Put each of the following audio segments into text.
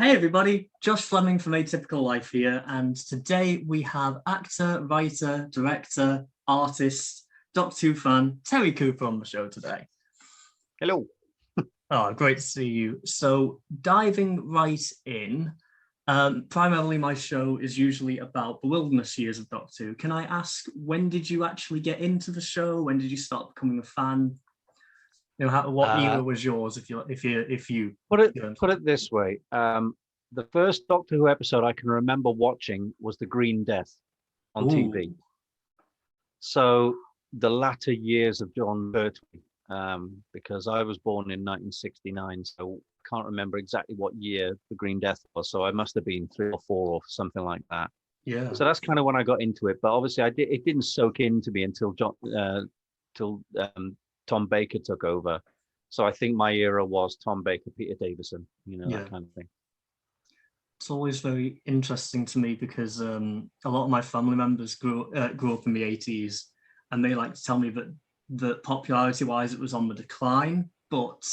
Hey everybody, Josh Fleming from Atypical Life here, and today we have actor, writer, director, artist, Doctor Who fan, Terry Cooper on the show today. Hello. Oh, great to see you. So diving right in, primarily my show is usually about the wilderness years of Doctor Who. Can I ask, when did you actually get into the show? When did you start becoming a fan? You know, what era was yours? If you put it this way, the first Doctor Who episode I can remember watching was the Green Death on TV. So the latter years of John Pertwee, because I was born in 1969, so I can't remember exactly what year the Green Death was. So I must have been 3 or 4 or something like that. Yeah. So that's kind of when I got into it. But obviously, it didn't soak into me until Tom Baker took over. So I think my era was Tom Baker, Peter Davison, that kind of thing. It's always very interesting to me because a lot of my family members grew up in the 80s, and they like to tell me that popularity-wise it was on the decline, but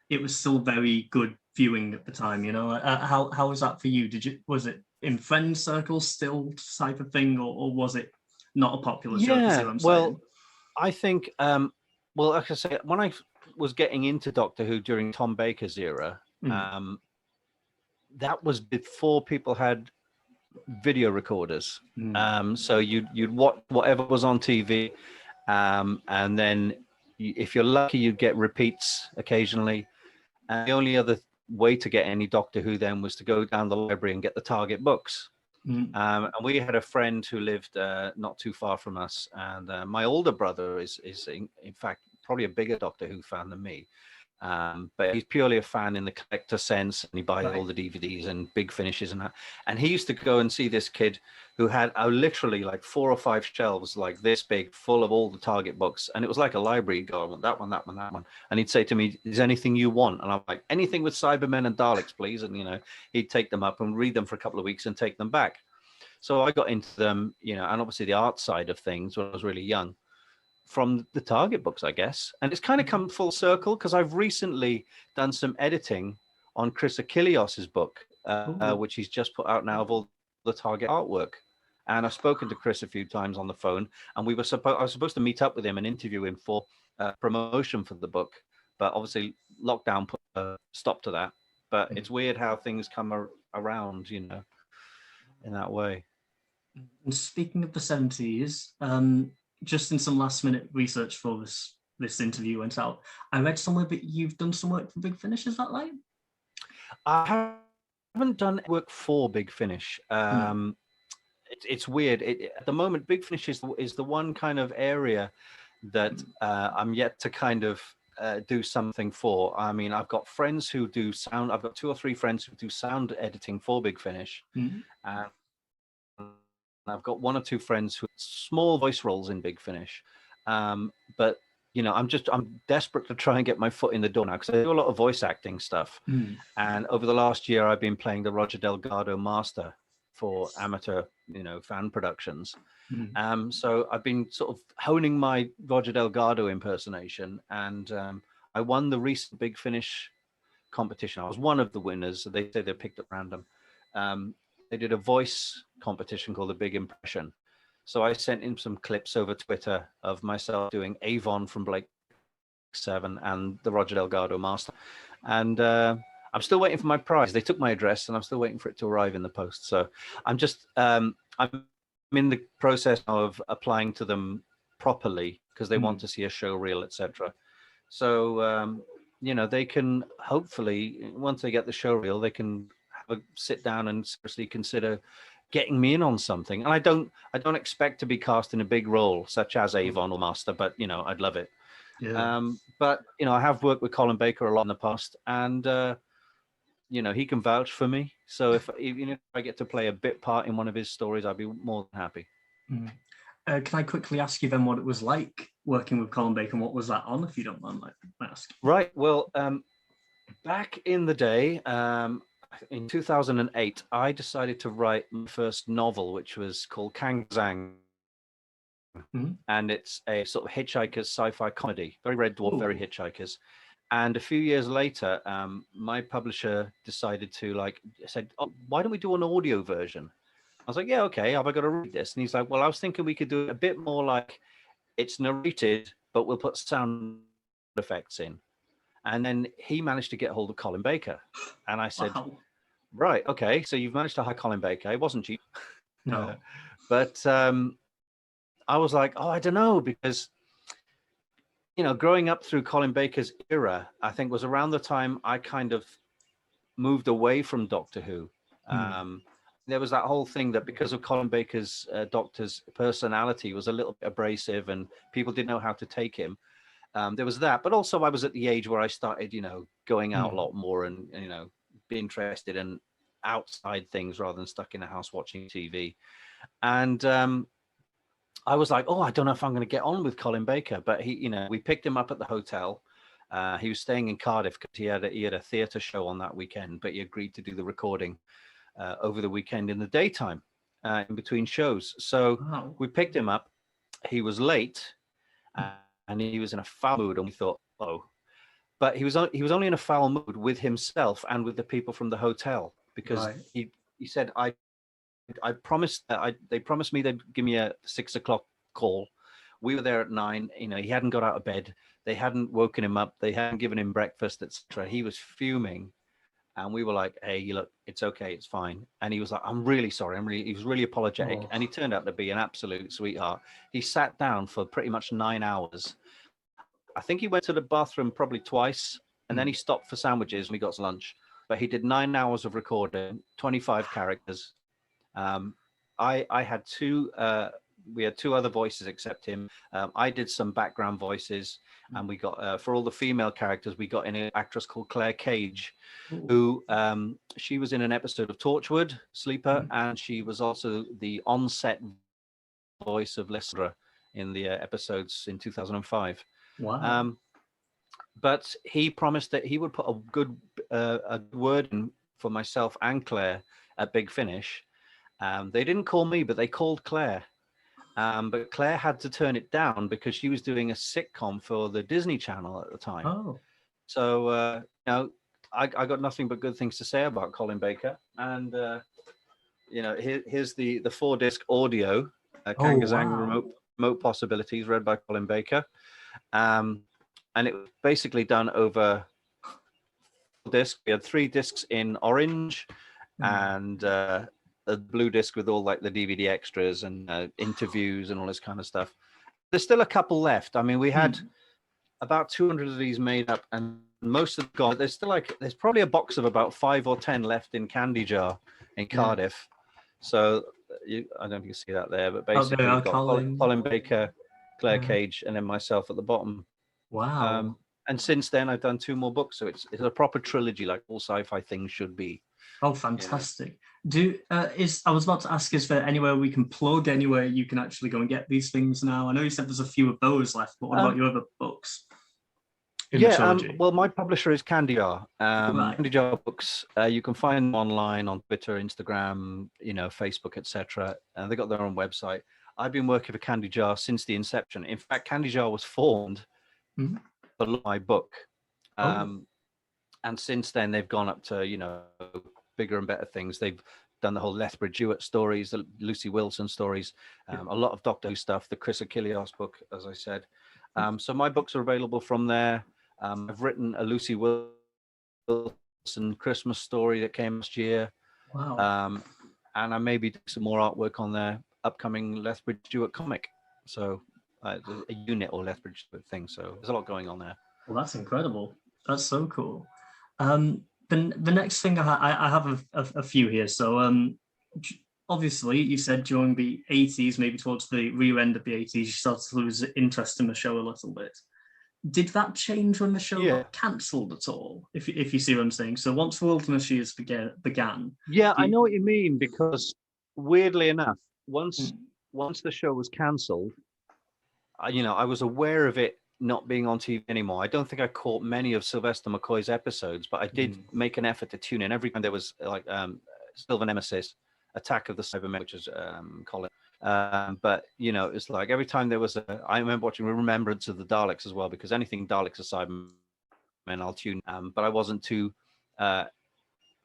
it was still very good viewing at the time. How was that for you? Was it in friend circles still type of thing, or was it not a popular show? Yeah, well, I think, like I say, when I was getting into Doctor Who during Tom Baker's era, that was before people had video recorders. So you'd watch whatever was on TV, and then if you're lucky, you'd get repeats occasionally. And the only other way to get any Doctor Who then was to go down the library and get the Target books. And we had a friend who lived not too far from us, and my older brother is in fact probably a bigger Doctor Who fan than me, but he's purely a fan in the collector sense, and he buys all the DVDs and big finishes and that. And he used to go and see this kid who had literally like 4 or 5 shelves like this big, full of all the Target books, and it was like a library. He'd go, I want that one, that one, that one, and he'd say to me, "Is anything you want?" And I'm like, "Anything with Cybermen and Daleks, please." And he'd take them up and read them for a couple of weeks and take them back. So I got into them, and obviously the art side of things when I was really young, from the Target books, I guess. And it's kind of come full circle because I've recently done some editing on Chris Achilleos's book, which he's just put out now of all the Target artwork. And I've spoken to Chris a few times on the phone, and I was supposed to meet up with him and interview him for promotion for the book. But obviously lockdown put a stop to that. But it's weird how things come around, in that way. And speaking of the 70s, just in some last minute research for this interview went out, I read somewhere that you've done some work for Big Finish. Is that right? I haven't done work for Big Finish. It's weird. At the moment, Big Finish is the one kind of area that I'm yet to kind of do something for. I mean, I've got friends who do sound. I've got 2 or 3 friends who do sound editing for Big Finish. And I've got 1 or 2 friends who have small voice roles in Big Finish. But I'm desperate to try and get my foot in the door now because I do a lot of voice acting stuff. And over the last year, I've been playing the Roger Delgado master for amateur, fan productions. So I've been sort of honing my Roger Delgado impersonation, and I won the recent Big Finish competition. I was one of the winners. They say they're picked at random. They did a voice competition called The Big Impression. So I sent in some clips over Twitter of myself doing Avon from Blake 7 and the Roger Delgado master. And I'm still waiting for my prize. They took my address and I'm still waiting for it to arrive in the post. So I'm just, I'm in the process of applying to them properly because they want to see a show reel, etc. So, they can hopefully, once they get the show reel, they can have a sit down and seriously consider getting me in on something. And I don't expect to be cast in a big role such as Avon or Master, but I'd love it. But I have worked with Colin Baker a lot in the past, and he can vouch for me. So if I get to play a bit part in one of his stories, I'd be more than happy. Can I quickly ask you then what it was like working with Colin Baker, and what was that on, if you don't mind my asking? Right. Well, back in the day, in 2008, I decided to write my first novel, which was called Kangzang. And it's a sort of hitchhikers sci-fi comedy, very Red Dwarf, very Hitchhikers. And a few years later, my publisher decided to said, oh, why don't we do an audio version? I was like, yeah, okay. Have I got to read this? And he's like, well, I was thinking we could do it a bit more like it's narrated, but we'll put sound effects in. And then he managed to get hold of Colin Baker. And I said, Wow. right, okay. So you've managed to hire Colin Baker. It wasn't cheap. No. But I was like, oh, I don't know, because, growing up through Colin Baker's era, I think was around the time I kind of moved away from Doctor Who. There was that whole thing that because of Colin Baker's Doctor's personality was a little bit abrasive and people didn't know how to take him. There was that, but also I was at the age where I started, going out a lot more and be interested in outside things rather than stuck in a house watching TV. And I was like, oh, I don't know if I'm going to get on with Colin Baker, but we picked him up at the hotel. He was staying in Cardiff because he had a theatre show on that weekend, but he agreed to do the recording over the weekend in the daytime in between shows. So we picked him up. He was late and he was in a foul mood, and we thought, oh, but he was only in a foul mood with himself and with the people from the hotel, because he said, I promised they promised me they'd give me a 6 o'clock call. We were there at 9. He hadn't got out of bed. They hadn't woken him up. They hadn't given him breakfast, etc. He was fuming, and we were like, "Hey, look, it's okay, it's fine." And he was like, "I'm really sorry. He was really apologetic." And he turned out to be an absolute sweetheart. He sat down for pretty much 9 hours. I think he went to the bathroom probably twice, and then he stopped for sandwiches and we got lunch. But he did 9 hours of recording, 25 characters. I had we had 2 other voices except him. I did some background voices, and we got for all the female characters, we got in an actress called Claire Cage, who she was in an episode of Torchwood Sleeper, and she was also the on-set voice of Lysandra in the episodes in 2005. Wow. But he promised that he would put a good word in for myself and Claire at Big Finish. They didn't call me, but they called Claire. But Claire had to turn it down because she was doing a sitcom for the Disney Channel at the time. Oh. So, I got nothing but good things to say about Colin Baker. And, here's the 4-disc audio, Kangazang Remote Possibilities, read by Colin Baker. And it was basically done over disc. We had 3 discs in orange and a blue disc with all like the DVD extras and interviews and all this kind of stuff. There's still a couple left. I mean, we had about 200 of these made up, and most of them gone. There's still there's probably a box of about 5 or 10 left in Candy Jar in Cardiff. So I don't know if you can see that there, but basically we've got Colin Baker, Claire Cage, and then myself at the bottom. Wow. And since then, I've done 2 more books, so it's a proper trilogy, like all sci-fi things should be. Oh, fantastic! I was about to ask, is there anywhere we can plug? Anywhere you can actually go and get these things now? I know you said there's a few of those left, but what about your other books? Well, my publisher is Candy Jar. Candy Jar Books. You can find them online on Twitter, Instagram, Facebook, etc. And they got their own website. I've been working for Candy Jar since the inception. In fact, Candy Jar was formed for my book. And since then, they've gone up to, bigger and better things. They've done the whole Lethbridge Jewett stories, the Lucy Wilson stories, a lot of Doctor Who stuff, the Chris Achilleos book, as I said. So my books are available from there. I've written a Lucy Wilson Christmas story that came last year. Wow. And I may be doing some more artwork on their upcoming Lethbridge Jewett comic. So a unit or Lethbridge thing. So there's a lot going on there. Well, that's incredible. That's so cool. The next thing I have a few here. So obviously you said during the 80s, maybe towards the rear end of the 80s, you started to lose interest in the show a little bit. Did that change when the show got cancelled at all? If you see what I'm saying. So once Wilderness Years began. Yeah, I know what you mean, because weirdly enough, once the show was cancelled, I was aware of it not being on TV anymore. I don't think I caught many of Sylvester McCoy's episodes, but I did make an effort to tune in every time there was Silver Nemesis, Attack of the Cybermen, which is Colin. But it's like every time there was I remember watching Remembrance of the Daleks as well, because anything Daleks or Cybermen Cybermen, I'll tune. But I wasn't too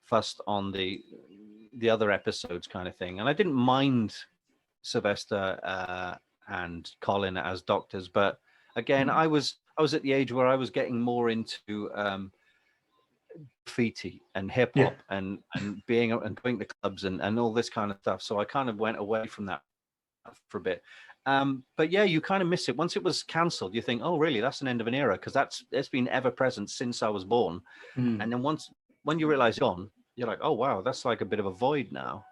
fussed on the other episodes, kind of thing. And I didn't mind Sylvester and Colin as doctors, but again, I was at the age where I was getting more into graffiti and hip hop and being and going to clubs and all this kind of stuff. So I kind of went away from that for a bit. But yeah, you kind of miss it. Once it was cancelled, you think, oh, really? That's an end of an era, because it's been ever present since I was born. And then when you realize it's gone, you're like, oh wow, that's like a bit of a void now.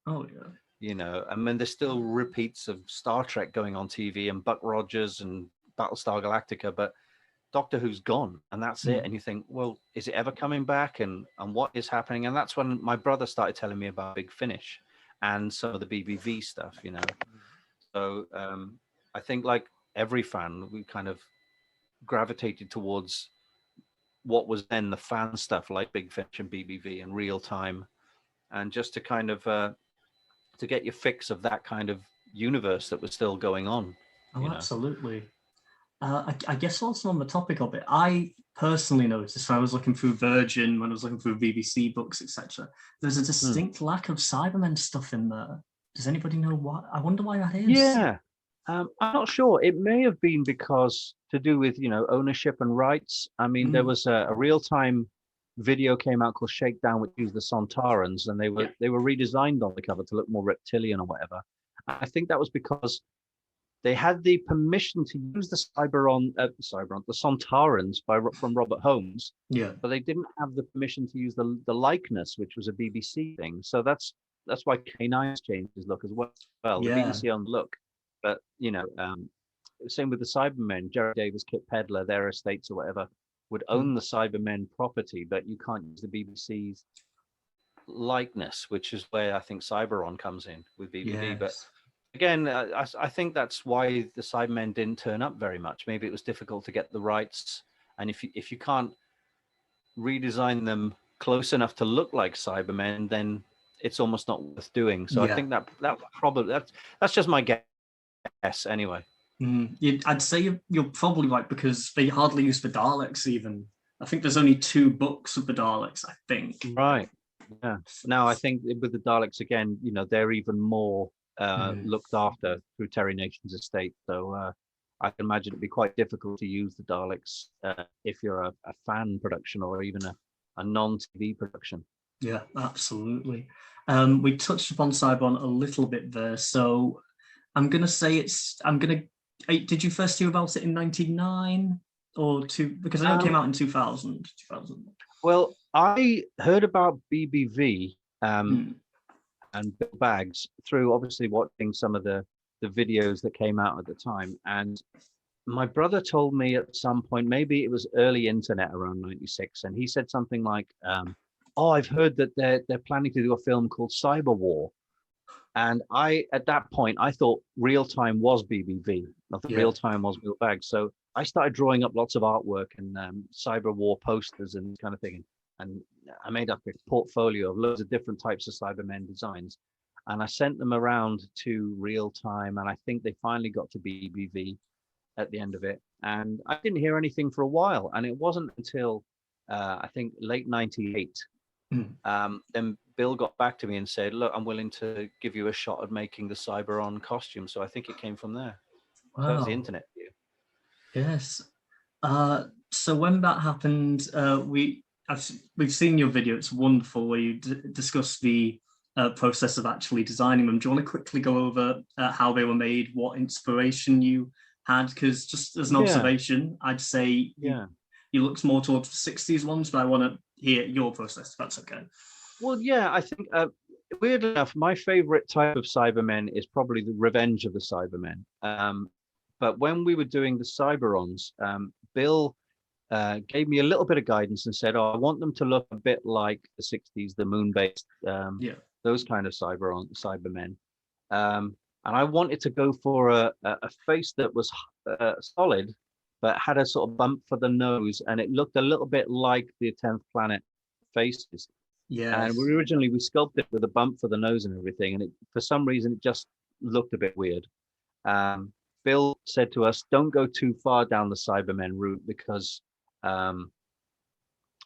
Oh yeah. You know, I mean, there's still repeats of Star Trek going on TV and Buck Rogers and Battlestar Galactica, but Doctor Who's gone, and that's it. And you think, well, is it ever coming back? And what is happening? And that's when my brother started telling me about Big Finish and some of the BBV stuff, you know. So I think, like every fan, we kind of gravitated towards what was then the fan stuff, like Big Finish and BBV and Real Time, and just to kind of to get your fix of that kind of universe that was still going on. Oh, absolutely. I guess also on the topic of it, I personally noticed when I was looking through Virgin, when I was looking through BBC books, etc., there's a distinct lack of Cybermen stuff in there. Does anybody know why? I wonder why that is. Yeah, I'm not sure. It may have been because to do with, you know, ownership and rights. I mean, there was a real-time video came out called Shakedown, which used the Sontarans, and they were redesigned on the cover to look more reptilian or whatever. I think that was because they had the permission to use the Cyberon, the Sontarans from Robert Holmes. Yeah. But they didn't have the permission to use the likeness, which was a BBC thing. So that's why K9's changed his look as well. The BBC owned look, but you know, same with the Cybermen. Jerry Davis, Kit Pedler, their estates or whatever would own the Cybermen property, but you can't use the BBC's likeness, which is where I think Cyberon comes in with BBV. But again, I think that's why the Cybermen didn't turn up very much. Maybe it was difficult to get the rights, and if you can't redesign them close enough to look like Cybermen, then it's almost not worth doing. So I think that probably that's just my guess anyway. I'd say you're probably right, because they hardly use the Daleks even. I think there's only 2 books of the Daleks, I think. Right. Yeah. Now I think with the Daleks again, you know, they're even more looked after through Terry Nation's estate. So I can imagine it'd be quite difficult to use the Daleks if you're a fan production or even a non-TV production. Yeah, absolutely. We touched upon Cyberman a little bit there, so I'm gonna say did you first hear about it in 1999 or two? Because I know it came out in 2000. Well, I heard about BBV and Bill Baggs through obviously watching some of the videos that came out at the time. And my brother told me at some point, maybe it was early internet around 96, and he said something like, oh, I've heard that they're planning to do a film called Cyber War. And at that point, I thought Real Time was BBV. I thought Real Time was Bill Baggs. So I started drawing up lots of artwork and Cyber War posters and kind of thing. And I made up a portfolio of loads of different types of Cybermen designs. And I sent them around to Real Time. And I think they finally got to BBV at the end of it. And I didn't hear anything for a while. And it wasn't until, I think, late 98. Then Bill got back to me and said, look, I'm willing to give you a shot at making the Cyberon costume. So I think it came from there. Wow. So that was the internet view. Yes. So when that happened, we've seen your video. It's wonderful where you discuss the process of actually designing them. Do you want to quickly go over how they were made, what inspiration you had? Because just as an observation, I'd say you looked more towards the 60s ones, but I want to hear your process, if that's okay. Well, yeah, I think, weirdly enough, my favorite type of Cybermen is probably the Revenge of the Cybermen. But when we were doing the Cyberons, Bill gave me a little bit of guidance and said, oh, I want them to look a bit like the 60s, the moon-based, those kind of Cybermen. And I wanted to go for a face that was solid, but had a sort of bump for the nose, and it looked a little bit like the 10th Planet faces. Yeah. And we sculpted it with a bump for the nose and everything, and for some reason it just looked a bit weird. Bill said to us, don't go too far down the Cybermen route, because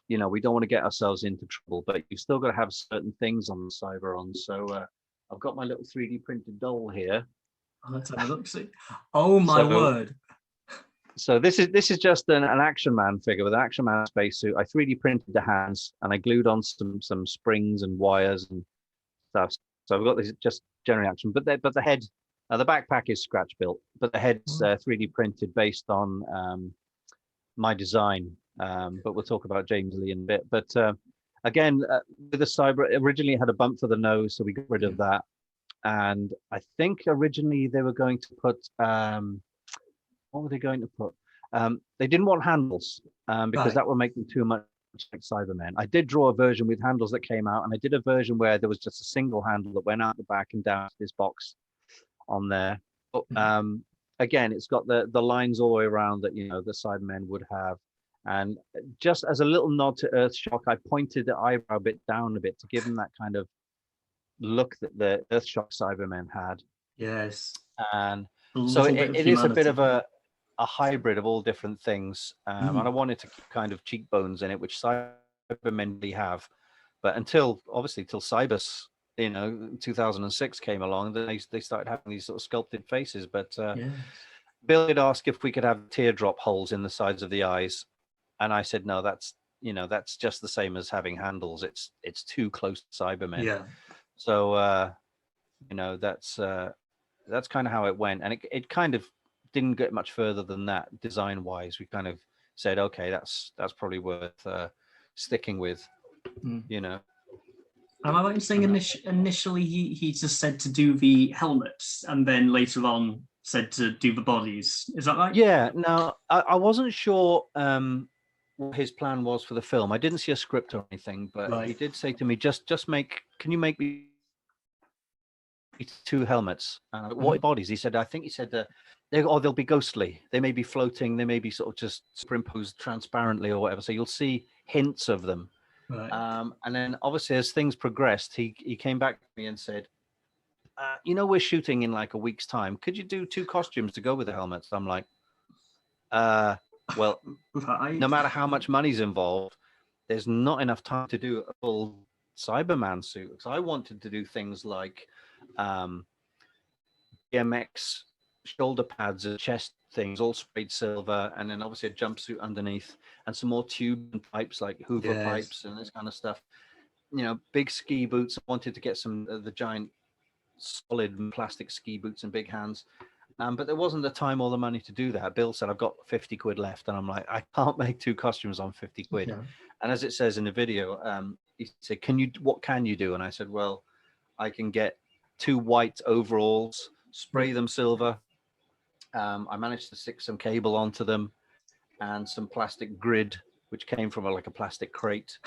you know, we don't want to get ourselves into trouble, but you've still got to have certain things on the Cyberon. So I've got my little 3D printed doll here. Let's have a look. See. Oh my word! So this is just an Action Man figure with an Action Man spacesuit. I 3D printed the hands and I glued on some springs and wires and stuff. So I've got this just general action, but the head, the backpack is scratch built, but the head's 3D printed based on my design. But we'll talk about James Lee in a bit. But again, with the Cyber, originally it had a bump for the nose, so we got rid of that. And I think originally they were going to put, what were they going to put? They didn't want handles because that would make them too much like Cybermen. I did draw a version with handles that came out, and I did a version where there was just a single handle that went out the back and down to this box on there. But, again, it's got the lines all the way around that, you know, the Cybermen would have. And just as a little nod to Earthshock, I pointed the eyebrow bit down a bit to give them that kind of look that the Earthshock Cybermen had. Yes. And so it is a bit of a hybrid of all different things. And I wanted to keep kind of cheekbones in it, which Cybermen really have. But till Cybus, you know, 2006 came along, then they started having these sort of sculpted faces. But Bill had asked if we could have teardrop holes in the sides of the eyes. And I said, no, that's just the same as having handles. It's too close to Cybermen. Yeah. So, you know, that's kind of how it went. And it kind of didn't get much further than that design wise. We kind of said, okay, that's probably worth sticking with, you know. Am I right in saying initially he just said to do the helmets and then later on said to do the bodies? Is that right? Yeah. Now, I wasn't sure what his plan was for the film. I didn't see a script or anything, but he did say to me, can you make me 2 helmets? What bodies? He said, they'll be ghostly. They may be floating. They may be sort of just superimposed transparently or whatever. So you'll see hints of them. Right. And then obviously as things progressed, he came back to me and said, you know, we're shooting in like a week's time. Could you do 2 costumes to go with the helmets? I'm like, well, no matter how much money's involved, there's not enough time to do a full Cyberman suit. Because I wanted to do things like BMX shoulder pads and chest things, all sprayed silver, and then obviously a jumpsuit underneath, and some more tube and pipes like Hoover pipes and this kind of stuff. You know, big ski boots. I wanted to get some of the giant solid plastic ski boots and big hands. But there wasn't the time or the money to do that. Bill said, I've got 50 quid left. And I'm like, I can't make 2 costumes on 50 quid. Yeah. And as it says in the video, he said, what can you do? And I said, well, I can get 2 white overalls, spray them silver. I managed to stick some cable onto them and some plastic grid, which came from a plastic crate.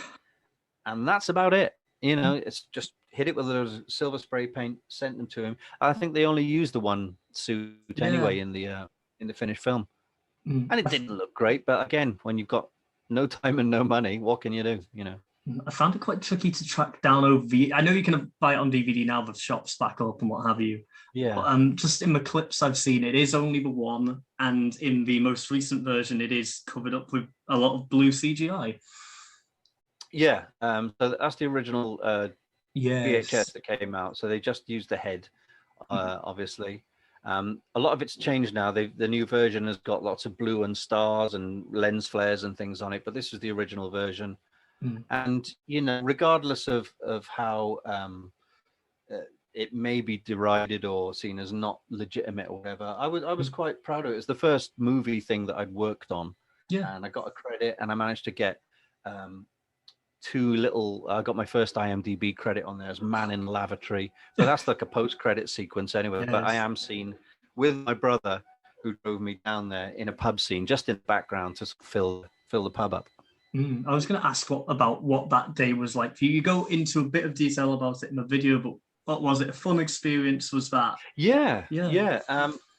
And that's about it. You know, it's just hit it with a silver spray paint, sent them to him. I think they only used the 1 suit anyway in the finished film. And it didn't look great. But again, when you've got no time and no money, what can you do, you know? I found it quite tricky to track down I know you can buy it on DVD now, the shop's back up and what have you. Yeah. But just in the clips I've seen, it is only the 1. And in the most recent version, it is covered up with a lot of blue CGI. Yeah. So that's the original VHS that came out. So they just used the head, obviously. A lot of it's changed now. The new version has got lots of blue and stars and lens flares and things on it. But this is the original version. And, you know, regardless of how it may be derided or seen as not legitimate or whatever, I was quite proud of it. It's the first movie thing that I'd worked on. Yeah. And I got a credit and I managed to get I got my first IMDb credit on there as Man in Lavatory. But that's like a post-credit sequence anyway. Yes. But I am seen with my brother who drove me down there in a pub scene, just in the background to fill the pub up. I was going to ask about what that day was like for you. You go into a bit of detail about it in the video, but what was it? A fun experience was that? Yeah.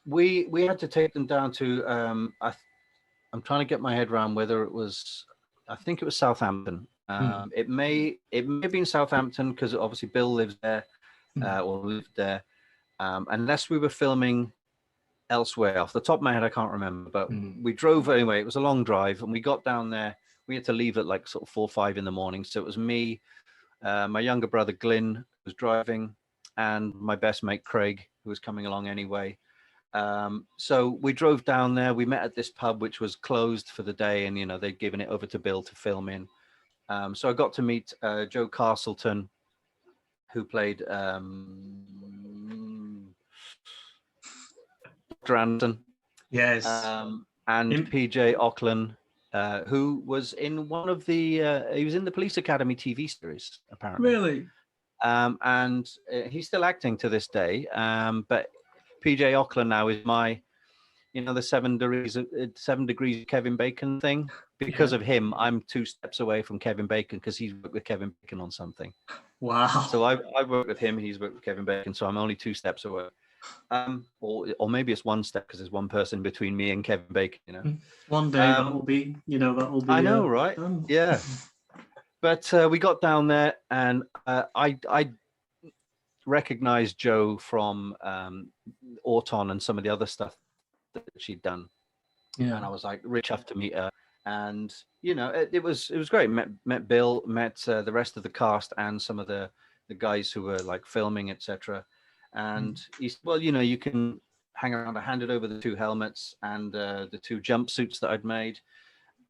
We had to take them down to, I'm trying to get my head around whether it was, I think it was Southampton. It may have been Southampton because obviously Bill lives there or lived there. Unless we were filming elsewhere. Off the top of my head, I can't remember, but we drove anyway. It was a long drive and we got down there. we had to leave at like sort of 4 or 5 in the morning. So it was me, my younger brother Glyn was driving, and my best mate Craig, who was coming along anyway. So we drove down there. We met at this pub, which was closed for the day, and they'd given it over to Bill to film in. So I got to meet Joe Castleton, who played Dr. Anderson. Yes. And PJ Auckland, who was in one of the he was in the Police Academy TV series, apparently. Really? And he's still acting to this day. But PJ Auckland now is my, the 7 degrees of Kevin Bacon thing. Because of him, I'm 2 steps away from Kevin Bacon, because he's worked with Kevin Bacon on something. Wow. So I worked with him, he's worked with Kevin Bacon, so I'm only 2 steps away. Or maybe it's 1 step, because there's one person between me and Kevin Bacon. One day that will be. I know, right? Done. Yeah. But we got down there, and I recognized Joe from Auton and some of the other stuff that she'd done. Yeah. And I was like, rich enough to meet her. And it was great. Met Bill, met the rest of the cast and some of the guys who were like filming, etc. And he said, well, you can hang around. I handed over the 2 helmets and the 2 jumpsuits that I'd made.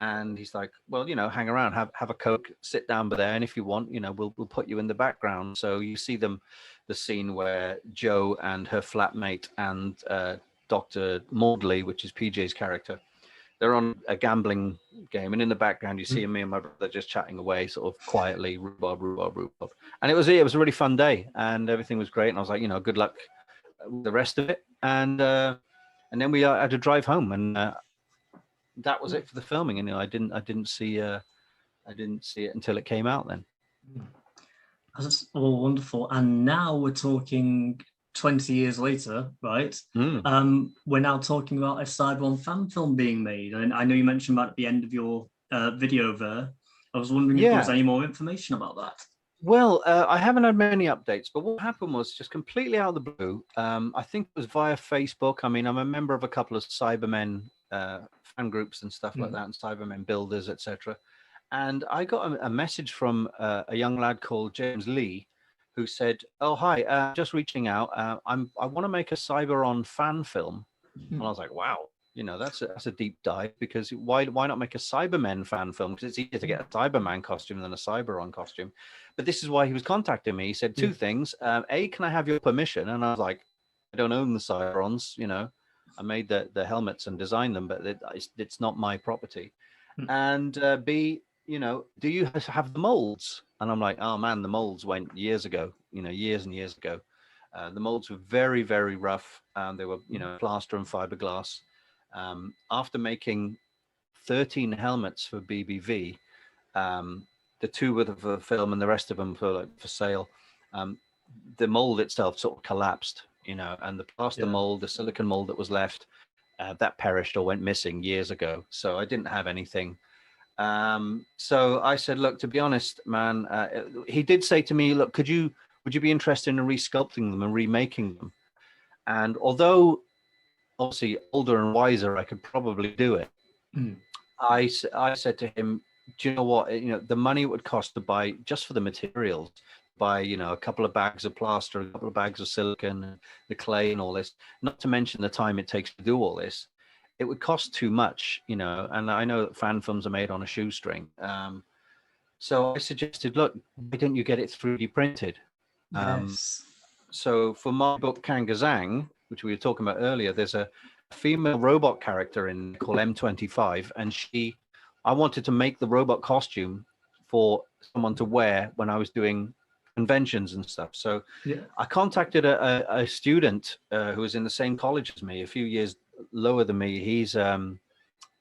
And he's like, well, hang around, have a Coke, sit down by there, and if you want, we'll put you in the background. So you see the scene where Joe and her flatmate and Dr. Maudley, which is PJ's character, they're on a gambling game, and in the background you see me and my brother just chatting away, sort of quietly, rhubarb. And it was a really fun day, and everything was great. And I was like, good luck with the rest of it. And then we had to drive home, and that was it for the filming. And I didn't see it until it came out then. That's all wonderful. And now we're talking 20 years later, right? We're now talking about a Cyberman fan film being made. And I know you mentioned about at the end of your video there. I was wondering if there was any more information about that. Well, I haven't had many updates, but what happened was just completely out of the blue. I think it was via Facebook. I mean, I'm a member of a couple of Cybermen fan groups and stuff like that, and Cybermen builders, etc. And I got a message from a young lad called James Lee, who said, "Oh, hi, just reaching out. I want to make a Cyberon fan film." And I was like, "Wow, that's a deep dive, because why not make a Cybermen fan film? Because it's easier to get a Cyberman costume than a Cyberon costume." But this is why he was contacting me. He said 2 things. A, can I have your permission? And I was like, I don't own the Cyberons. I made the helmets and designed them, but it's not my property. And B, do you have the molds? And I'm like, oh man, the molds went years ago, years and years ago. The molds were very, very rough. They were, plaster and fiberglass. After making 13 helmets for BBV, the 2 were for film and the rest of them for sale. The mold itself sort of collapsed, and the plaster mold, the silicon mold that was left, that perished or went missing years ago. So I didn't have anything. So I said, look, to be honest, man, he did say to me, look, would you be interested in resculpting them and remaking them? And although obviously older and wiser, I could probably do it. I said to him, do you know what, the money it would cost to buy just for the materials, buy, a couple of bags of plaster, a couple of bags of silicon, the clay and all this, not to mention the time it takes to do all this, it would cost too much, and I know that fan films are made on a shoestring. So I suggested, look, why don't you get it 3D printed? Yes. So for my book, Kangazang, which we were talking about earlier, there's a female robot character in called M25, and I wanted to make the robot costume for someone to wear when I was doing conventions and stuff. So I contacted a student who was in the same college as me, a few years lower than me. He's Orrin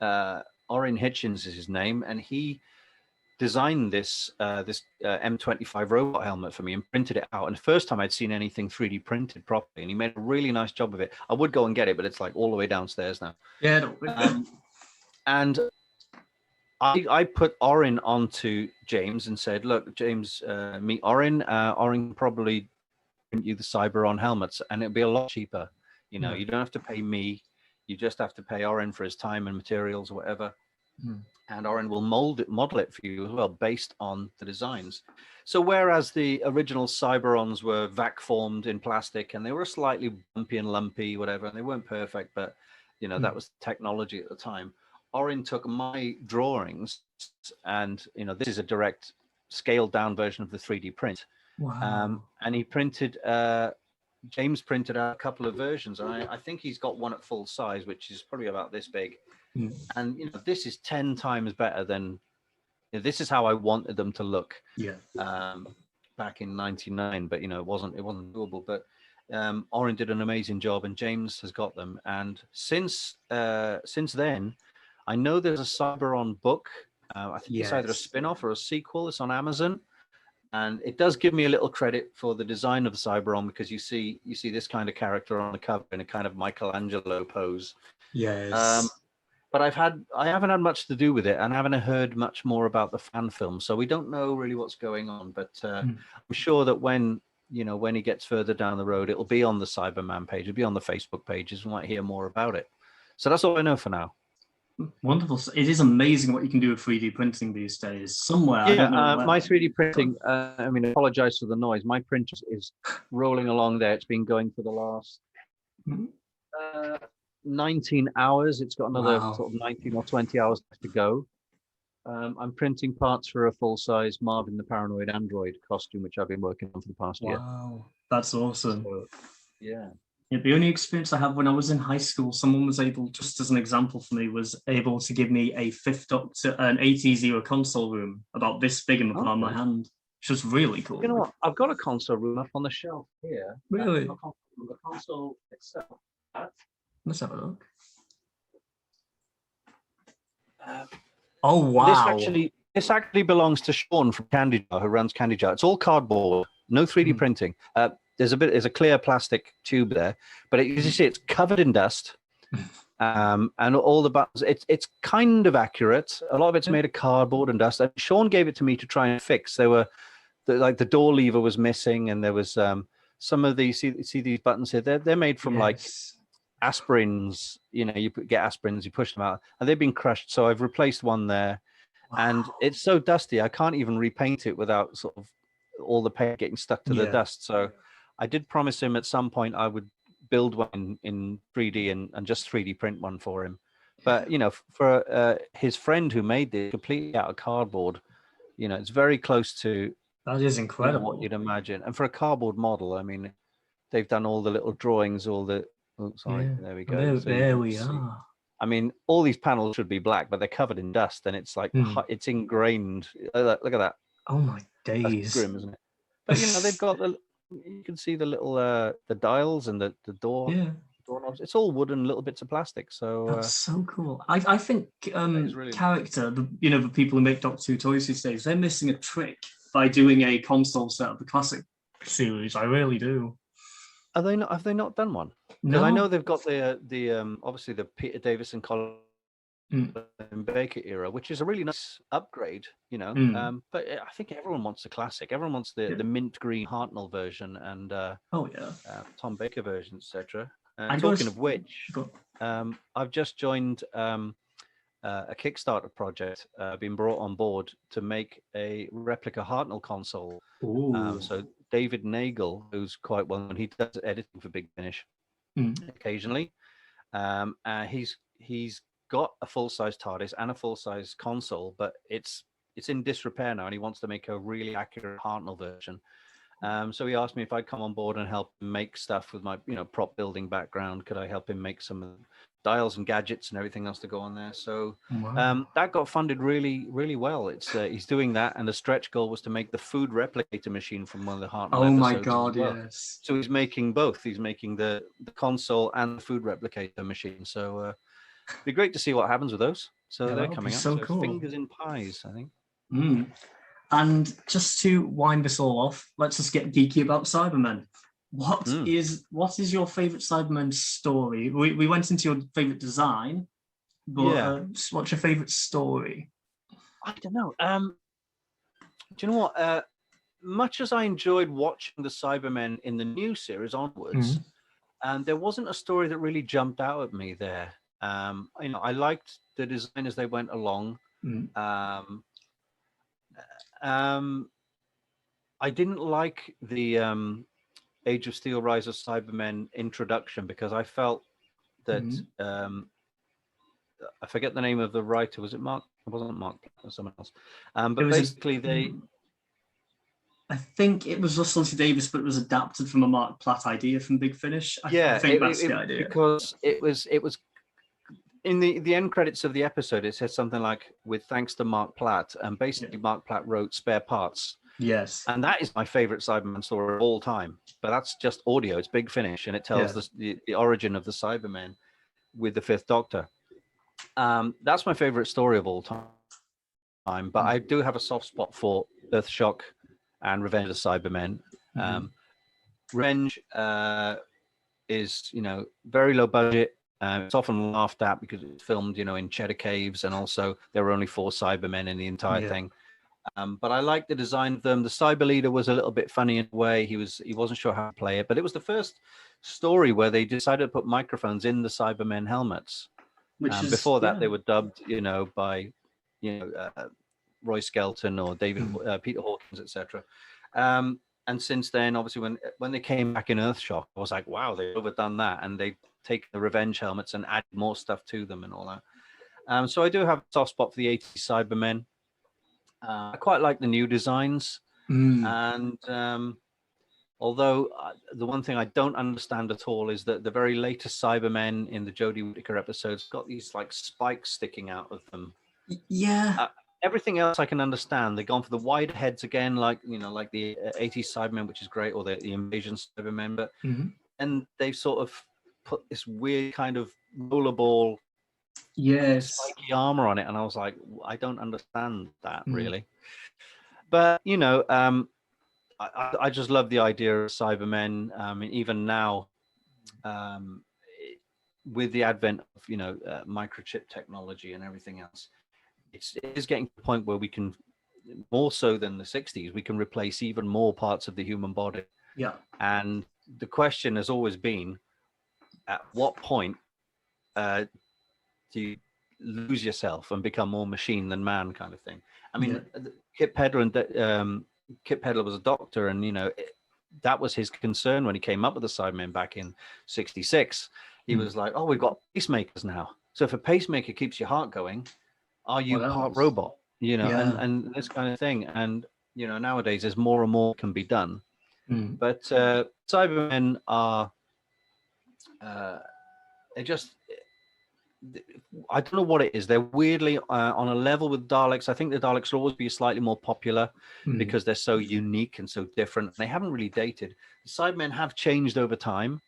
Hitchens is his name, and he designed this M25 robot helmet for me and printed it out. And the first time I'd seen anything 3D printed properly, and he made a really nice job of it. I would go and get it, but it's like all the way downstairs now. And I put Orrin onto James and said, look, James, meet Orrin. Orrin can probably print you the Cyberon helmets, and it'll be a lot cheaper. You don't have to pay me. You just have to pay Orrin for his time and materials or whatever. and Orin will model it for you as well based on the designs. So whereas the original Cyberons were vac formed in plastic and they were slightly bumpy and lumpy, whatever, and they weren't perfect, but that was technology at the time. Orin took my drawings, and this is a direct scaled down version of the 3D print. Wow. And he printed. James printed out a couple of versions, and I think he's got one at full size, which is probably about this big. And this is 10 times better than. This is how I wanted them to look. Yeah. Back in '99, but it wasn't doable. But Orin did an amazing job, and James has got them. And since then, I know there's a Cyberon book. I think it's either a spin-off or a sequel. It's on Amazon. And it does give me a little credit for the design of the Cyberon, because you see this kind of character on the cover in a kind of Michelangelo pose. Yes. But I haven't had much to do with it, and I haven't heard much more about the fan film, so we don't know really what's going on. But I'm sure that when he gets further down the road, it'll be on the Cyberman page, it'll be on the Facebook pages, we might hear more about it. So that's all I know for now. Wonderful. It is amazing what you can do with 3D printing these days. Somewhere, I don't know where. My 3D printing, I apologize for the noise. My printer is rolling along there. It's been going for the last 19 hours. It's got another sort of 19 or 20 hours left to go. I'm printing parts for a full-size Marvin the Paranoid Android costume, which I've been working on for the past year. Wow, that's awesome. So, yeah. The only experience I have when I was in high school, someone was able, just as an example for me, was able to give me a Fifth Doctor, an AT-0 console room about this big in the palm of my hand, which was really cool. You know what? I've got a console room up on the shelf here. Really? The console itself. Let's have a look. Oh wow! This actually belongs to Sean from Candy Jar, who runs Candy Jar. It's all cardboard, no 3D printing. There's a clear plastic tube there, but as you see, it's covered in dust, and all the buttons. It's kind of accurate. A lot of it's made of cardboard and dust. And Sean gave it to me to try and fix. There were the door lever was missing, and there was some of these. See these buttons here? They're made from like aspirins. You get aspirins, you push them out, and they've been crushed. So I've replaced one there, and it's so dusty I can't even repaint it without sort of all the paint getting stuck to the dust. So I did promise him at some point I would build one in 3D and just 3D print one for him. But for his friend who made this completely out of cardboard, it's very close to that is incredible what you'd imagine. And for a cardboard model, I mean, they've done all the little drawings, all the there we go. There we are. I mean, all these panels should be black, but they're covered in dust, and it's like it's ingrained. Look at that. Oh my days! That's grim, isn't it? But they've got you can see the little the dials and the door. Yeah. Doorknobs. It's all wooden, little bits of plastic. So that's so cool. I think really character, the people who make Doctor Who toys these days, they're missing a trick by doing a console set of the classic series. I really do. Are they not? Have they not done one? Because I know they've got the obviously the Peter Davison Colin Baker era, which is a really nice upgrade, but I think everyone wants the classic. Everyone wants the mint green Hartnell version and Tom Baker version, etc. Talking of which, I've just joined a Kickstarter project, been brought on board to make a replica Hartnell console. So David Nagel, who's quite well known, he does editing for Big Finish occasionally. He's got a full-size TARDIS and a full-size console, but it's in disrepair now, and he wants to make a really accurate Hartnell version. So he asked me if I'd come on board and help him make stuff with my prop building background. Could I help him make some dials and gadgets and everything else to go on there? So that got funded really, really well. It's he's doing that, and the stretch goal was to make the food replicator machine from one of the Hartnell episodes. Oh my god, yes. So he's making both. He's making the console and the food replicator machine. So it'd be great to see what happens with those. So they're coming up. So cool. Fingers in pies, I think. And just to wind this all off, let's just get geeky about Cybermen. What is your favorite Cybermen story? We went into your favorite design, but what's your favorite story? I don't know. Do you know what? Much as I enjoyed watching the Cybermen in the new series onwards, and there wasn't a story that really jumped out at me there. I liked the design as they went along. Mm. I didn't like the Age of Steel: Rise of Cybermen introduction because I felt that I forget the name of the writer. Was it Mark? It wasn't Mark. It was someone else. But basically, I think it was Russell T Davies, but it was adapted from a Mark Platt idea from Big Finish. I think that's the idea. Because it was in the end credits of the episode. It says something like, "With thanks to Mark Platt," and basically Mark Platt wrote Spare Parts. Yes, and that is my favorite Cyberman story of all time. But that's just audio. It's Big Finish, and it tells the origin of the Cybermen with the Fifth Doctor. That's my favorite story of all time. But I do have a soft spot for Earthshock and Revenge of the Cybermen. Revenge is, very low budget. It's often laughed at because it's filmed, in Cheddar Caves, and also there were only 4 Cybermen in the entire thing. But I like the design of them. The Cyber Leader was a little bit funny in a way. He wasn't sure how to play it, but it was the first story where they decided to put microphones in the Cybermen helmets. Before that, they were dubbed, by, Roy Skelton or Peter Hawkins, etc. And since then, obviously, when they came back in Earthshock, I was like, wow, they've overdone that, and they've taken the Revenge helmets and added more stuff to them and all that. So I do have a soft spot for the 80s Cybermen. I quite like the new designs, and although the one thing I don't understand at all is that the very latest Cybermen in the Jodie Whittaker episodes got these like spikes sticking out of them. Everything else I can understand. They've gone for the wide heads again, like the 80s Cybermen, which is great, or the Invasion Cybermen, but and they've sort of put this weird kind of rollerball spiky armor on it, and I was like, I don't understand that really. But I just love the idea of Cybermen. Even now, with the advent of microchip technology and everything else, it is getting to the point where we can, more so than the 60s, we can replace even more parts of the human body. And the question has always been, at what point do you lose yourself and become more machine than man, kind of thing? I mean, Kip Pedler was a doctor, and that was his concern when he came up with the Cybermen back in '66. He was like, "Oh, we've got pacemakers now. So if a pacemaker keeps your heart going, are you part robot?" And this kind of thing. And nowadays there's more and more can be done. But Cybermen are they just, I don't know what it is. They're weirdly on a level with Daleks. I think the Daleks will always be slightly more popular because they're so unique and so different. They haven't really dated. The Cybermen have changed over time,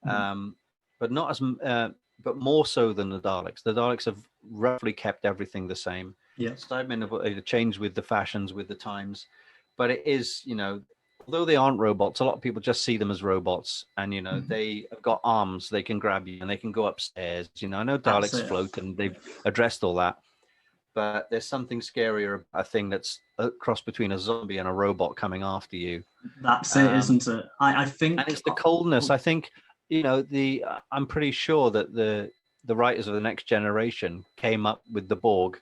but not as, but more so than the Daleks. The Daleks have roughly kept everything the same. Cybermen have changed with the fashions, with the times, but it is, although they aren't robots, a lot of people just see them as robots, and they have got arms, they can grab you, and they can go upstairs. I know Daleks float, and they've addressed all that, but there's something scarier, a thing that's a cross between a zombie and a robot coming after you. That's it, isn't it? I think, and it's the coldness. I think I'm pretty sure that the writers of the Next Generation came up with the Borg,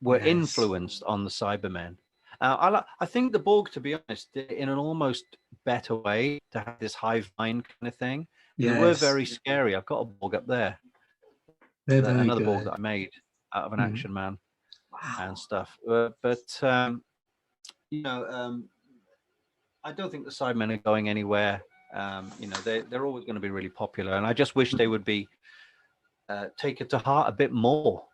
were influenced on the Cybermen. I think the Borg, to be honest, in an almost better way, to have this hive mind kind of thing. They were very scary. I've got a Borg up there. Another Borg that I made out of an Action Man and stuff. But I don't think the Cybermen are going anywhere. They're always going to be really popular, and I just wish they would be taken to heart a bit more.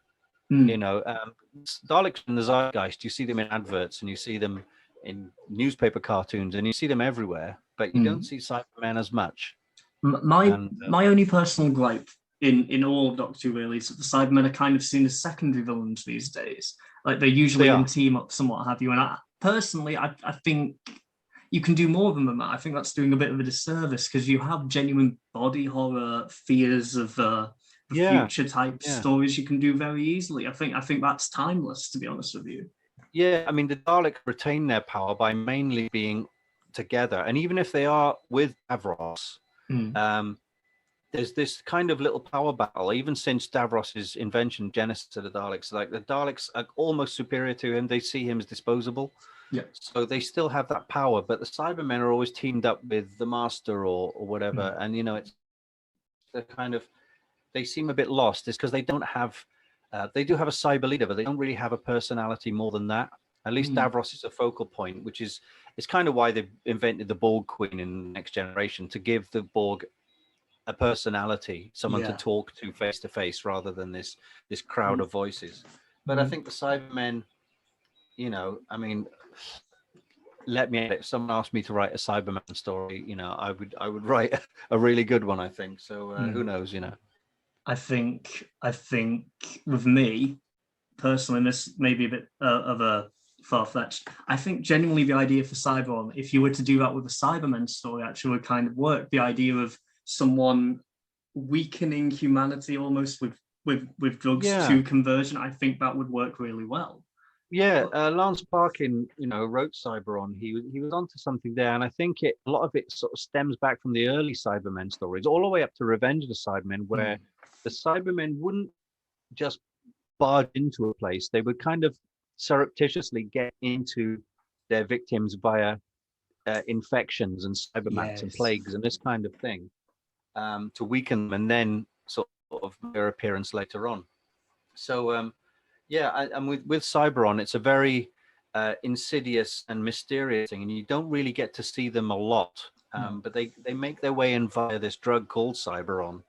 Daleks in the zeitgeist, you see them in adverts, and you see them in newspaper cartoons, and you see them everywhere, but you don't see Cybermen as much. My only personal gripe in all of Doctor Who really is that the Cybermen are kind of seen as secondary villains these days. Like they're usually in team ups and what have you. And I think you can do more than that. I think that's doing a bit of a disservice because you have genuine body horror fears of future type stories you can do very easily. I think that's timeless, to be honest with you. I mean, the Daleks retain their power by mainly being together, and even if they are with Davros, there's this kind of little power battle, even since Davros's invention, genesis of the Daleks. Like the Daleks are almost superior to him. They see him as disposable. Yeah. So they still have that power, but the Cybermen are always teamed up with the Master or whatever. And, it's the kind of, they seem a bit lost. It's because they don't have, they do have a cyber leader, but they don't really have a personality more than that. At least Davros is a focal point, which is, it's kind of why they invented the Borg Queen in Next Generation, to give the Borg a personality, someone to talk to face rather than this crowd of voices. But I think the Cybermen, I mean, if someone asked me to write a Cyberman story, I would write a really good one, I think. So who knows, I think with me personally, and this may be a bit of a far-fetched, I think genuinely the idea for Cyberon, if you were to do that with a Cyberman story, actually would kind of work. The idea of someone weakening humanity almost with drugs to conversion, I think that would work really well. Yeah, Lance Parkin, wrote Cyberon. He was onto something there, and I think a lot of it sort of stems back from the early Cybermen stories, all the way up to Revenge of the Cybermen, where the Cybermen wouldn't just barge into a place; they would kind of surreptitiously get into their victims via infections and cybermats and plagues and this kind of thing, to weaken them, and then sort of their appearance later on. So and with Cyberon, it's a very insidious and mysterious thing, and you don't really get to see them a lot, but they make their way in via this drug called Cyberon,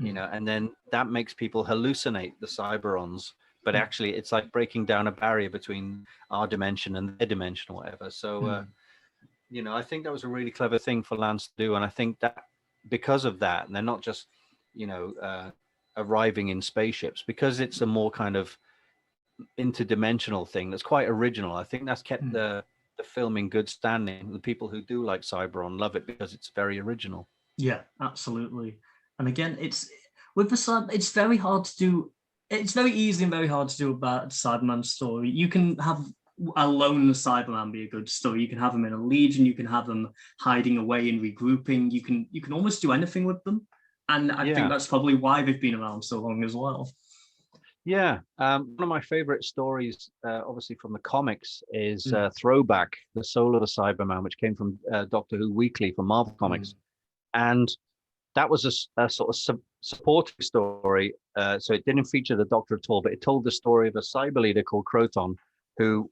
and then that makes people hallucinate the Cyberons, but actually it's like breaking down a barrier between our dimension and their dimension or whatever. So I think that was a really clever thing for Lance to do, and I think that because of that, and they're not just arriving in spaceships, because it's a more kind of interdimensional thing that's quite original. I think that's kept the film in good standing. The people who do like Cyberon love it because it's very original. Yeah, absolutely. And again, it's very hard to do. It's very easy and very hard to do a bad Cyberman story. You can have a lone Cyberman be a good story. You can have them in a legion. You can have them hiding away and regrouping. You can almost do anything with them. And I think that's probably why they've been around so long as well. Yeah, one of my favorite stories, obviously from the comics, is Throwback, The Soul of the Cyberman, which came from Doctor Who Weekly from Marvel Comics. And that was a sort of supporting story. So it didn't feature the Doctor at all, but it told the story of a cyber leader called Croton, who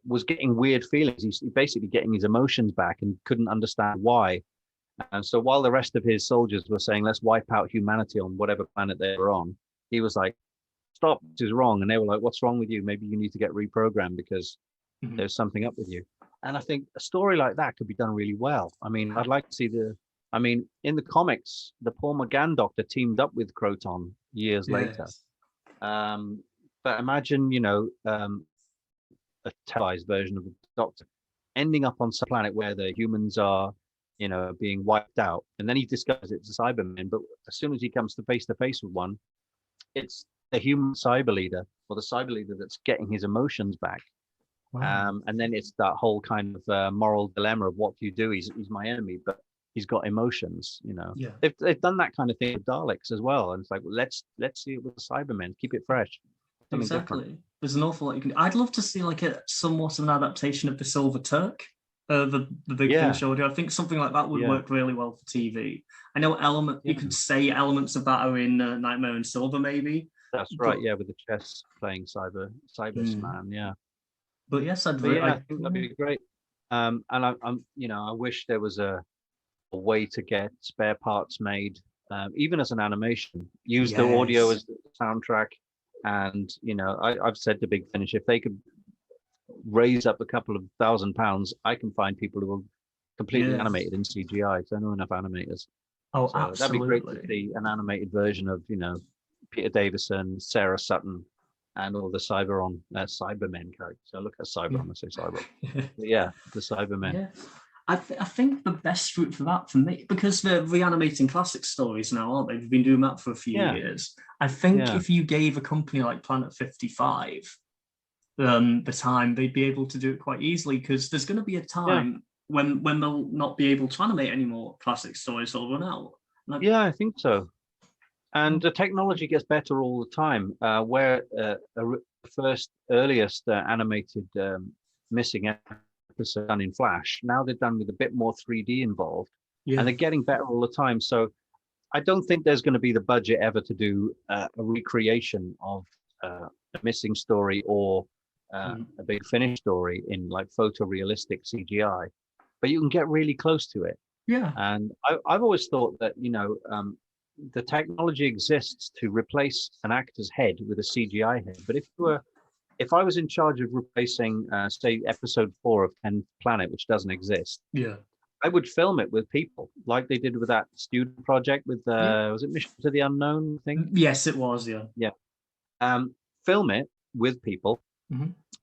was getting weird feelings. He's basically getting his emotions back and couldn't understand why. And so while the rest of his soldiers were saying, let's wipe out humanity on whatever planet they were on, he was like, stop, this is wrong. And they were like, what's wrong with you? Maybe you need to get reprogrammed because there's something up with you. And I think a story like that could be done really well. I mean, I'd like to see in the comics, the Paul McGann Doctor teamed up with Croton years later. But imagine, a televised version of the Doctor ending up on some planet where the humans are, being wiped out. And then he discovers it's a Cyberman. But as soon as he comes to face with one, it's the human cyber leader, or the cyber leader that's getting his emotions back. Wow. And then it's that whole kind of moral dilemma of what do you do? He's my enemy, but he's got emotions, They've done that kind of thing with Daleks as well. And it's like, let's see it with the Cybermen, keep it fresh. Exactly. Different. There's an awful lot you can do. I'd love to see like a somewhat of an adaptation of the Silver Turk, the Big Finish audio. I think something like that would work really well for TV. I know you could say elements of that are in Nightmare in Silver, maybe. That's right, with the chess playing Cybersman, But yes, I think that'd be great. And I wish there was a way to get spare parts made, even as an animation. Use the audio as the soundtrack, and I've said to Big Finish, if they could raise up a couple of £1,000, I can find people who will completely animate it in CGI. So I know enough animators. Oh, so absolutely! That'd be great to see an animated version of Peter Davison, Sarah Sutton, and all the Cybermen characters. So look at Cyberon, I say Cyberon. The Cybermen. Yeah. I think the best route for that for me, because they're reanimating classic stories now, aren't they? They've been doing that for a few years. I think if you gave a company like Planet 55 the time, they'd be able to do it quite easily, because there's going to be a time when they'll not be able to animate any more classic stories, they'll run out. Yeah, I think so. And the technology gets better all the time. Where first earliest animated missing episode done in Flash, now they're done with a bit more 3D involved, and they're getting better all the time. So I don't think there's going to be the budget ever to do a recreation of a missing story or a Big Finish story in like photorealistic CGI, but you can get really close to it. Yeah. And I've always thought that, the technology exists to replace an actor's head with a CGI head. But if I was in charge of replacing, say, episode 4 of 10th Planet, which doesn't exist, I would film it with people, like they did with that student project with, was it Mission to the Unknown thing? Yes, it was. Yeah. Film it with people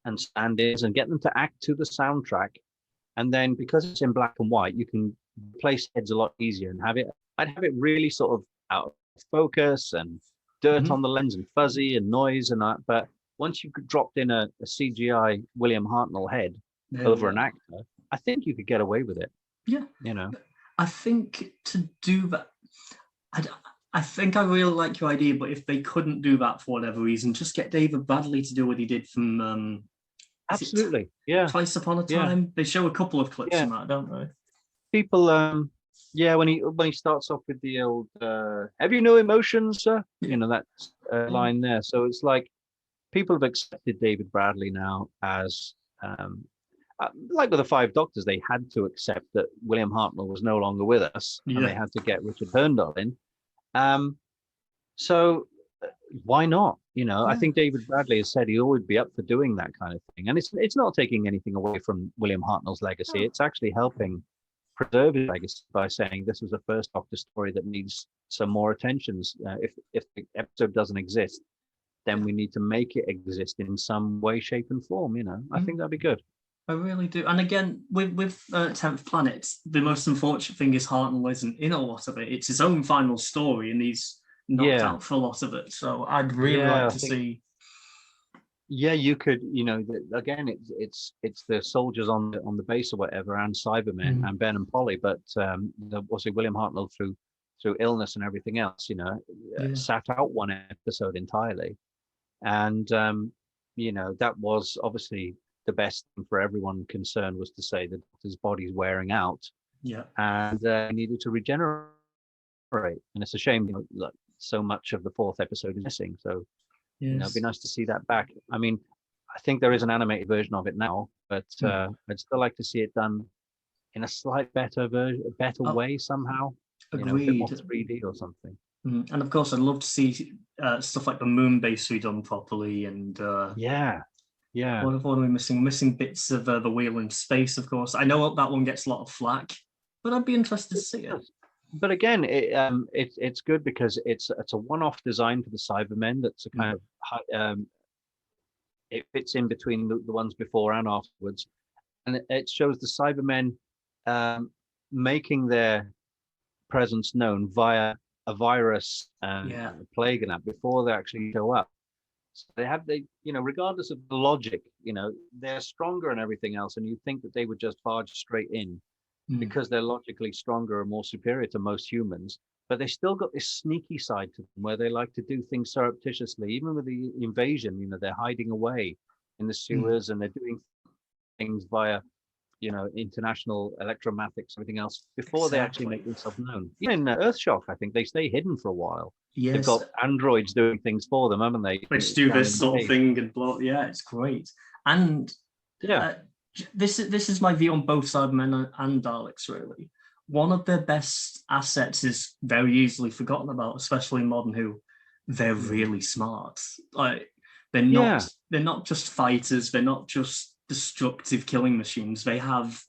and stand-ins and get them to act to the soundtrack. And then because it's in black and white, you can replace heads a lot easier and I'd have it really sort of out of focus and dirt on the lens and fuzzy and noise and that. But once you dropped in a CGI William Hartnell head over an actor, I think you could get away with it. Yeah. I think to do that, I think I really like your idea, but if they couldn't do that for whatever reason, just get David Bradley to do what he did from absolutely, Twice Upon a Time. They show a couple of clips in that, don't they? People, when he starts off with the old "Have you no emotions, sir?" That line there. So it's like people have accepted David Bradley now as like with the Five Doctors, they had to accept that William Hartnell was no longer with us, and they had to get Richard Herndon in. So why not? I think David Bradley has said he'll always be up for doing that kind of thing, and it's not taking anything away from William Hartnell's legacy. It's actually helping preserve his legacy by saying this was a first Doctor story that needs some more attentions. If the episode doesn't exist, then we need to make it exist in some way, shape, and form. I think that'd be good. I really do. And again, with 10th Planet, the most unfortunate thing is Hartnell isn't in a lot of it. It's his own final story, and he's knocked out for a lot of it. So I'd really like to see. Yeah, you could. Again, it's the soldiers on the base or whatever, and Cybermen and Ben and Polly. But obviously William Hartnell through illness and everything else, sat out one episode entirely, and that was obviously the best thing for everyone concerned, was to say the Doctor's body's wearing out, and he needed to regenerate. And it's a shame, so much of the 4th episode is missing. So it'd be nice to see that back. I mean, I think there is an animated version of it now, but I'd still like to see it done in a slight better way somehow. A bit more 3D or something. And of course, I'd love to see stuff like the moon base redone properly. And what are we missing? We're missing bits of the wheel in space, of course. I know that one gets a lot of flack, but I'd be interested to see it. But again, it's good because it's a one-off design for the Cybermen. That's a kind of it fits in between the ones before and afterwards, and it shows the Cybermen making their presence known via a virus and a plague and that before they actually show up. So they regardless of the logic, they're stronger and everything else, and you think that they would just barge straight in because they're logically stronger and more superior to most humans, but they still got this sneaky side to them where they like to do things surreptitiously. Even with the invasion, they're hiding away in the sewers and they're doing things via international electromagnetics, everything else, before they actually make themselves known. Even in Earthshock, I think they stay hidden for a while. Yes. They've got androids doing things for them, haven't they? Which do this sort of thing and blow. Yeah, it's great. And this is my view on both Cybermen and Daleks, really. One of their best assets is very easily forgotten about, especially in Modern Who. They're really smart. Like they're not just fighters. They're not just destructive killing machines. They have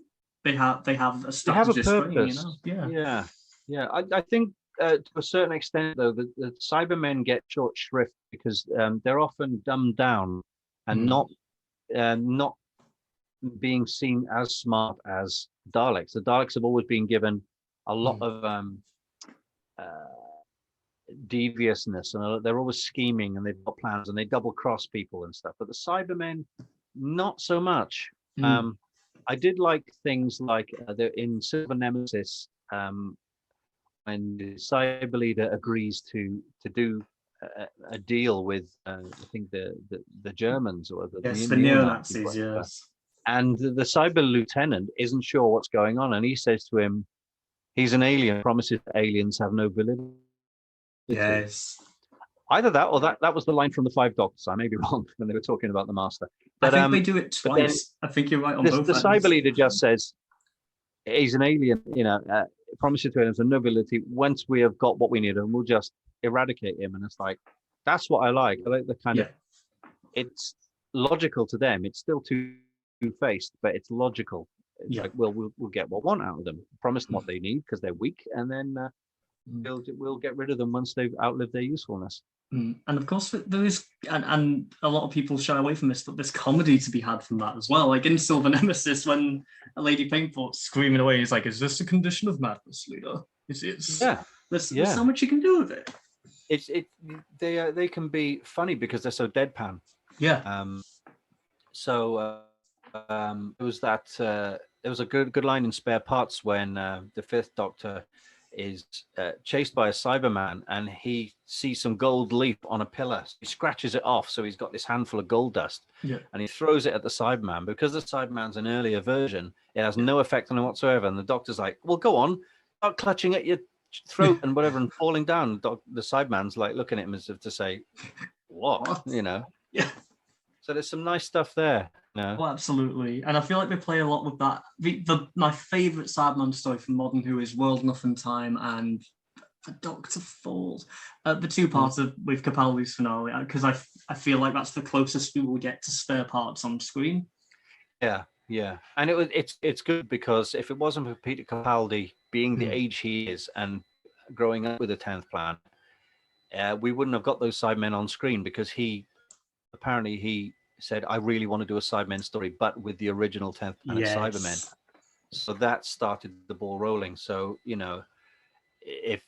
a strategist purpose. I think to a certain extent, though, the Cybermen get short shrift because they're often dumbed down and not being seen as smart as Daleks. The Daleks have always been given a lot of deviousness, and they're always scheming, and they've got plans, and they double cross people and stuff. But the Cybermen, not so much. I did like things like in Silver Nemesis, when when the cyber leader agrees to do a deal with I think the Germans or the Yes, the neo-Nazis, neo-Nazis, whatever. yes. And the cyber lieutenant isn't sure what's going on, and he says to him, he's an alien, promises that aliens have no validity. Yes. Either that or that was the line from the Five Doctors. I may be wrong when they were talking about the Master. But I think they do it but then twice. I think you're right on the both ends. cyber leader just says he's an alien, promises to aliens have no validity. Once we have got what we need, and we'll just eradicate him. And it's like, that's what I like. I like the kind of, it's logical to them. It's still two-faced, but it's logical. It's like, well, we'll get what we want out of them. Promise them what they need because they're weak, and then we'll get rid of them once they've outlived their usefulness. And of course, there is, and a lot of people shy away from this, but there's comedy to be had from that as well. Like in Silver Nemesis, when a Lady Painport's screaming away, he's like, "Is this a condition of madness, leader? There's so much you can do with it." They can be funny because they're so deadpan. Yeah. It was that there was a good line in Spare Parts when the Fifth Doctor is chased by a Cyberman, and he sees some gold leaf on a pillar. He scratches it off, so he's got this handful of gold dust, and he throws it at the Cyberman. Because the Cyberman's an earlier version, it has no effect on him whatsoever. And the Doctor's like, "Well, go on, start clutching at your throat and whatever," and falling down. The Cyberman's like looking at him as if to say, "What?" Yeah. So there's some nice stuff there. Oh, absolutely. And I feel like they play a lot with that. My favourite Cyberman story from Modern Who is World Nothing Time and The Doctor Falls. The two parts with Capaldi's finale, because I feel like that's the closest we will get to Spare Parts on screen. Yeah. And it's good because if it wasn't for Peter Capaldi being the age he is and growing up with the 10th Planet, we wouldn't have got those Cybermen on screen, because he said, "I really want to do a Cybermen story, but with the original 10th Planet Cybermen." So that started the ball rolling. So, if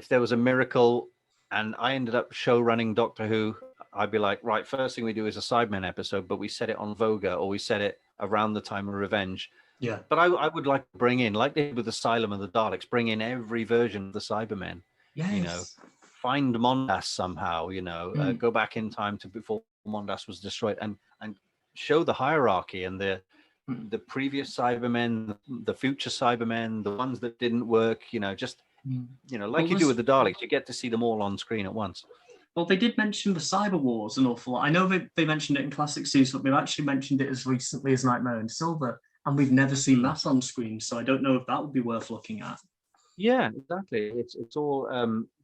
there was a miracle and I ended up show running Doctor Who, I'd be like, right, first thing we do is a Cybermen episode, but we set it on Voga, or we set it around the time of Revenge. Yeah. But I would like to bring in, like they did with Asylum and the Daleks, bring in every version of the Cybermen. Yes. Find Mondas somehow, go back in time to before Mondas was destroyed, and show the hierarchy and the previous Cybermen, the future Cybermen, the ones that didn't work, like you do with the Daleks, you get to see them all on screen at once. Well, they did mention the Cyber Wars an awful lot. I know they mentioned it in Classic Series, but they've actually mentioned it as recently as Nightmare in Silver, and we've never seen that on screen, so I don't know if that would be worth looking at. Yeah, exactly. It's all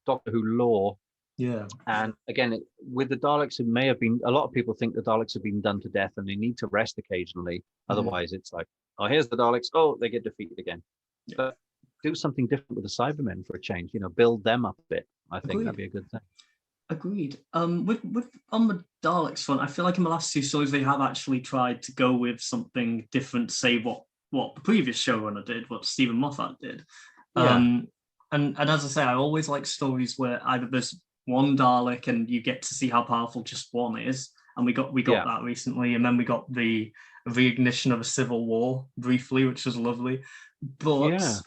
Doctor Who lore. Yeah. And again, with the Daleks, it may have been, a lot of people think the Daleks have been done to death and they need to rest occasionally. Otherwise, it's like, oh, here's the Daleks. Oh, they get defeated again. Yeah. But do something different with the Cybermen for a change, build them up a bit. I think that'd be a good thing. Agreed. With on the Daleks front, I feel like in the last two stories, they have actually tried to go with something different, say what the previous showrunner did, what Stephen Moffat did. Yeah. And as I say, I always like stories where either there's one Dalek and you get to see how powerful just one is, and we got that recently, and then we got the reignition of a civil war briefly, which was lovely. But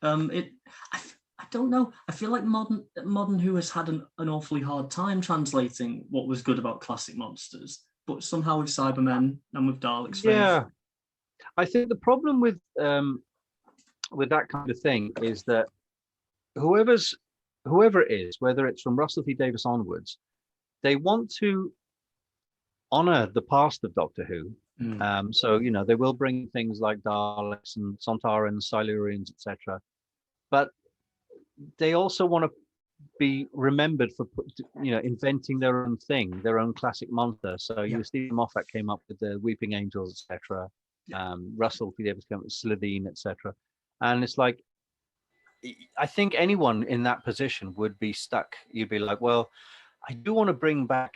I don't know. I feel like modern Who has had an awfully hard time translating what was good about classic monsters, but somehow with Cybermen and with Daleks. Yeah, I think the problem with that kind of thing is that whoever it is, whether it's from Russell T Davies onwards, they want to honor the past of Doctor Who. So they will bring things like Daleks and Sontarans, Silurians, etc. But they also want to be remembered for inventing their own thing, their own classic monster. So Stephen Moffat came up with the Weeping Angels, etc. Russell T Davies came up with Slitheen, etc. And it's like, I think anyone in that position would be stuck. You'd be like, well, I do want to bring back,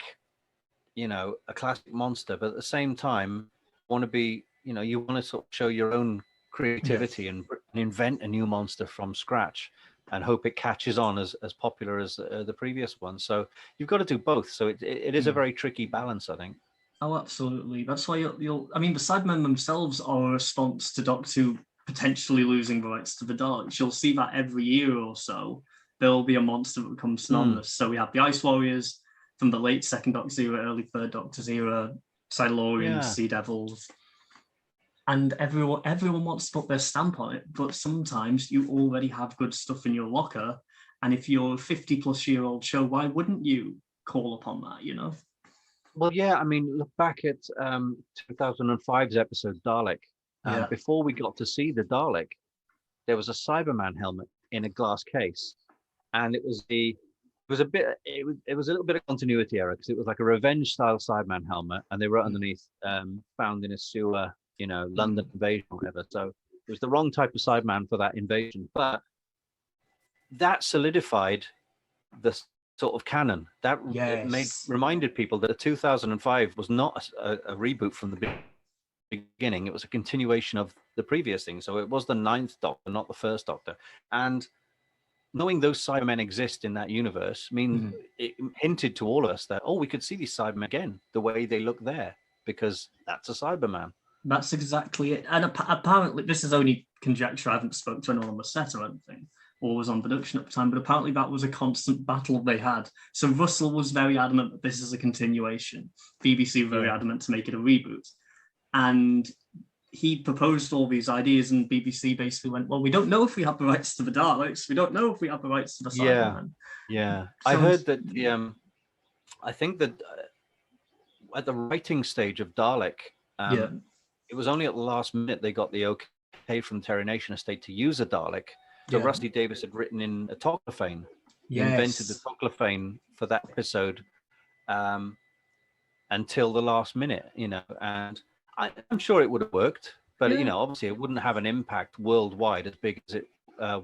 a classic monster, but at the same time, want to be, you want to sort of show your own creativity and invent a new monster from scratch and hope it catches on as popular as the previous one. So you've got to do both. So it is a very tricky balance, I think. Oh, absolutely. That's why the Cybermen themselves are a response to Doctor Who potentially losing the rights to the Daleks. You'll see that every year or so, there'll be a monster that becomes synonymous. So we have the Ice Warriors from the late Second Doctor's era, early Third Doctor's era, Silurians, Sea Devils. And everyone wants to put their stamp on it, but sometimes you already have good stuff in your locker. And if you're a 50-plus-year-old show, why wouldn't you call upon that, you know? Well, yeah, I mean, look back at 2005's episode Dalek. Before we got to see the Dalek, there was a Cyberman helmet in a glass case, and it was a little bit of continuity error because it was like a revenge style Cyberman helmet, and they wrote underneath found in a sewer, you know, London invasion or whatever. So it was the wrong type of Cyberman for that invasion, but that solidified the sort of canon. That reminded people that 2005 was not a reboot from the beginning. It was a continuation of the previous thing. So it was the 9th Doctor, not the 1st Doctor. And knowing those Cybermen exist in that universe means it hinted to all of us that, oh, we could see these Cybermen again, the way they look there, because that's a Cyberman. That's exactly it. And apparently, this is only conjecture. I haven't spoken to anyone on the set or anything, or was on production at the time, but apparently that was a constant battle they had. So Russell was very adamant that this is a continuation. BBC were very adamant to make it a reboot. And he proposed all these ideas, and BBC basically went, well, we don't know if we have the rights to the Daleks. We don't know if we have the rights to the Cybermen. Yeah. So I heard that I think that at the writing stage of Dalek, it was only at the last minute they got the okay from Terry Nation Estate to use a Dalek. So Rusty Davis had written in a Toclophane. He invented the Toclophane for that episode until the last minute, you know, and I'm sure it would have worked, but you know, obviously it wouldn't have an impact worldwide as big as it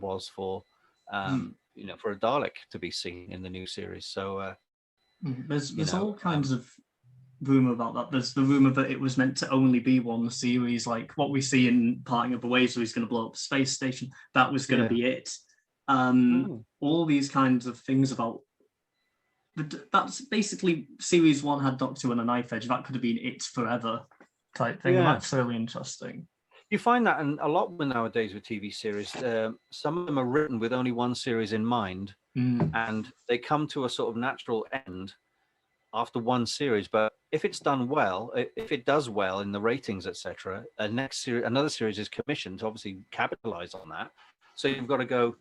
was for you know, for a Dalek to be seen in the new series. So there's all kinds of rumor about that. There's the rumor that it was meant to only be one series, like what we see in Parting of the Ways, where he's going to blow up the space station. That was going to be it. All these kinds of things about. That's basically series 1 had Doctor Who and a knife edge. That could have been it forever, type thing. And that's really interesting. You find that a lot nowadays with TV series. Some of them are written with only one series in mind, and they come to a sort of natural end after one series. But if it's done well, if it does well in the ratings, etc., another series is commissioned to obviously capitalize on that. So you've got to go,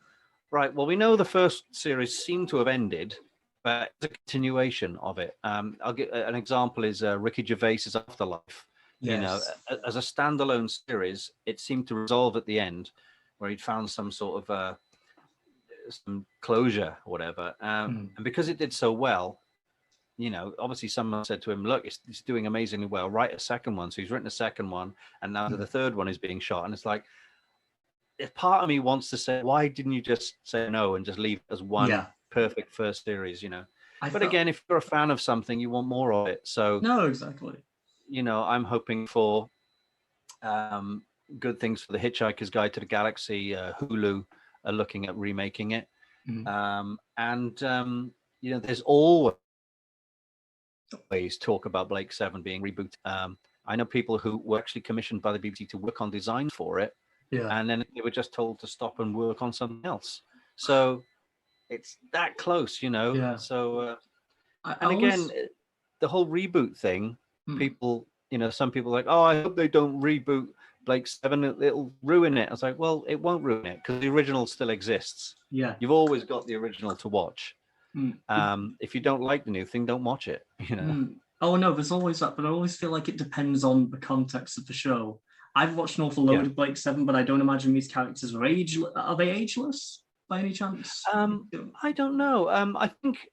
right, well, we know the first series seemed to have ended, but it's a continuation of it. I'll get an example is Ricky Gervais's Afterlife. You know, as a standalone series, it seemed to resolve at the end, where he'd found some sort of some closure or whatever. And because it did so well, you know, obviously someone said to him, look, it's doing amazingly well, write a second one. So he's written a second one, and now the third one is being shot. And it's like, if part of me wants to say, why didn't you just say no and just leave it as one perfect first series, you know? But again, if you're a fan of something, you want more of it. So no, exactly. You know, I'm hoping for good things for the Hitchhiker's Guide to the Galaxy. Hulu are looking at remaking it. You know, there's always talk about Blake 7 being rebooted. I know people who were actually commissioned by the BBC to work on design for it. And then they were just told to stop and work on something else. So it's that close, you know. So, the whole reboot thing, people, you know, some people are like, oh, I hope they don't reboot Blake 7, it'll ruin it. I was like, well, it won't ruin it because the original still exists. You've always got the original to watch. If you don't like the new thing, don't watch it, you know. Oh no, there's always that, but I always feel like it depends on the context of the show. I've watched an awful load of Blake 7, but I don't imagine these characters are ageless. Are they ageless by any chance? I don't know. I think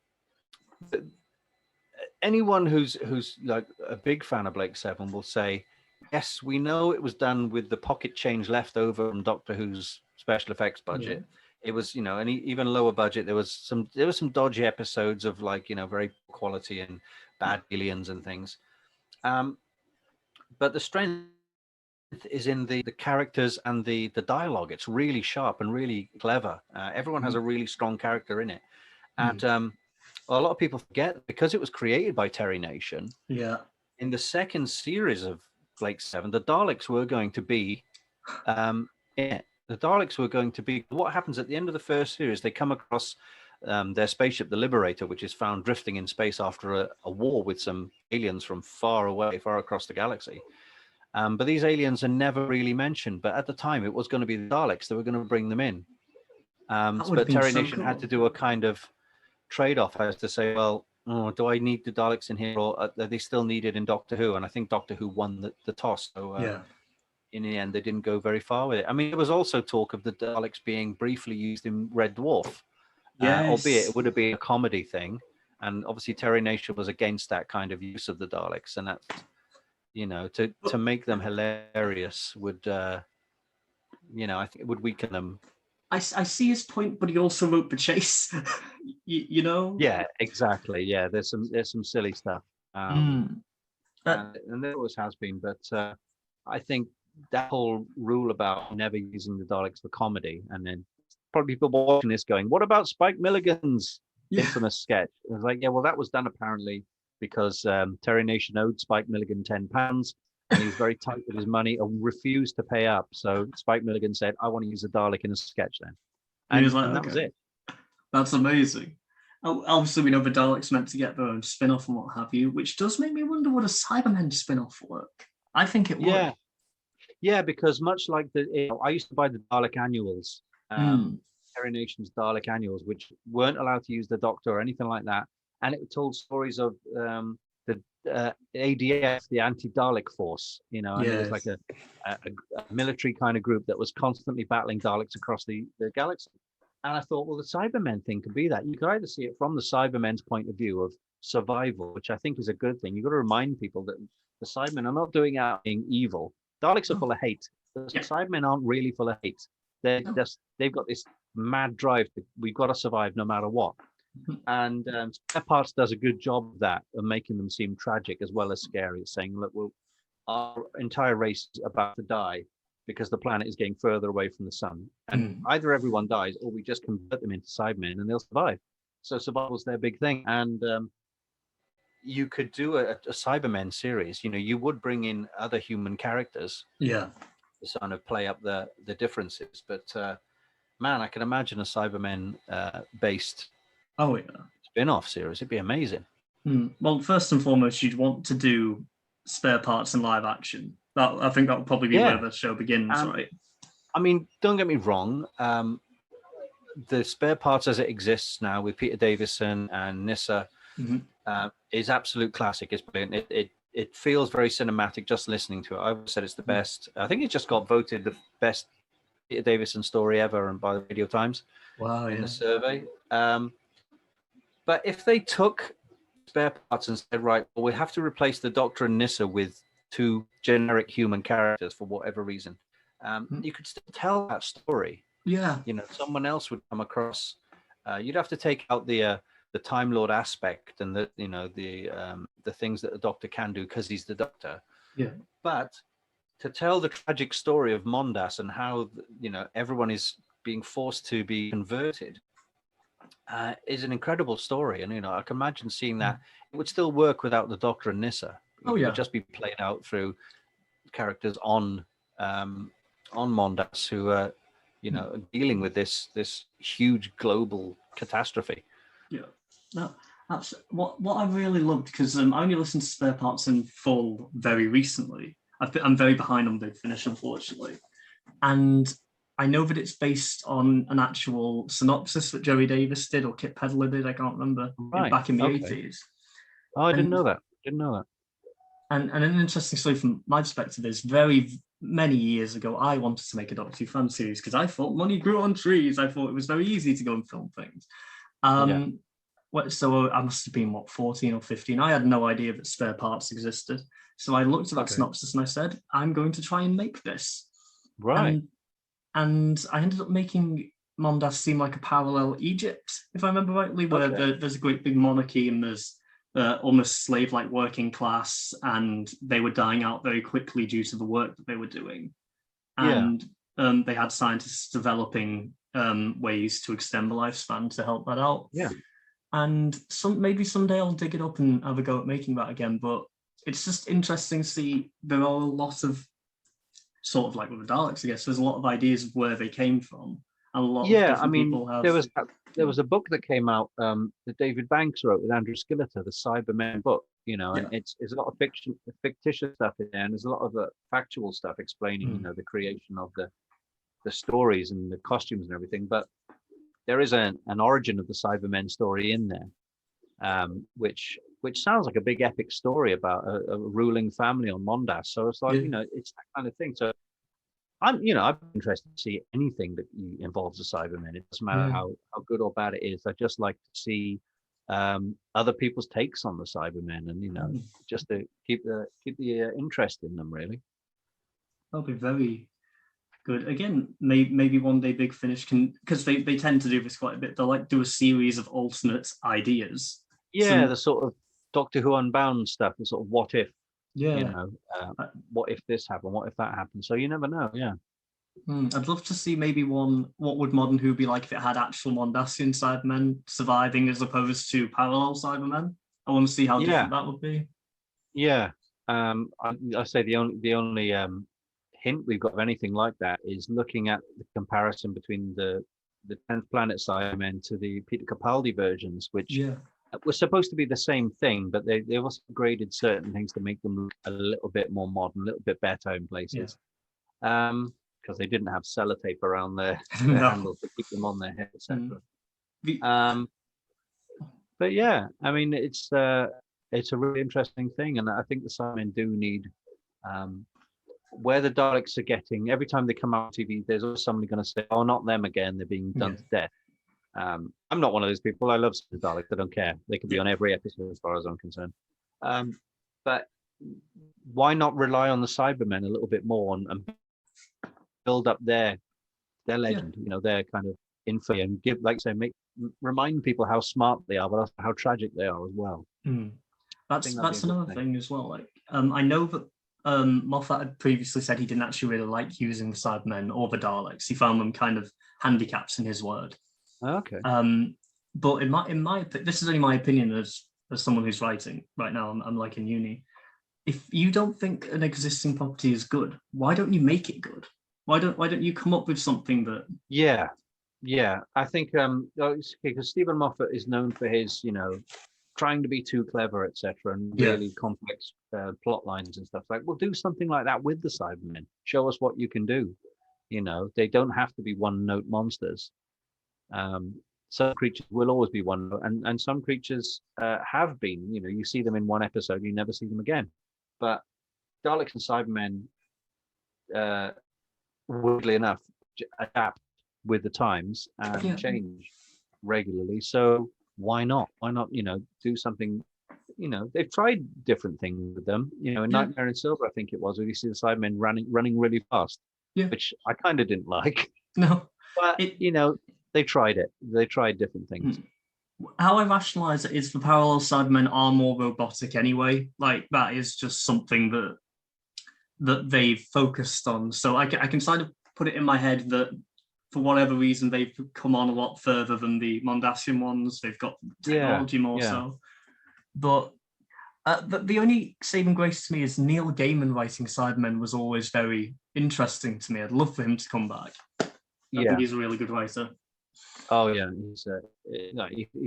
anyone who's like a big fan of Blake 7 will say, yes, we know it was done with the pocket change left over from Doctor Who's special effects budget. It was, you know, and even lower budget. There was some dodgy episodes of, like, you know, very poor quality and bad aliens and things. But the strength is in the characters and the dialogue. It's really sharp and really clever. Everyone has a really strong character in it. And a lot of people forget, because it was created by Terry Nation. In the second series of Blake 7, the Daleks were going to be it. The Daleks were going to be what happens at the end of the first series. They come across their spaceship, the Liberator, which is found drifting in space after a war with some aliens from far away, far across the galaxy. But these aliens are never really mentioned. But at the time, it was going to be the Daleks. They were going to bring them in. That would have But been Terry so Nation had cool. to do a kind of trade-off as to say, well, do I need the Daleks in here, or are they still needed in Doctor Who? And I think Doctor Who won the toss. So Yeah. in the end, they didn't go very far with it. I mean, there was also talk of the Daleks being briefly used in Red Dwarf, albeit Yes. it would have been a comedy thing. And obviously, Terry Nation was against that kind of use of the Daleks, and that's, to make them hilarious would, I think it would weaken them. I see his point, but he also wrote The Chase. you know? Yeah, exactly. Yeah, there's some silly stuff, Mm. and there always has been. But I think that whole rule about never using the Daleks for comedy, and then probably people watching this going, "What about Spike Milligan's infamous sketch?" It was like, yeah, well, that was done apparently because Terry Nation owed Spike Milligan £10, and he was very tight with his money and refused to pay up. So Spike Milligan said, "I want to use a Dalek in a sketch then," And he was like, and that was okay, it. that's amazing. Obviously, we know the Daleks meant to get their own spin-off and what have you, which does make me wonder, would a Cybermen spin-off work? I think it would. Yeah, because much like I used to buy the Dalek annuals, Terry Nation's Dalek annuals, which weren't allowed to use the Doctor or anything like that, and it told stories of the ADF, the Anti-Dalek Force, and it was like a military kind of group that was constantly battling Daleks across the galaxy. And I thought, well, the Cybermen thing could be that. You could either see it from the Cybermen's point of view of survival, which I think is a good thing. You've got to remind people that the Cybermen are not doing out being evil. Daleks are full of hate. The Cybermen aren't really full of hate. They've got this mad drive that we've got to survive no matter what. And Spare Parts does a good job of that, of making them seem tragic as well as scary, saying, look, our entire race is about to die because the planet is getting further away from the sun. And either everyone dies or we just convert them into Cybermen and they'll survive. So survival's their big thing. And you could do a Cybermen series. You would bring in other human characters. Yeah. To kind of play up the differences. But man, I can imagine a Cybermen based spin-off series. It'd be amazing. Well, first and foremost, you'd want to do Spare Parts in live action. I think that would probably be where the show begins, right? I mean, don't get me wrong. The Spare Parts as it exists now with Peter Davison and Nyssa is absolute classic. It's brilliant. It feels very cinematic just listening to it. I always said it's the best. I think it just got voted the best Peter Davison story ever and by the Radio Times in the survey. But if they took Spare Parts and said, right, well, we have to replace the Doctor and Nyssa with two generic human characters for whatever reason, you could still tell that story. Yeah. Someone else would come across. You'd have to take out the Time Lord aspect and the things that the Doctor can do because he's the Doctor. Yeah. But to tell the tragic story of Mondas and how everyone is being forced to be converted is an incredible story. And I can imagine seeing that. It would still work without the Doctor and Nyssa. It would just be played out through characters on Mondas who are dealing with this huge global catastrophe. Yeah. No, that's what I really loved, because I only listened to Spare Parts in full very recently. I'm very behind on Big Finish, unfortunately. And I know that it's based on an actual synopsis that Jerry Davis did or Kit Pedler did, I can't remember, back in the 80s. Oh, I didn't know that. And an interesting story from my perspective is very many years ago, I wanted to make a Doctor Who fan series because I thought money grew on trees. I thought it was very easy to go and film things. So I must have been, 14 or 15. I had no idea that Spare Parts existed. So I looked at that synopsis and I said, I'm going to try and make this. Right. And I ended up making Mondas seem like a parallel Egypt, if I remember rightly, where there's a great big monarchy and there's almost slave-like working class, and they were dying out very quickly due to the work that they were doing. And they had scientists developing ways to extend the lifespan to help that out. Yeah. And maybe someday I'll dig it up and have a go at making that again. But it's just interesting to see there are a lot of sort of like with the Daleks, I guess. There's a lot of ideas of where they came from, and a lot of Yeah, I different mean, people have. there was a book that came out that David Banks wrote with Andrew Skilleter, the Cybermen book, and Yeah. it's a lot of fictitious stuff in there, and there's a lot of factual stuff explaining, the creation of the stories and the costumes and everything. But there is an origin of the Cybermen story in there, which sounds like a big epic story about a ruling family on Mondas. So it's like, it's that kind of thing. So I'm interested to see anything that involves the Cybermen. It doesn't matter how good or bad it is. I just like to see other people's takes on the Cybermen, and just to keep the interest in them. Really, that'll be very good. Again, maybe one day Big Finish can, because they tend to do this quite a bit. They'll like do a series of alternate ideas. Yeah, the sort of Doctor Who Unbound stuff, the sort of what if. Yeah. What if this happened? What if that happened? So you never know. Yeah. I'd love to see maybe one. What would Modern Who be like if it had actual Mondasian Cybermen surviving as opposed to parallel Cybermen? I want to see how different that would be. Yeah. I say the only hint we've got of anything like that is looking at the comparison between the 10th Planet Cybermen to the Peter Capaldi versions, which were supposed to be the same thing, but they've also graded certain things to make them look a little bit more modern, a little bit better in places. Because they didn't have sellotape around their handles to keep them on their head, etc. But yeah, I mean, it's a really interesting thing, and I think the Cybermen do need where the Daleks are getting. Every time they come out on TV, there's always somebody going to say, "Oh, not them again! They're being done to death." I'm not one of those people. I love the Daleks. I don't care. They can be on every episode as far as I'm concerned. But why not rely on the Cybermen a little bit more and build up their legend, their kind of info, and give, like I say, remind people how smart they are, but also how tragic they are as well. That's another thing as well. Like, I know that Moffat had previously said he didn't actually really like using the Cybermen or the Daleks. He found them kind of handicaps, in his word. Okay. But in my this is only my opinion as someone who's writing right now. I'm like in uni. If you don't think an existing property is good, why don't you make it good? Why don't you come up with something that? Yeah. I think because Stephen Moffat is known for his trying to be too clever, etc., and really complex plot lines and stuff. Like, well, do something like that with the Cybermen. Show us what you can do. They don't have to be one-note monsters. Some creatures will always be one note, and some creatures have been. You see them in one episode, you never see them again. But Daleks and Cybermen, weirdly enough, adapt with the times and change regularly. So why not? Why not? Do something. They've tried different things with them. In Nightmare in Silver, I think it was, where you see the Cybermen running really fast, which I kind of didn't like. No, but they tried it. They tried different things. How I rationalize it is the parallel Cybermen are more robotic anyway. Like, that is just something that they've focused on. So I can kind of put it in my head that for whatever reason they've come on a lot further than the Mondasian ones. They've got technology more so. But the only saving grace to me is Neil Gaiman writing Cybermen was always very interesting to me. I'd love for him to come back. I think he's a really good writer. Oh yeah, he's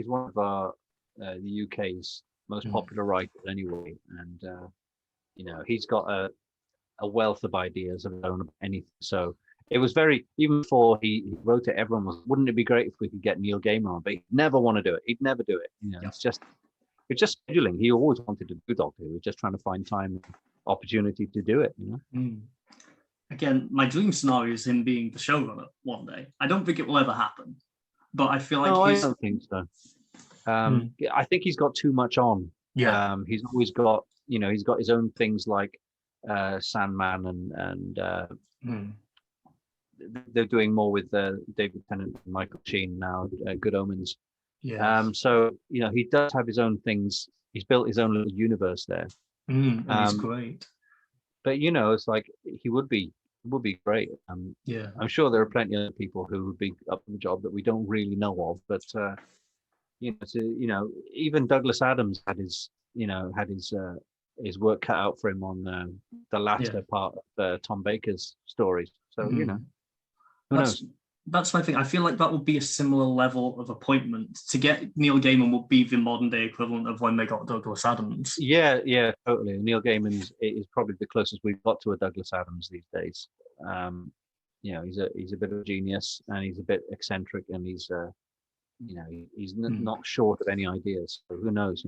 one of our the UK's most popular writers anyway, and he's got a wealth of ideas of his own about anything. So it was even before he wrote it, everyone was, wouldn't it be great if we could get Neil Gaiman on? But he'd never want to do it. He'd never do it. It's just scheduling. He always wanted to do Doctor Who. He was just trying to find time and opportunity to do it. Again, my dream scenario is him being the showrunner one day. I don't think it will ever happen, but I feel like I don't think so. I think he's got too much on. He's always got, he's got his own things like Sandman and they're doing more with David Tennant and Michael Sheen now, Good Omens. So he does have his own things. He's built his own little universe there. And he's great. But it's like he would be great. I'm sure there are plenty of people who would be up for the job that we don't really know of. But even Douglas Adams had his his work cut out for him on the latter part of Tom Baker's stories. So who knows? That's my thing. I feel like that would be a similar level of appointment. To get Neil Gaiman would be the modern day equivalent of when they got Douglas Adams. Yeah, totally. Neil Gaiman is probably the closest we've got to a Douglas Adams these days. He's a bit of a genius, and he's a bit eccentric, and he's not short of any ideas. So who knows?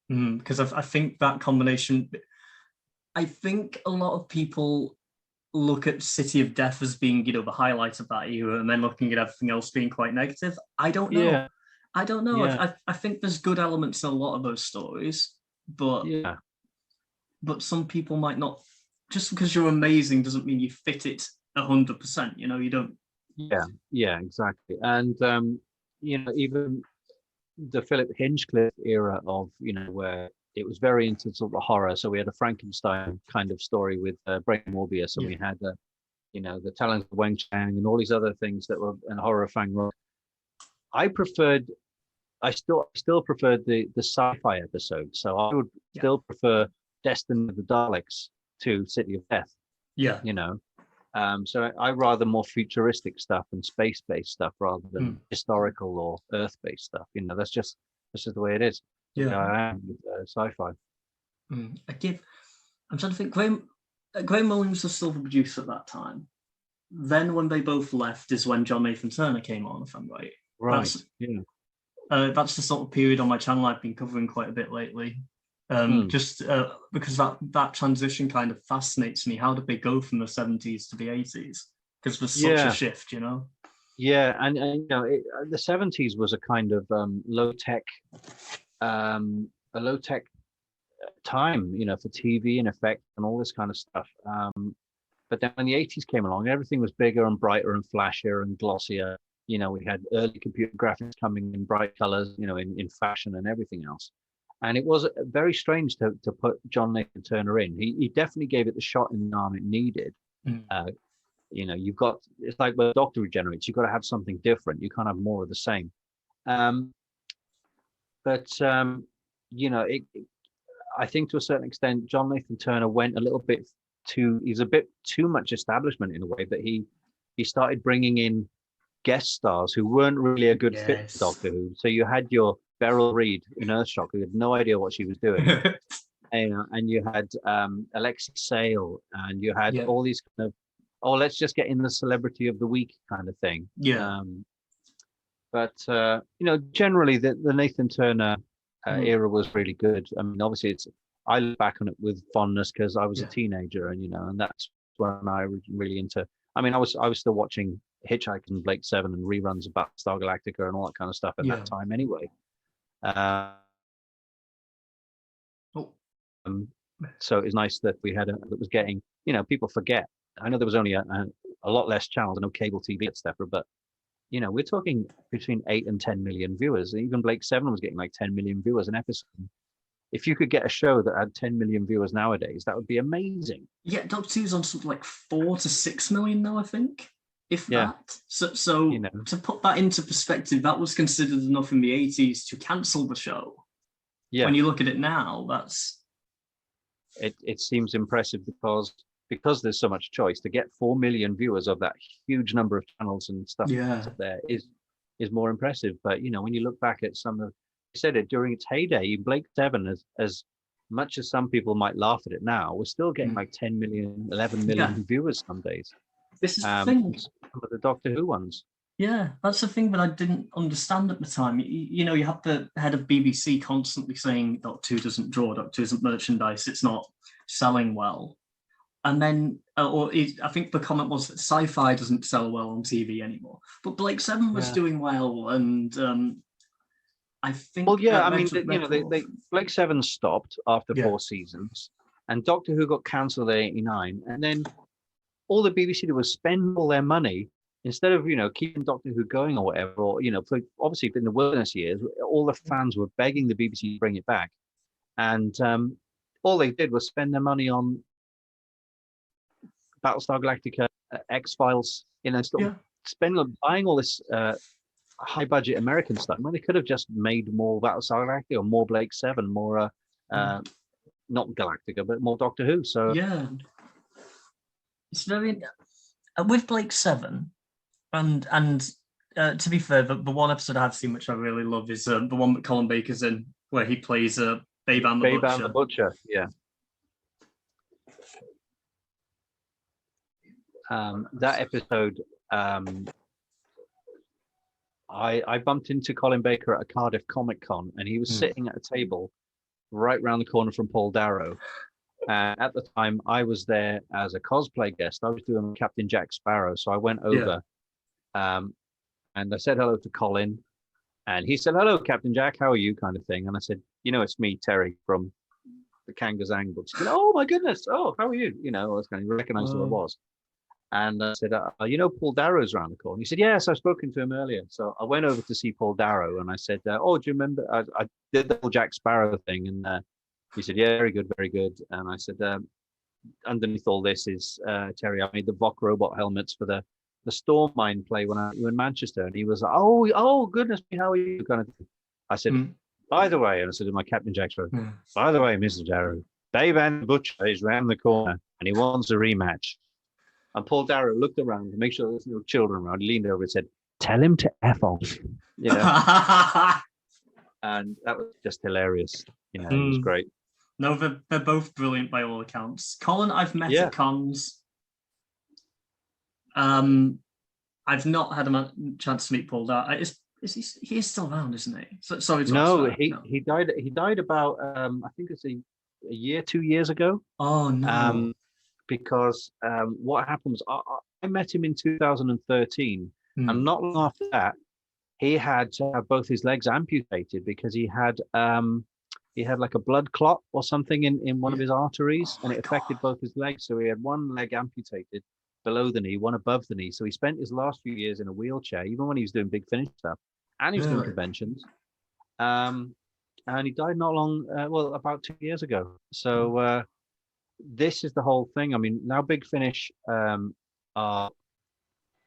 Because I think that combination. I think a lot of people look at City of Death as being, the highlight of that era, and then looking at everything else being quite negative. I don't know. Yeah. I don't know. Yeah. I think there's good elements in a lot of those stories, but some people might not. Just because you're amazing doesn't mean you fit it 100%. You don't. Yeah, exactly. And even the Philip Hinchcliffe era of where it was very into sort of horror. So we had a Frankenstein kind of story with Brain Morbius, and we had the Talons of Weng Chiang and all these other things that were in horror of Fang Rock. I still preferred the sci-fi episode. So I would still prefer Destiny of the Daleks to City of Death. Yeah. So I rather more futuristic stuff and space-based stuff rather than historical or Earth-based stuff. That's just the way it is. Yeah, I am with sci-fi. I'm trying to think. Graham Williams was still the producer at that time. Then when they both left is when John Nathan Turner came on, if I'm right. Right. That's the sort of period on my channel I've been covering quite a bit lately. Just because that transition kind of fascinates me. How did they go from the 70s to the 80s? Because there's such a shift, Yeah, and the 70s was a kind of low-tech time, for TV and effects and all this kind of stuff. But then when the 80s came along, everything was bigger and brighter and flashier and glossier. We had early computer graphics coming in bright colors, in fashion and everything else. And it was very strange to put John Nathan Turner in. He definitely gave it the shot in the arm it needed. It's like when the Doctor regenerates, you've got to have something different. You can't have more of the same. I think to a certain extent, John Nathan Turner went a little bit he's a bit too much establishment in a way, that he started bringing in guest stars who weren't really a good fit for Doctor Who. So you had your Beryl Reid in Earthshock, who had no idea what she was doing. And you had Alexei Sale, and you had all these kind of, let's just get in the celebrity of the week kind of thing. Generally the Nathan Turner era was really good. I mean, obviously I look back on it with fondness because I was a teenager, and that's when I was really into. I mean, I was still watching Hitchhiker and Blake Seven and reruns of Battlestar Galactica and all that kind of stuff at that time anyway. So it's nice that we had that was getting, people forget. I know there was only a lot less channels, no cable TV, etc. But we're talking between 8 and 10 million viewers. Even Blake Seven was getting like 10 million viewers an episode. If you could get a show that had 10 million viewers nowadays, that would be amazing. Yeah, Doctor Who's on something like 4 to 6 million now, I think, if that. So to put that into perspective, that was considered enough in the 80s to cancel the show. Yeah. When you look at it now, that's... It seems impressive because there's so much choice. To get 4 million viewers of that huge number of channels and stuff there is more impressive. But, when you look back at some of... I said it during its heyday, Blake Seven, as much as some people might laugh at it now, we're still getting like 10 million, 11 million viewers some days. This is the thing. Some of the Doctor Who ones. Yeah, that's the thing that I didn't understand at the time. You have the head of BBC constantly saying Doctor Who doesn't draw, Doctor Who isn't merchandise, it's not selling well. And then, I think the comment was that sci-fi doesn't sell well on TV anymore. But Blake Seven was doing well, and I think... Well, yeah, I mean, Blake Seven stopped after 4 seasons, and Doctor Who got cancelled in '89, and then all the BBC did was spend all their money instead of keeping Doctor Who going or whatever, or obviously in the wilderness years, all the fans were begging the BBC to bring it back, and all they did was spend their money on Battlestar Galactica, X-Files, buying all this high budget American stuff when they could have just made more Battlestar Galactica or more Blake Seven, more not Galactica, but more Doctor Who. So yeah, it's very with Blake Seven, and to be fair, the one episode I've seen which I really love is the one that Colin Baker's in, where he plays Babe-Ann the Babe-Ann the Butcher. Butcher, yeah. That episode, I bumped into Colin Baker at a Cardiff Comic Con, and he was sitting at a table right round the corner from Paul Darrow. At the time, I was there as a cosplay guest. I was doing Captain Jack Sparrow, so I went over, and I said hello to Colin, and he said, "Hello, Captain Jack, how are you?" kind of thing. And I said, "It's me, Terry from the Kangazang books." He said, "Oh my goodness, oh, how are you?" I was kind of recognized who I was. And I said, Paul Darrow's around the corner. He said, "Yes, I've spoken to him earlier." So I went over to see Paul Darrow, and I said, "Oh, do you remember? I did the whole Jack Sparrow thing." And he said, "Yeah, very good, very good." And I said, "Underneath all this is Terry. I made the Vok robot helmets for the Storm Mine play when you were in Manchester." And he was like, "Oh, goodness me, how are you?" kind of thing. I said, "By the way," and I said to my Captain Jack Sparrow, "By the way, Mr. Darrow, Babe-Ann the Butcher is round the corner, and he wants a rematch." And Paul Darrow looked around to make sure there's no children around. He leaned over and said, "Tell him to F off." And that was just hilarious. It was great. No, they're both brilliant by all accounts. Colin, I've met at cons. I've not had a chance to meet Paul Darrow. He is still around, isn't he? Sorry. No, he died. He died about I think it's a year, 2 years ago. Oh no. Because what happened was I met him in 2013, and not long after that, he had to have both his legs amputated because he had like a blood clot or something in one of his arteries, and it affected both his legs. So he had one leg amputated below the knee, one above the knee. So he spent his last few years in a wheelchair, even when he was doing Big Finish stuff, and he was doing conventions. And he died not long, about 2 years ago. So. This is the whole thing. I mean, now Big Finish are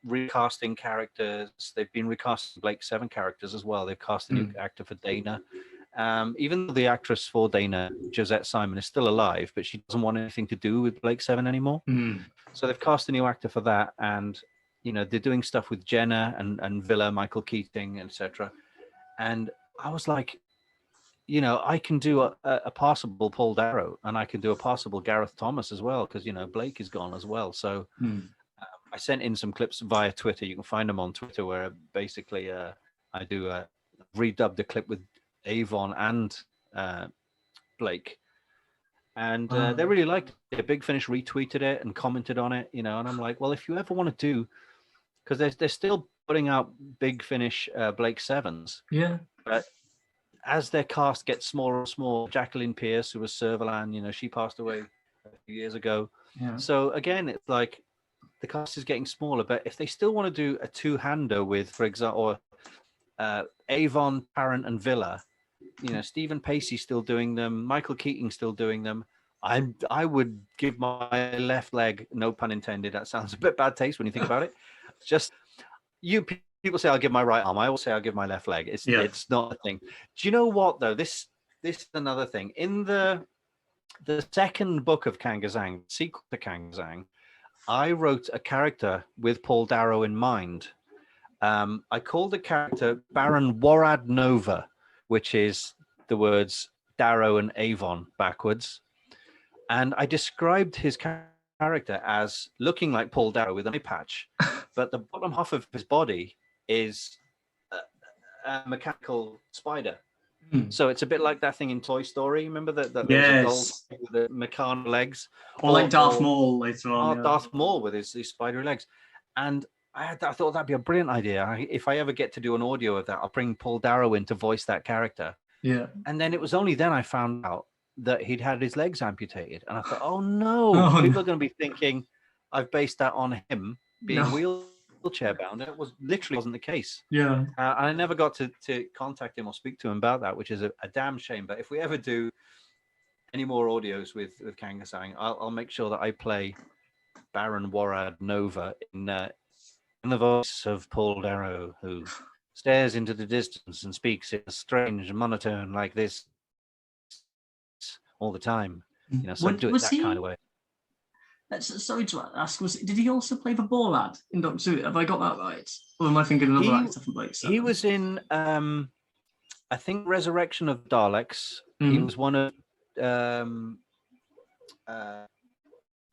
recasting characters. They've been recasting Blake Seven characters as well. They've cast a new actor for Dana. Even though the actress for Dana, Josette Simon, is still alive, but she doesn't want anything to do with Blake Seven anymore. So they've cast a new actor for that, and they're doing stuff with Jenna and Villa, Michael Keating, etc. And I was like, I can do a passable Paul Darrow, and I can do a passable Gareth Thomas as well, because Blake is gone as well. So I sent in some clips via Twitter. You can find them on Twitter, where basically I do redubbed a clip with Avon and Blake, and they really liked it. Big Finish retweeted it and commented on it, and I'm like, well, if you ever want to do, because they're still putting out Big Finish Blake Sevens, but as their cast gets smaller and smaller, Jacqueline Pierce, who was Servalan, she passed away a few years ago. So again, it's like the cast is getting smaller, but if they still want to do a two-hander with, for example, Avon, Tarrant, and Villa, Stephen Pacey still doing them, Michael Keating still doing them, I would give my left leg, no pun intended, that sounds a bit bad taste when you think about it, just people say I'll give my right arm. I will say I'll give my left leg. It's not a thing. Do you know what though? This is another thing. In the second book of Kangazang, sequel to Kangazang, I wrote a character with Paul Darrow in mind. I called the character Baron Warad Nova, which is the words Darrow and Avon backwards. And I described his character as looking like Paul Darrow with an eye patch, but the bottom half of his body is a mechanical spider. So it's a bit like that thing in Toy Story. Remember that there was a doll with the mechanical legs? Or like Darth Maul later on. Darth Maul with his spidery legs. And I thought that'd be a brilliant idea. If I ever get to do an audio of that, I'll bring Paul Darrow in to voice that character. And then it was only then I found out that he'd had his legs amputated. And I thought, oh no, people are going to be thinking I've based that on him being wheelchair bound. It literally wasn't the case. I never got to contact him or speak to him about that, which is a damn shame. But if we ever do any more audios with Kangazang, I'll make sure that I play Baron Warad Nova in the voice of Paul Darrow, who stares into the distance and speaks in a strange monotone like this all the time. So do it Was that kind he? of way. Sorry to ask. Did he also play the Borad in Doctor Who? Have I got that right? Or am I thinking of another He actor from Blake he Seven? was in I think Resurrection of Daleks. He was one of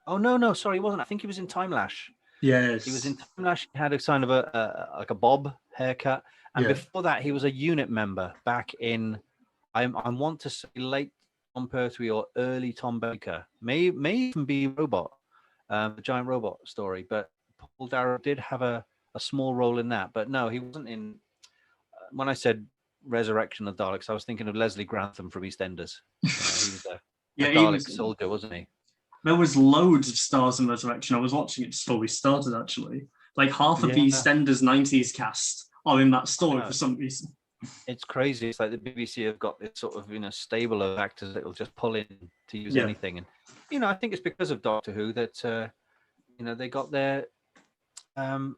oh no, sorry, he wasn't. I think he was in Time Lash. He was in Yes. Time Lash. He had a kind of like a bob haircut, and Yeah. before that, he was a unit member back in I want to say late Tom Pertwee or early Tom Baker. May even be Robot, the giant robot story. But Paul Darrow did have a small role in that. But no, he wasn't in. When I said Resurrection of Daleks, I was thinking of Leslie Grantham from EastEnders. He was a Yeah, he Dalek was. soldier, wasn't he? There was loads of stars in Resurrection. I was watching it before we started, actually. Like half of the Yeah. EastEnders 90s cast are in that story Oh, for some reason. it's crazy. It's like the BBC have got this sort of stable of actors that will just pull in to use anything, and I think it's because of Doctor Who that they got their. I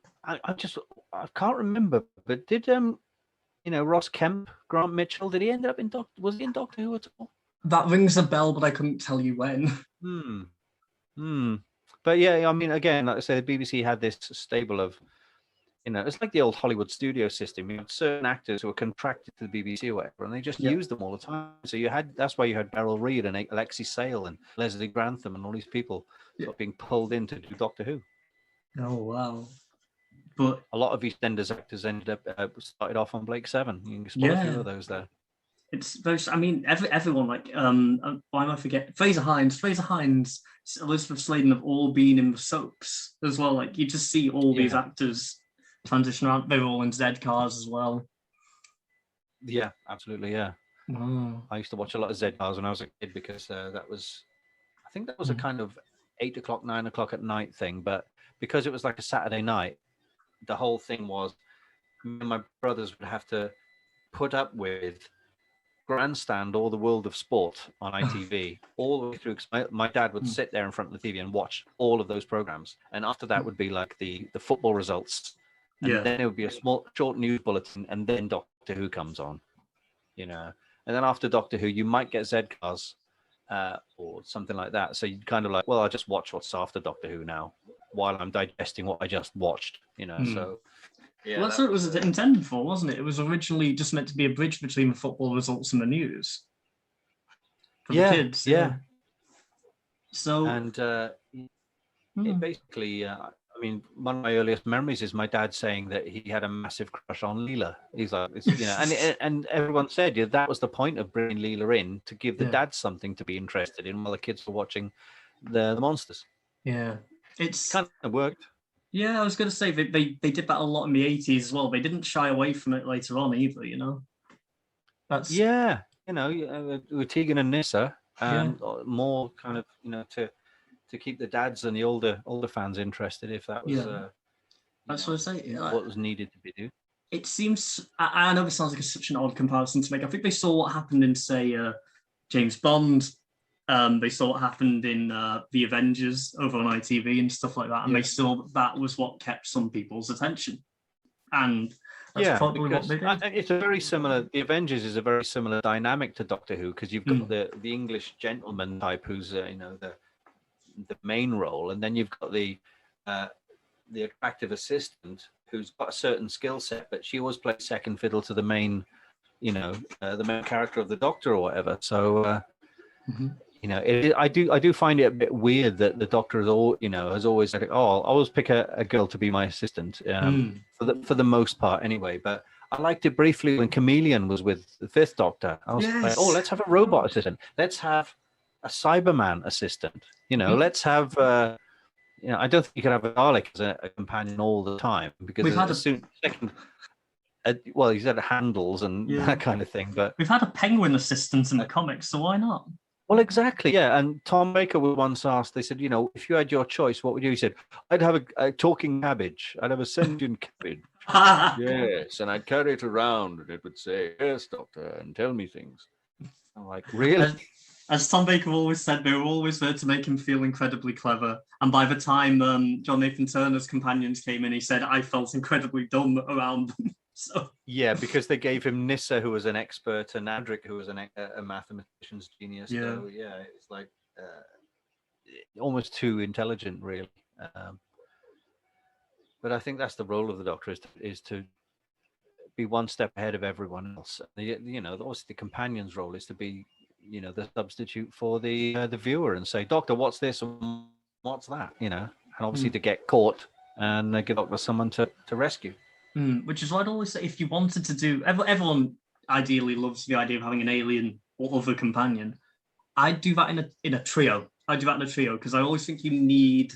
can't remember, but did Ross Kemp, Grant Mitchell, did he end up in Was he in Doctor Who at all? That rings a bell, but I couldn't tell you when. But yeah, I mean, again, like I said, the BBC had this stable of. It's like the old Hollywood studio system. You had certain actors who were contracted to the BBC or whatever, and they just used them all the time. So that's why you had Beryl Reid and Alexi Sale and Leslie Grantham and all these people sort of being pulled in to do Doctor Who. Oh, wow. But a lot of EastEnders actors ended up started off on Blake Seven. You can spot a few of those there. It's those. I mean, everyone like why am I forget Fraser Hines, Elizabeth Sladen have all been in the soaps as well. Like you just see all these actors transition around. They were all in Z cars as well. Yeah, absolutely. Yeah. Wow. I used to watch a lot of Z cars when I was a kid because I think that was a kind of 8 o'clock, 9 o'clock at night thing. But because it was like a Saturday night, the whole thing was me and my brothers would have to put up with grandstand or the World of Sport on ITV all the way through. My dad would sit there in front of the TV and watch all of those programs, and after that would be like the football results, and then it would be a short news bulletin, and then Doctor Who comes on, and then after Doctor Who you might get Z Cars or something like that. So you'd kind of like, well, I'll just watch what's after Doctor Who now while I'm digesting what I just watched, so. Yeah, well, that's what it was intended for, wasn't it? It was originally just meant to be a bridge between the football results and the news for the kids. Yeah. So, and it basically, I mean, one of my earliest memories is my dad saying that he had a massive crush on Leela. He's like, and everyone said that was the point of bringing Leela in, to give the dad something to be interested in while the kids were watching the monsters. Yeah, it's kind of worked. Yeah, I was going to say they did that a lot in the 80s as well. They didn't shy away from it later on either, That's with Tegan and Nissa, and more kind of to keep the dads and the older fans interested, if that was that's what I say. What was needed to be done. It seems, I know this sounds like such an odd comparison to make. I think they saw what happened in, say, James Bond. They saw what happened in The Avengers over on ITV and stuff like that, and they saw that was what kept some people's attention. And that's probably what they did. It's a very similar. The Avengers is a very similar dynamic to Doctor Who, because you've got the English gentleman type who's the main role, and then you've got the attractive assistant who's got a certain skill set, but she always plays second fiddle to the main, the main character of the Doctor or whatever. So. I do find it a bit weird that the Doctor has always said, I'll always pick a girl to be my assistant, for the most part anyway. But I liked it briefly when Chameleon was with the Fifth Doctor. I was like, let's have a robot assistant. Let's have a Cyberman assistant. Let's have. I don't think you could have a Dalek as a companion all the time, because he's had handles and that kind of thing. But we've had a penguin assistant in the comics, so why not? Well, exactly, yeah. And Tom Baker was once asked, they said, if you had your choice, what would you do? He said, I'd have a talking cabbage. I'd have a sentient cabbage. Yes, and I'd carry it around, and it would say, yes, Doctor, and tell me things. I'm like, really? As Tom Baker always said, they were always there to make him feel incredibly clever. And by the time John Nathan Turner's companions came in, he said, I felt incredibly dumb around them. So. Yeah, because they gave him Nissa, who was an expert, and Adric, who was a mathematician's genius. So, it's like, almost too intelligent, really. But I think that's the role of the Doctor, is to be one step ahead of everyone else. Obviously the companion's role is to be, the substitute for the viewer and say, Doctor, what's this and what's that? And obviously to get caught and give Doctor someone to rescue. Which is why I'd always say, if you wanted to do, everyone ideally loves the idea of having an alien or other companion. I'd do that in a trio. I'd do that in a trio because I always think you need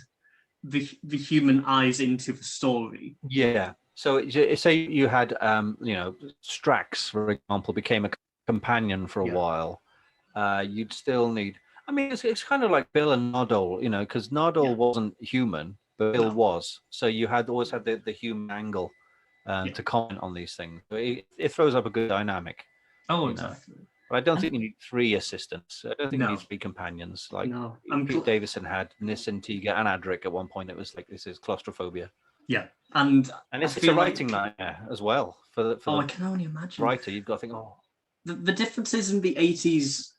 the human eyes into the story. Yeah. So say you had, Strax, for example, became a companion for a while. You'd still need. I mean, it's kind of like Bill and Nardole, because Nardole wasn't human, but Bill was. So you always had the human angle to comment on these things. It throws up a good dynamic. Oh, exactly. But I don't think you need 3 assistants. I don't think you need 3 companions. Like Pete Davison had Nissan, Tiga, and Adric at one point. It was like, this is claustrophobia. Yeah, and it's a writing nightmare as well for the I can only imagine. Writer. You've got to think, the differences in the 80s.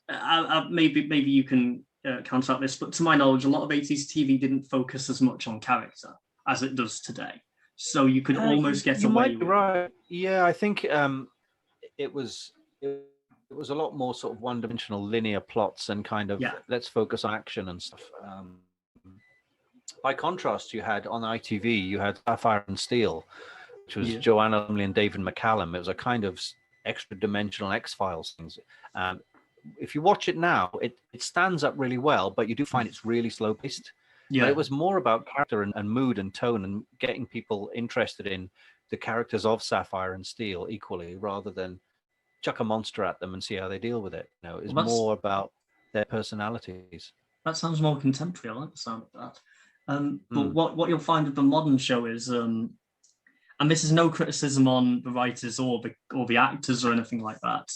Maybe you can counteract this, but to my knowledge, a lot of 80s TV didn't focus as much on character as it does today. So you could almost get away. Might be right. Yeah, I think it was a lot more sort of one-dimensional linear plots and kind of let's focus on action and stuff. By contrast, you had on ITV, you had Sapphire and Steel, which was Joanna Lumley and David McCallum. It was a kind of extra-dimensional X-Files things. If you watch it now, it stands up really well, but you do find it's really slow-paced. Yeah. But it was more about character and mood and tone and getting people interested in the characters of Sapphire and Steel equally, rather than chuck a monster at them and see how they deal with it. It's more about their personalities. That sounds more contemporary. I like the sound of that. But what you'll find with the modern show is, and this is no criticism on the writers or the actors or anything like that.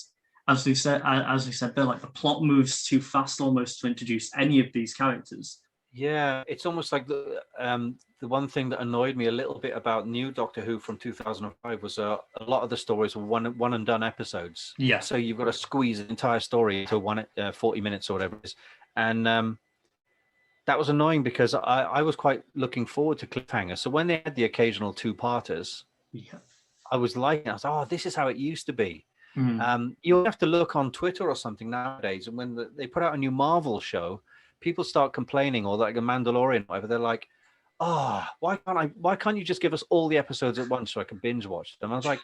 As we said, they're like, the plot moves too fast almost to introduce any of these characters. Yeah, it's almost like the one thing that annoyed me a little bit about New Doctor Who from 2005 was a lot of the stories were one and done episodes. Yeah. So you've got to squeeze an entire story into 40 minutes or whatever it is. And that was annoying because I was quite looking forward to cliffhangers. So when they had the occasional 2-parters, I was like, this is how it used to be. You have to look on Twitter or something nowadays, and when they put out a new Marvel show, people start complaining, or like a Mandalorian, whatever. They're like, why can't you just give us all the episodes at once so I can binge watch them? I was like,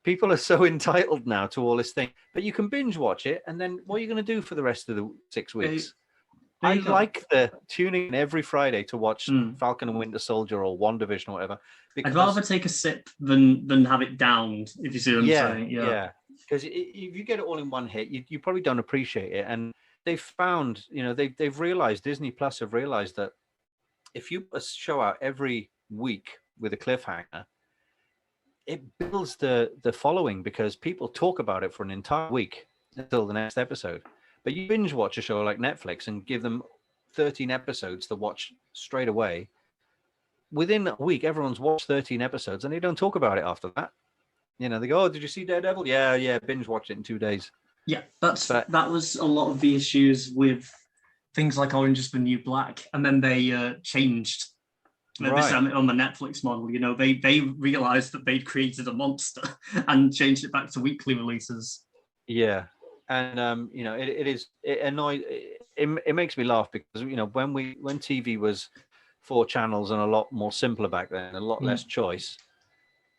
people are so entitled now to all this thing, but you can binge watch it, and then what are you going to do for the rest of the 6 weeks? I like the tuning in every Friday to watch Falcon and Winter Soldier or WandaVision or whatever. I'd rather take a sip than have it downed, if you see what I'm saying. Yeah. Because if you get it all in one hit, you probably don't appreciate it. And they've found, they've realized, Disney Plus have realized that if you put a show out every week with a cliffhanger, it builds the following, because people talk about it for an entire week until the next episode. But you binge watch a show like Netflix and give them 13 episodes to watch straight away. Within a week, everyone's watched 13 episodes and they don't talk about it after that. They go, did you see Daredevil? Yeah, binge watched it in 2 days. Yeah, that was a lot of the issues with things like Orange is the New Black. And then they changed this on the Netflix model. They realized that they'd created a monster and changed it back to weekly releases. Yeah. And it makes me laugh because when TV was 4 channels and a lot more simpler back then, a lot less choice,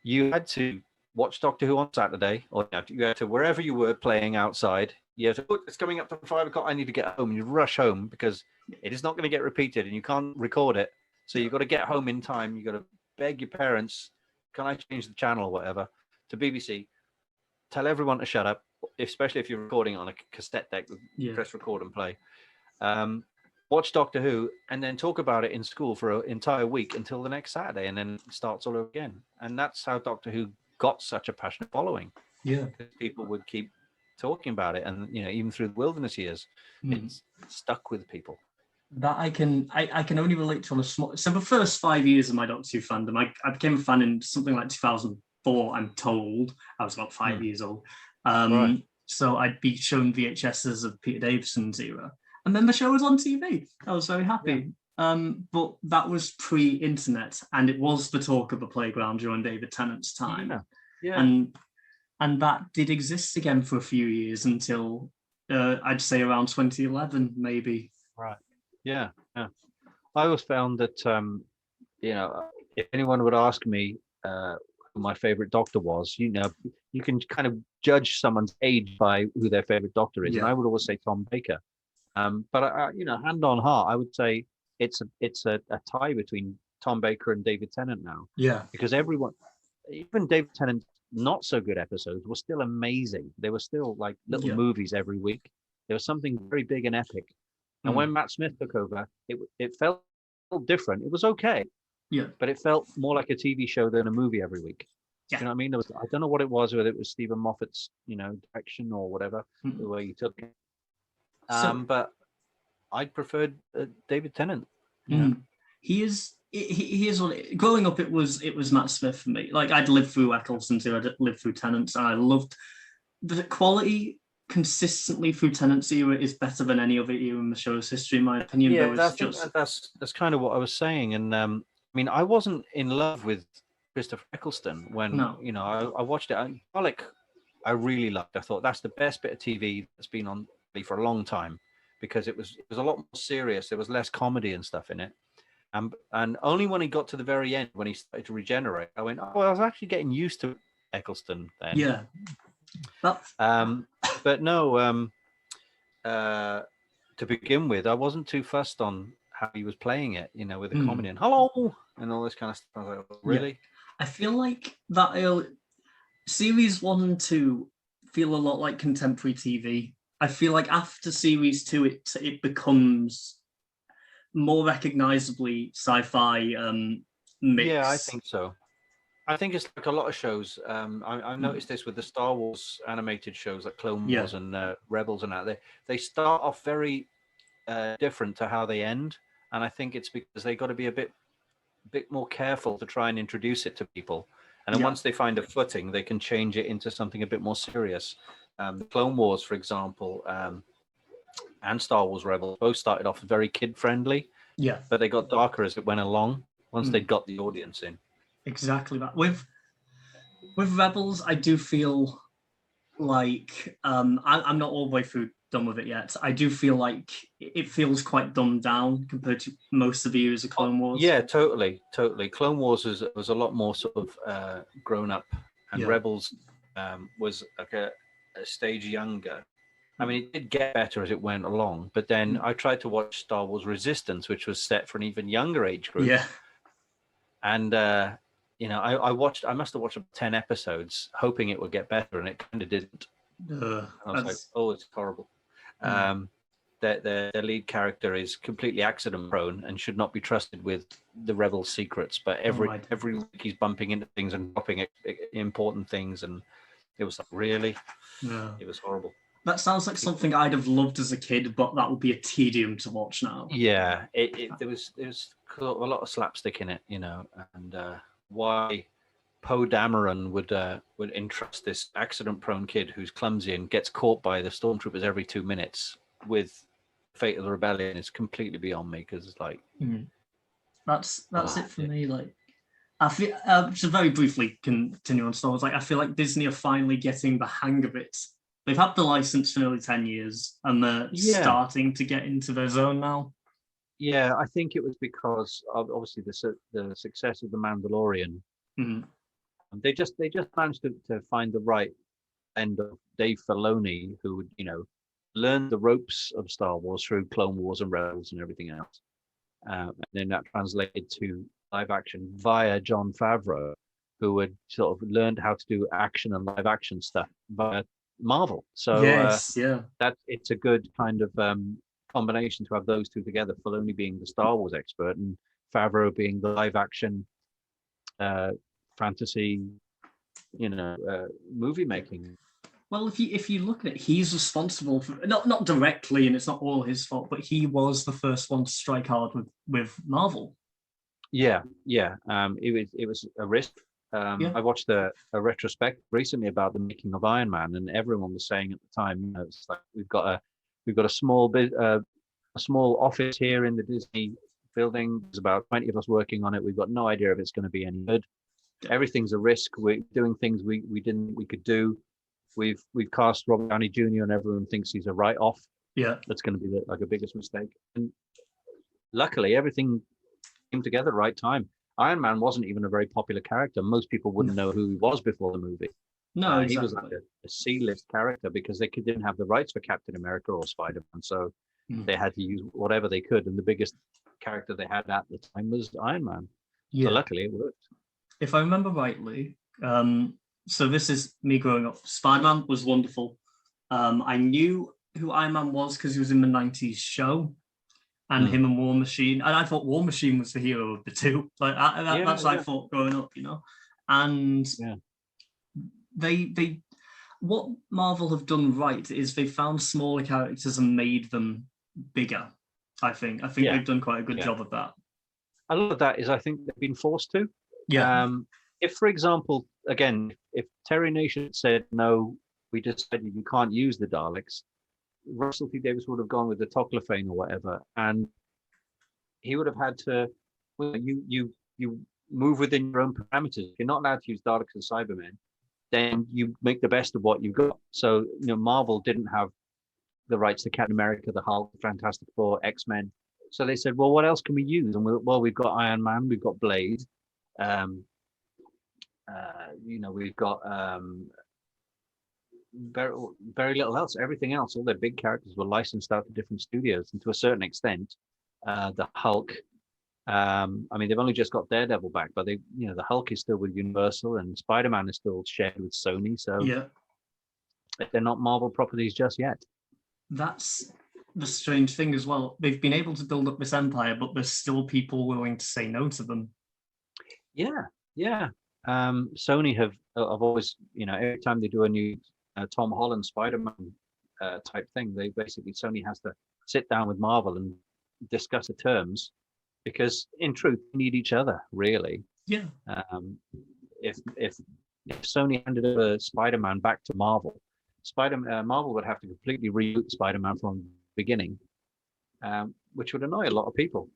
you had to watch Doctor Who on Saturday, or you had to, wherever you were playing outside, you had to, it's coming up to 5 o'clock, I need to get home, and you rush home because it is not going to get repeated and you can't record it, so you've got to get home in time. You got to beg your parents, can I change the channel or whatever, to BBC, tell everyone to shut up, especially if you're recording on a cassette deck, press record and play. Watch Doctor Who and then talk about it in school for an entire week until the next Saturday, and then it starts all over again. And that's how Doctor Who got such a passionate following. Yeah, people would keep talking about it, and even through the wilderness years, it's stuck with people. That I can only relate to on a small. So the first 5 years of my Doctor Who fandom, I became a fan in something like 2004. I'm told I was about 5 years old. So I'd be shown VHSs of Peter Davison's era. And then the show was on TV. I was very happy. But that was pre-internet, and it was the talk of the playground during David Tennant's time. And that did exist again for a few years until I'd say around 2011, maybe. Right. Yeah. I always found that if anyone would ask me who my favorite Doctor was, you can kind of judge someone's age by who their favorite Doctor is, and I would always say Tom Baker. But hand on heart, I would say it's a tie between Tom Baker and David Tennant now. Yeah. Because even David Tennant's not so good episodes were still amazing. They were still like little movies every week. There was something very big and epic. And when Matt Smith took over, it felt different. It was okay. Yeah. But it felt more like a TV show than a movie every week. Yeah. You know what I mean? I don't know what it was, whether it was Stephen Moffat's, direction or whatever, the way he took it. But I preferred David Tennant. He is growing up. It was Matt Smith for me. Like, I'd lived through Eccleston too. I'd lived through Tennant, and I loved the quality consistently through Tennant's era is better than any other era in the show's history, in my opinion. Yeah, that's kind of what I was saying. And I mean, I wasn't in love with Christopher Eccleston when I watched it. Pollock, I really liked. I thought that's the best bit of TV that's been on for a long time, because it was a lot more serious. There was less comedy and stuff in it. And only when he got to the very end, when he started to regenerate, I went, I was actually getting used to Eccleston then. Yeah. But no, to begin with, I wasn't too fussed on how he was playing it, with the comedy and hello and all this kind of stuff. I was like, really? Yeah. I feel like that series 1 and 2 feel a lot like contemporary TV. I feel like after series 2, it becomes more recognizably sci-fi mix. Yeah, I think so. I think it's like a lot of shows. I've noticed this with the Star Wars animated shows like Clone Wars and Rebels and that. They start off very different to how they end, and I think it's because they got to be a bit more careful to try and introduce it to people. And then once they find a footing, they can change it into something a bit more serious. The Clone Wars, for example, and Star Wars Rebels both started off very kid-friendly. Yeah. But they got darker as it went along once they got the audience in. Exactly that. With Rebels, I do feel like I'm not all the way done with it yet. I do feel like it feels quite dumbed down compared to most of the years of Clone Wars. Yeah, totally. Clone Wars was a lot more sort of grown up, and Rebels was like a stage younger. I mean, it did get better as it went along, but then I tried to watch Star Wars Resistance, which was set for an even younger age group. Yeah. And I must have watched 10 episodes hoping it would get better, and it kind of didn't. I was like, oh, it's horrible. Their lead character is completely accident prone and should not be trusted with the Rebels' secrets, but every week he's bumping into things and dropping important things, and it was like, really? Yeah. It was horrible. That sounds like something I'd have loved as a kid, but that would be a tedium to watch now. Yeah, there was a lot of slapstick in it, and why Poe Dameron would entrust this accident-prone kid who's clumsy and gets caught by the stormtroopers every 2 minutes with the fate of the rebellion is completely beyond me, because it's like that's it for me. Like, I feel to very briefly continue on Star Wars. Like, I feel like Disney are finally getting the hang of it. They've had the license for nearly 10 years, and they're starting to get into their zone now. Yeah, I think it was because of obviously the success of The Mandalorian. They just managed to find the right end of Dave Filoni, who would learn the ropes of Star Wars through Clone Wars and Rebels and everything else, and then that translated to live action via Jon Favreau, who had sort of learned how to do action and live action stuff via Marvel. So that it's a good kind of combination to have those two together. Filoni being the Star Wars expert and Favreau being the live action fantasy, movie making. Well, if you look at it, he's responsible for not directly, and it's not all his fault, but he was the first one to strike hard with Marvel. Yeah. It was a risk. I watched a retrospective recently about the making of Iron Man, and everyone was saying at the time, it's like we've got a small a small office here in the Disney building. There's about 20 of us working on it. We've got no idea if it's going to be any good. Everything's a risk. We're doing things we could do. We've cast Robert Downey Jr. and everyone thinks he's a write-off. Yeah, That's going to be like a biggest mistake. And luckily, everything came together at the right time. Iron Man wasn't even a very popular character. Most people wouldn't know who he was before the movie. no, exactly. He was like a C-list character because they didn't have the rights for Captain America or Spider-Man, so they had to use whatever they could. And the biggest character they had at the time was Iron Man. Yeah. So luckily, it worked. If I remember rightly, so this is me growing up. Spider-Man was wonderful. I knew who Iron Man was because he was in the 90s show, and him and War Machine. And I thought War Machine was the hero of the two. Like that's what I thought growing up, And they what Marvel have done right is they found smaller characters and made them bigger. I think they've done quite a good job of that. A lot of that is I think they've been forced to. Yeah. If, for example, again, if Terry Nation said no, we decided you can't use the Daleks, Russell T Davies would have gone with the Toclafane or whatever, and he would have had to. Well, you move within your own parameters. If you're not allowed to use Daleks and Cybermen, then you make the best of what you've got. So Marvel didn't have the rights to Captain America, the Hulk, Fantastic Four, X-Men. So they said, well, what else can we use? And we've got Iron Man, we've got Blade, we've got very little else. Everything else, all their big characters were licensed out to different studios, and to a certain extent, the Hulk. They've only just got Daredevil back, but the Hulk is still with Universal, and Spider-Man is still shared with Sony. So they're not Marvel properties just yet. That's the strange thing as well. They've been able to build up this empire, but there's still people willing to say no to them. Yeah. Sony have always, every time they do a new Tom Holland Spider-Man type thing, Sony has to sit down with Marvel and discuss the terms, because in truth, they need each other, really. Yeah. If Sony handed over Spider-Man back to Marvel, Marvel would have to completely reboot Spider-Man from the beginning, which would annoy a lot of people.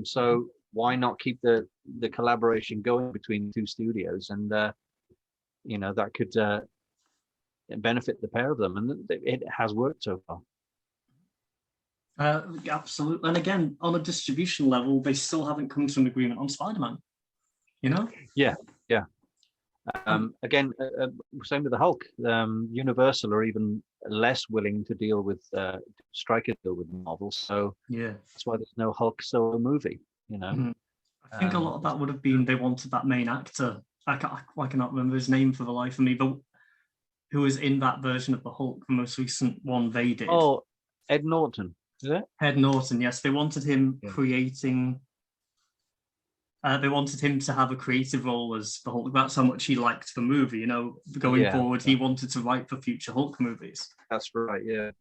So why not keep the collaboration going between the two studios, and that could benefit the pair of them, and it has worked so far. Absolutely. And again, on a distribution level, they still haven't come to an agreement on Spider-Man. Yeah. Again, same with the Hulk. Universal are even less willing to deal with strike a deal with Marvel, so that's why there's no Hulk solo movie. I think a lot of that would have been they wanted that main actor. I cannot remember his name for the life of me, but who was in that version of the Hulk, the most recent one they did. Oh, Ed Norton, is it? Ed Norton, yes. They wanted him creating. They wanted him to have a creative role as the Hulk. That's how much he liked the movie. Going forward, he wanted to write for future Hulk movies. That's right, yeah.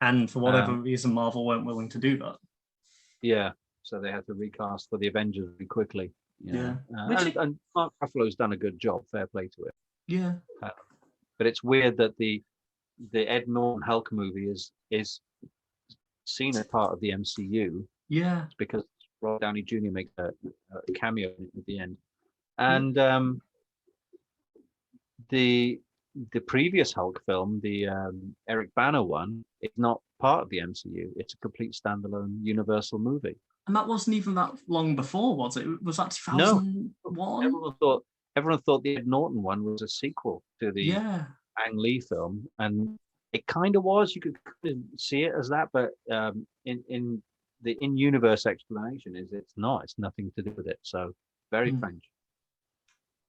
And for whatever reason, Marvel weren't willing to do that. Yeah, so they had to recast for the Avengers really quickly. And Mark Ruffalo's done a good job. Fair play to it. Yeah. But it's weird that the Ed Norton Hulk movie is seen as part of the MCU. Yeah. It's because Robert Downey Jr. makes a cameo at the end, and the previous Hulk film, the Eric Bana one, is not part of the MCU. It's a complete standalone Universal movie. And that wasn't even that long before, was it? Was that 2001? No. Everyone thought the Ed Norton one was a sequel to the Ang Lee film, and it kind of was. You could kind of see it as that, but in the in-universe explanation is it's not. It's nothing to do with it. So very strange.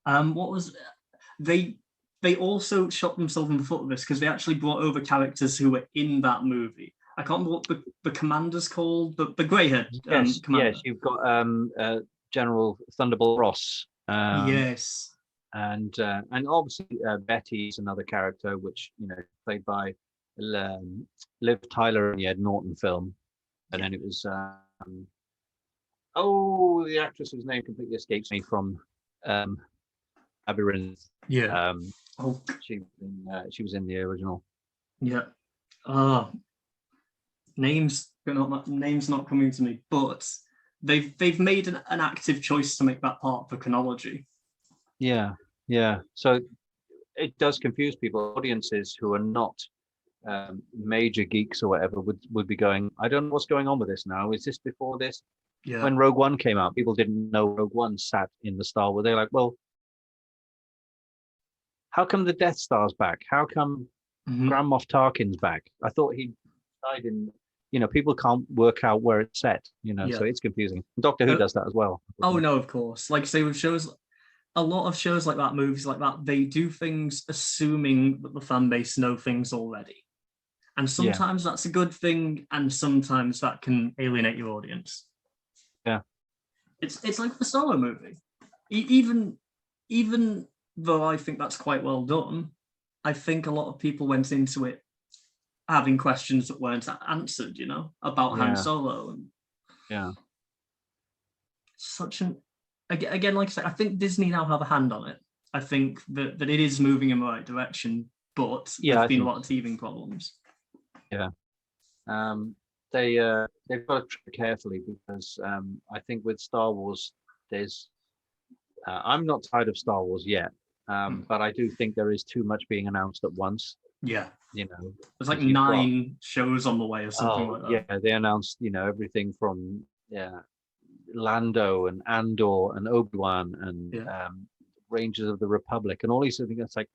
What was they also shot themselves in the foot with this because they actually brought over characters who were in that movie. I can't remember what the commander's called, the grey-haired commander. Yes, you've got General Thunderbolt Ross. Yes. And obviously Betty's another character, which played by Liv Tyler in the Ed Norton film. And then it was the actress whose name completely escapes me from Cyberon. Yeah. She was in the original. Yeah. Names name's not coming to me, but they've made an active choice to make that part of the chronology. Yeah, yeah. So it does confuse people. Audiences who are not major geeks or whatever would be going, I don't know what's going on with this now. Is this before this? Yeah. When Rogue One came out, people didn't know Rogue One sat in the Star Wars. They're like, well, how come the Death Star's back? How come Grand Moff Tarkin's back? I thought he died in, people can't work out where it's set, so it's confusing. Doctor Who does that as well. Oh, no, of course. Like, say, with shows, a lot of shows like that, movies like that, they do things assuming that the fan base know things already. And sometimes that's a good thing, and sometimes that can alienate your audience. Yeah. It's like the Solo movie. Even though I think that's quite well done, I think a lot of people went into it having questions that weren't answered, about Han Solo. Yeah. Such an... Again, like I said, I think Disney now have a hand on it. I think that it is moving in the right direction, but there's been a lot of teething problems. Yeah. They've got to tread carefully because I think with Star Wars, there's... I'm not tired of Star Wars yet, but I do think there is too much being announced at once. Yeah. There's like 9 shows on the way or something like that. Yeah, they announced, everything from Lando and Andor and Obi-Wan and Rangers of the Republic and all these things. It's like,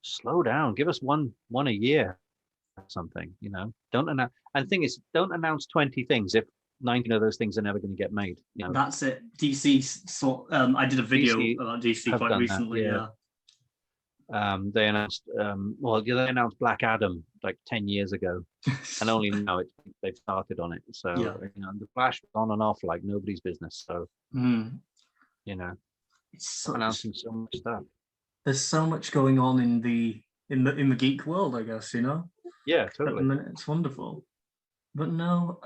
slow down, give us one a year or something, Don't announce. And the thing is, don't announce 20 things if 19 of those things are never going to get made. That's it. DC I did a video about DC quite recently. They announced they announced Black Adam like 10 years ago, and only now they've started on it. So the Flash was on and off like nobody's business. So it's announcing so much stuff. There's so much going on in the geek world, I guess. Yeah, totally. At the minute, it's wonderful. But no,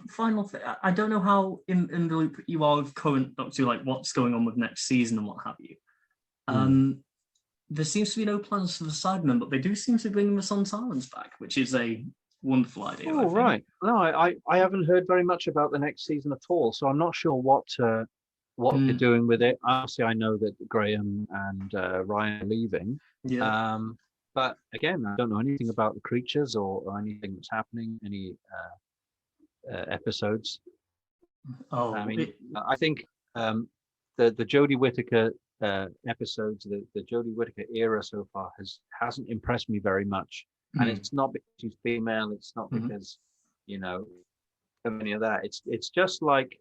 final thing. I don't know how in the loop you are with current Doctor Who, like what's going on with next season and what have you. There seems to be no plans for the Cybermen, but they do seem to be bringing the Sontarans back, which is a wonderful idea. Oh, right. No, I haven't heard very much about the next season at all, so I'm not sure what they're doing with it. Obviously, I know that Graham and Ryan are leaving. Yeah. But again, I don't know anything about the creatures or anything that's happening, any episodes. Oh, I think the Jodie Whittaker episodes, the Jodie Whittaker era so far hasn't impressed me very much. And it's not because she's female, it's not because, of any of that. It's just like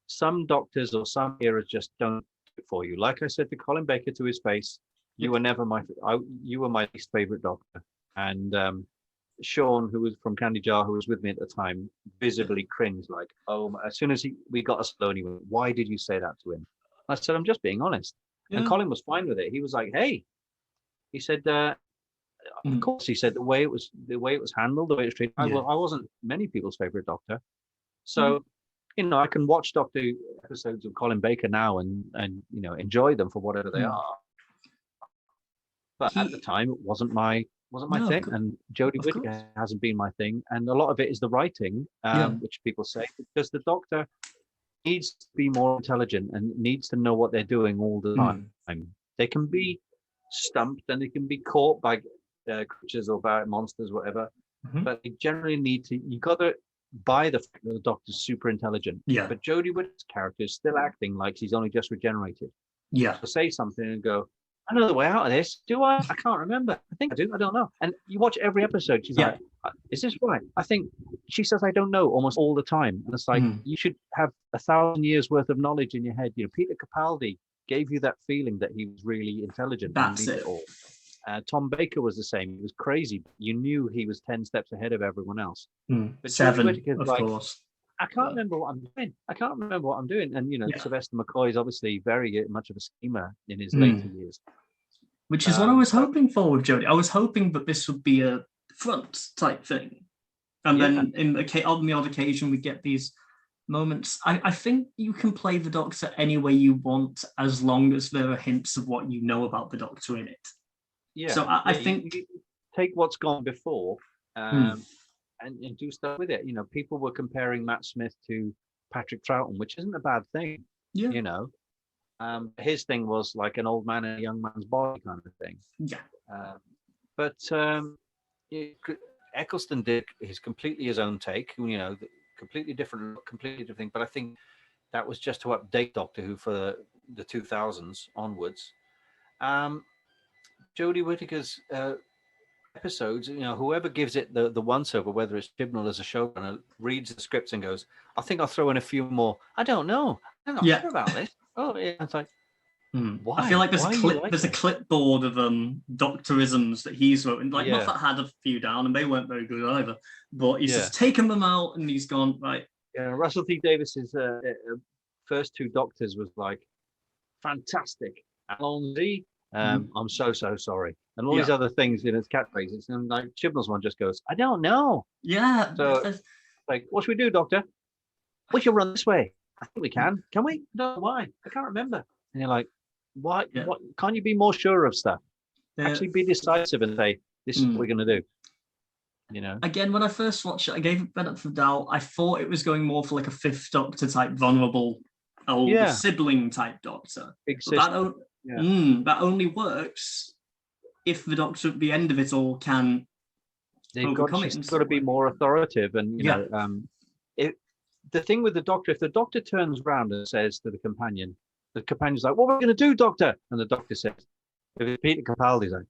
some doctors or some eras just don't do it for you. Like I said to Colin Baker to his face, you were never you were my least favorite Doctor. And Sean, who was from Candy Jar, who was with me at the time, visibly cringed, like, as soon as we got us alone, he went, "Why did you say that to him?" I said, "I'm just being honest." Yeah. And Colin was fine with it. He was like, "Hey," he said, "Of course," he said, the way it was handled, the way it was treated. I wasn't many people's favorite Doctor, so I can watch Doctor Who episodes of Colin Baker now and enjoy them for whatever they are. But at the time, it wasn't my thing, and Jodie Whittaker hasn't been my thing, and a lot of it is the writing, which people say, because the Doctor needs to be more intelligent and needs to know what they're doing all the time. They can be stumped and they can be caught by creatures or by monsters, whatever, but they generally need to. You got to buy the fact that the Doctor's super intelligent. Yeah. But Jodie Whittaker's character is still acting like she's only just regenerated. Yeah. To say something and go, "I know the way out of this. Do I? I can't remember. I think I do. I don't know." And you watch every episode. She's like, "Is this right?" I think she says, "I don't know," almost all the time. And it's like, you should have 1,000 years worth of knowledge in your head. Peter Capaldi gave you that feeling that he was really intelligent. That's it. All. Tom Baker was the same. He was crazy. You knew he was 10 steps ahead of everyone else. But 7, of course. I can't remember what I'm doing. And, Sylvester McCoy is obviously very much of a schemer in his later years. Which is what I was hoping for with Jodie. I was hoping that this would be a front type thing. And then on the odd occasion, we get these moments. I think you can play the Doctor any way you want, as long as there are hints of what you know about the Doctor in it. Yeah. So I think... You take what's gone before, and do stuff with it. You know, people were comparing Matt Smith to Patrick Troughton, which isn't a bad thing. Yeah. You know, his thing was like an old man in a young man's body kind of thing. Yeah. But Eccleston did completely his own take. You know, completely different thing. But I think that was just to update Doctor Who for the 2000s onwards. Jodie Whittaker's episodes, you know, whoever gives it the once over, whether it's Chibnall as a showrunner, reads the scripts and goes, I think I'll throw in a few more. I don't know. I'm not sure about this. Oh, yeah. It's like, why? I feel like there's a clipboard of Doctorisms that he's written. Like Moffat had a few down, and they weren't very good either. But he's just taken them out, and he's gone right. Yeah, Russell T Davis's first two Doctors was like fantastic. Alonzi, I'm so sorry, and all these other things in its catchphrases, and like Chibnall's one just goes, I don't know. Yeah. So like, what should we do, Doctor? We should run this way. I think we can. Can we? No, why? I can't remember. And you're like, why? Yeah. What? Can't you be more sure of stuff? Actually, be decisive and say, this is what we're going to do. You know. Again, when I first watched it, I gave it benefit of the doubt. I thought it was going more for like a Fifth Doctor type, vulnerable, older sibling type Doctor. That only works if the Doctor at the end of it all can. She's got to be more authoritative, and you know, the thing with the Doctor, if the Doctor turns around and says to the companion's like, what are we going to do, Doctor? And the Doctor says, if it's Peter Capaldi's like,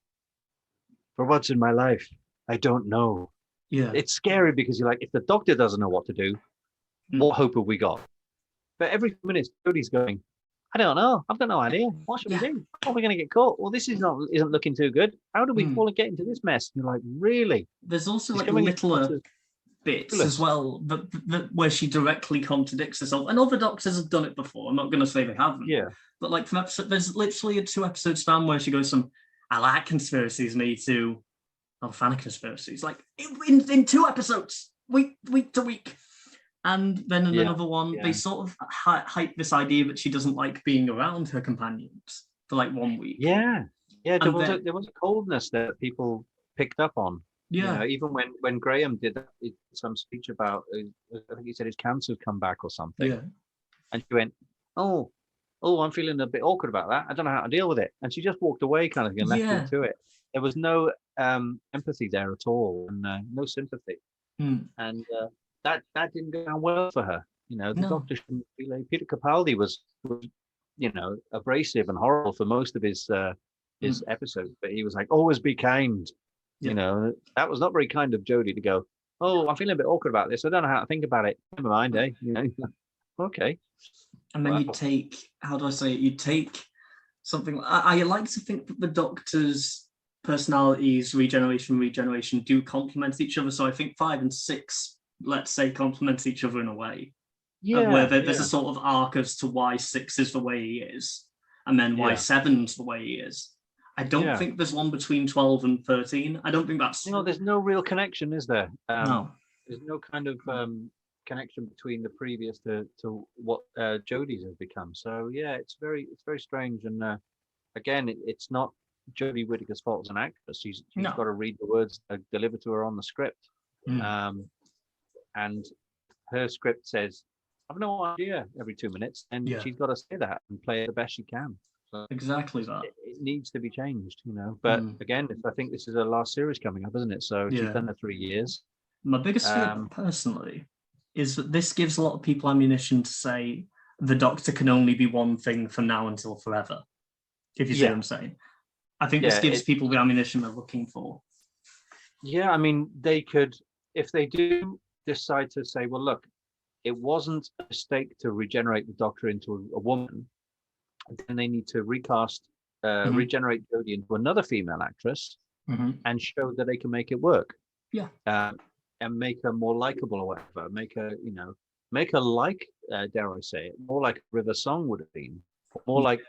for once in my life, I don't know. Yeah. It's scary because you're like, if the Doctor doesn't know what to do, what hope have we got? But every minute, Jodie's going, I don't know. I've got no idea. What should we do? How are we going to get caught? Well, this isn't looking too good. How do we fall and get into this mess? And you're like, really? There's also like little bits as well where she directly contradicts herself. And other Doctors have done it before. I'm not going to say they haven't. Yeah. But like from episode, there's literally a 2-episode span where she goes from I like conspiracies me to I'm a fan of conspiracies. Like in 2 episodes, week to week. And then in another one, they sort of hype this idea that she doesn't like being around her companions for like 1 week. Yeah. Yeah, there was a coldness that people picked up on. Yeah. You know, even when Graham did some speech about, I think he said his cancer's come back or something. Yeah. And she went, oh, I'm feeling a bit awkward about that. I don't know how to deal with it. And she just walked away kind of thing and left him to it. There was no empathy there at all, and no sympathy. And that didn't go down well for her. You know, the Doctor shouldn't be like Peter Capaldi was, you know, abrasive and horrible for most of his episodes, but he was like, always be kind. You know, that was not very kind of Jodie to go, oh, I'm feeling a bit awkward about this. I don't know how to think about it. Never mind, eh? You know, okay. And then you take, how do I say it? You take something. I like to think that the Doctor's personalities, regeneration, do complement each other. So I think 5 and 6, let's say, complement each other in a way. Yeah. Where there's a sort of arc as to why 6 is the way he is, and then why 7's the way he is. I don't think there's one between 12 and 13. I don't think that's... No, there's no real connection, is there? No. There's no kind of connection between the previous to what Jodie's has become. So, yeah, it's very strange. And again, it's not Jodie Whittaker's fault as an actress. She's got to read the words delivered to her on the script. And her script says, I've no idea every 2 minutes. And she's got to say that and play it the best she can. So exactly that. It needs to be changed, you know. But again, I think this is her last series coming up, isn't it? So she's done it 3 years. My biggest fear, personally, is that this gives a lot of people ammunition to say the Doctor can only be one thing from now until forever. If you see what I'm saying. I think this gives people the ammunition they're looking for. Yeah, I mean, they could, if they do decide to say, well, look, it wasn't a mistake to regenerate the Doctor into a woman, then they need to recast, regenerate Jodie into another female actress and show that they can make it work. Yeah. And make her more likable or whatever. Make her like, dare I say it, more like River Song would have been. More like,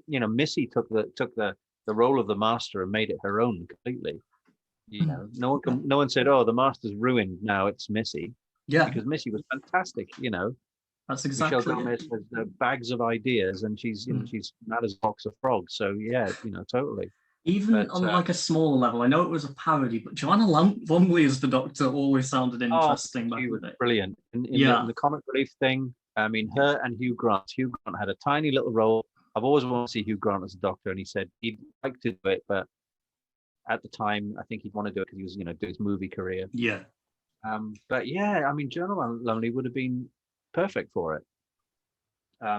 you know, Missy took the role of the Master and made it her own completely. You know, no one said, oh, the Master's ruined, now it's Missy. Yeah. Because Missy was fantastic, you know. That's exactly Michelle Gomez has bags of ideas, and she's mad as a box of frogs. So yeah, you know, totally. Even But on like a smaller level, I know it was a parody, but Joanna Lumley as the Doctor always sounded oh, interesting back she in the was day. brilliant in Yeah, the comic relief thing. I mean, her and Hugh Grant. Hugh Grant had a tiny little role. I've always wanted to see Hugh Grant as a Doctor, and he said he'd like to do it, but at the time, I think he'd want to do it because he was, doing his movie career. yeah, But yeah, I mean, Joanna Lumley would have been perfect for it,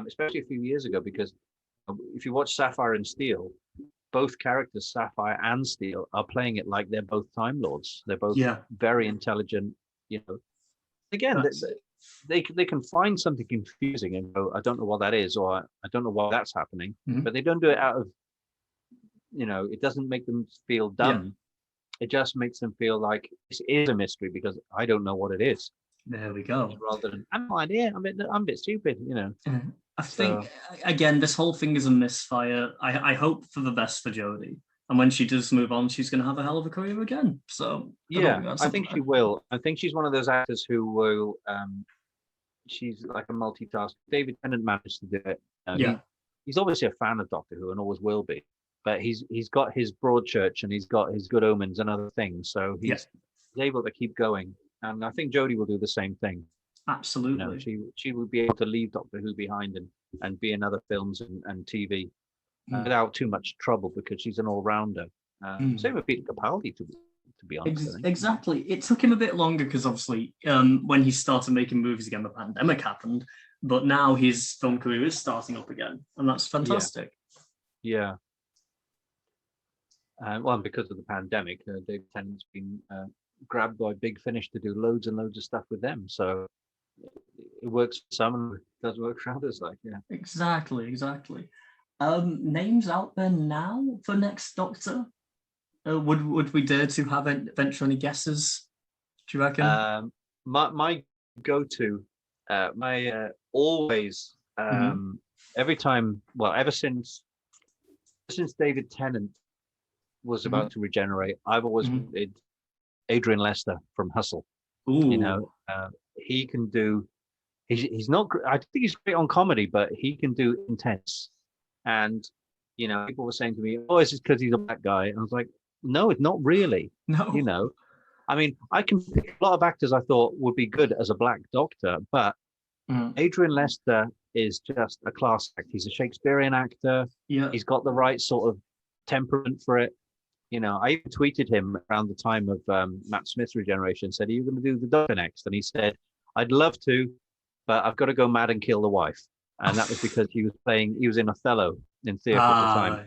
especially a few years ago. Because if you watch Sapphire and Steel, both characters, Sapphire and Steel, are playing it like they're both Time Lords. They're both yeah. very intelligent. Again, That's they can find something confusing and go, I don't know what that is, or I don't know why that's happening. mhm. But they don't do it out of, it doesn't make them feel Yeah. dumb. It just makes them feel like this is a mystery because I don't know what it is. There we go. Rather than I have no idea, I'm a bit stupid. I So think again, this whole thing is a misfire. I hope for the best for Jodie, and when she does move on, she's going to have a hell of a career again. So I hope yeah, we got I something think she there. will. I think she's one of those actors who will. She's like a multitask. David Tennant managed to do it. Yeah, He's obviously a fan of Doctor Who and always will be, but he's got his Broadchurch and he's got his Good Omens and other things, so yeah, he's able to keep going. And I think Jodie will do the same thing. absolutely. She will be able to leave Doctor Who behind and be in other films and TV Mm. without too much trouble because she's an all rounder. Same with Peter Capaldi, to be honest. I think. Exactly. It took him a bit longer because obviously, when he started making movies again, the pandemic happened. But now his film career is starting up again, and that's fantastic. Yeah. Well, because of the pandemic, David Tennant's been grabbed by Big Finish to do loads and loads of stuff with them. So it works for some and it does work for others. Exactly. Names out there now for next Doctor? Would we dare to venture any guesses? Do you reckon? My go-to, my always, every time, well, ever since David Tennant was about to regenerate, I've always wanted Adrian Lester from Hustle. Ooh. He can do. He's not. I think he's great on comedy, but he can do intense. And people were saying to me, "Oh, it's just because he's a black guy." And I was like, "No, it's not really." No. I mean, I can pick a lot of actors I thought would be good as a black Doctor, but Adrian Lester is just a class act. He's a Shakespearean actor. Yeah. He's got the right sort of temperament for it. I even tweeted him around the time of Matt Smith's regeneration, said, "Are you going to do the Doctor next?" And he said, "I'd love to, but I've got to go mad and kill the wife." And that was because he was in Othello in theatre at the time.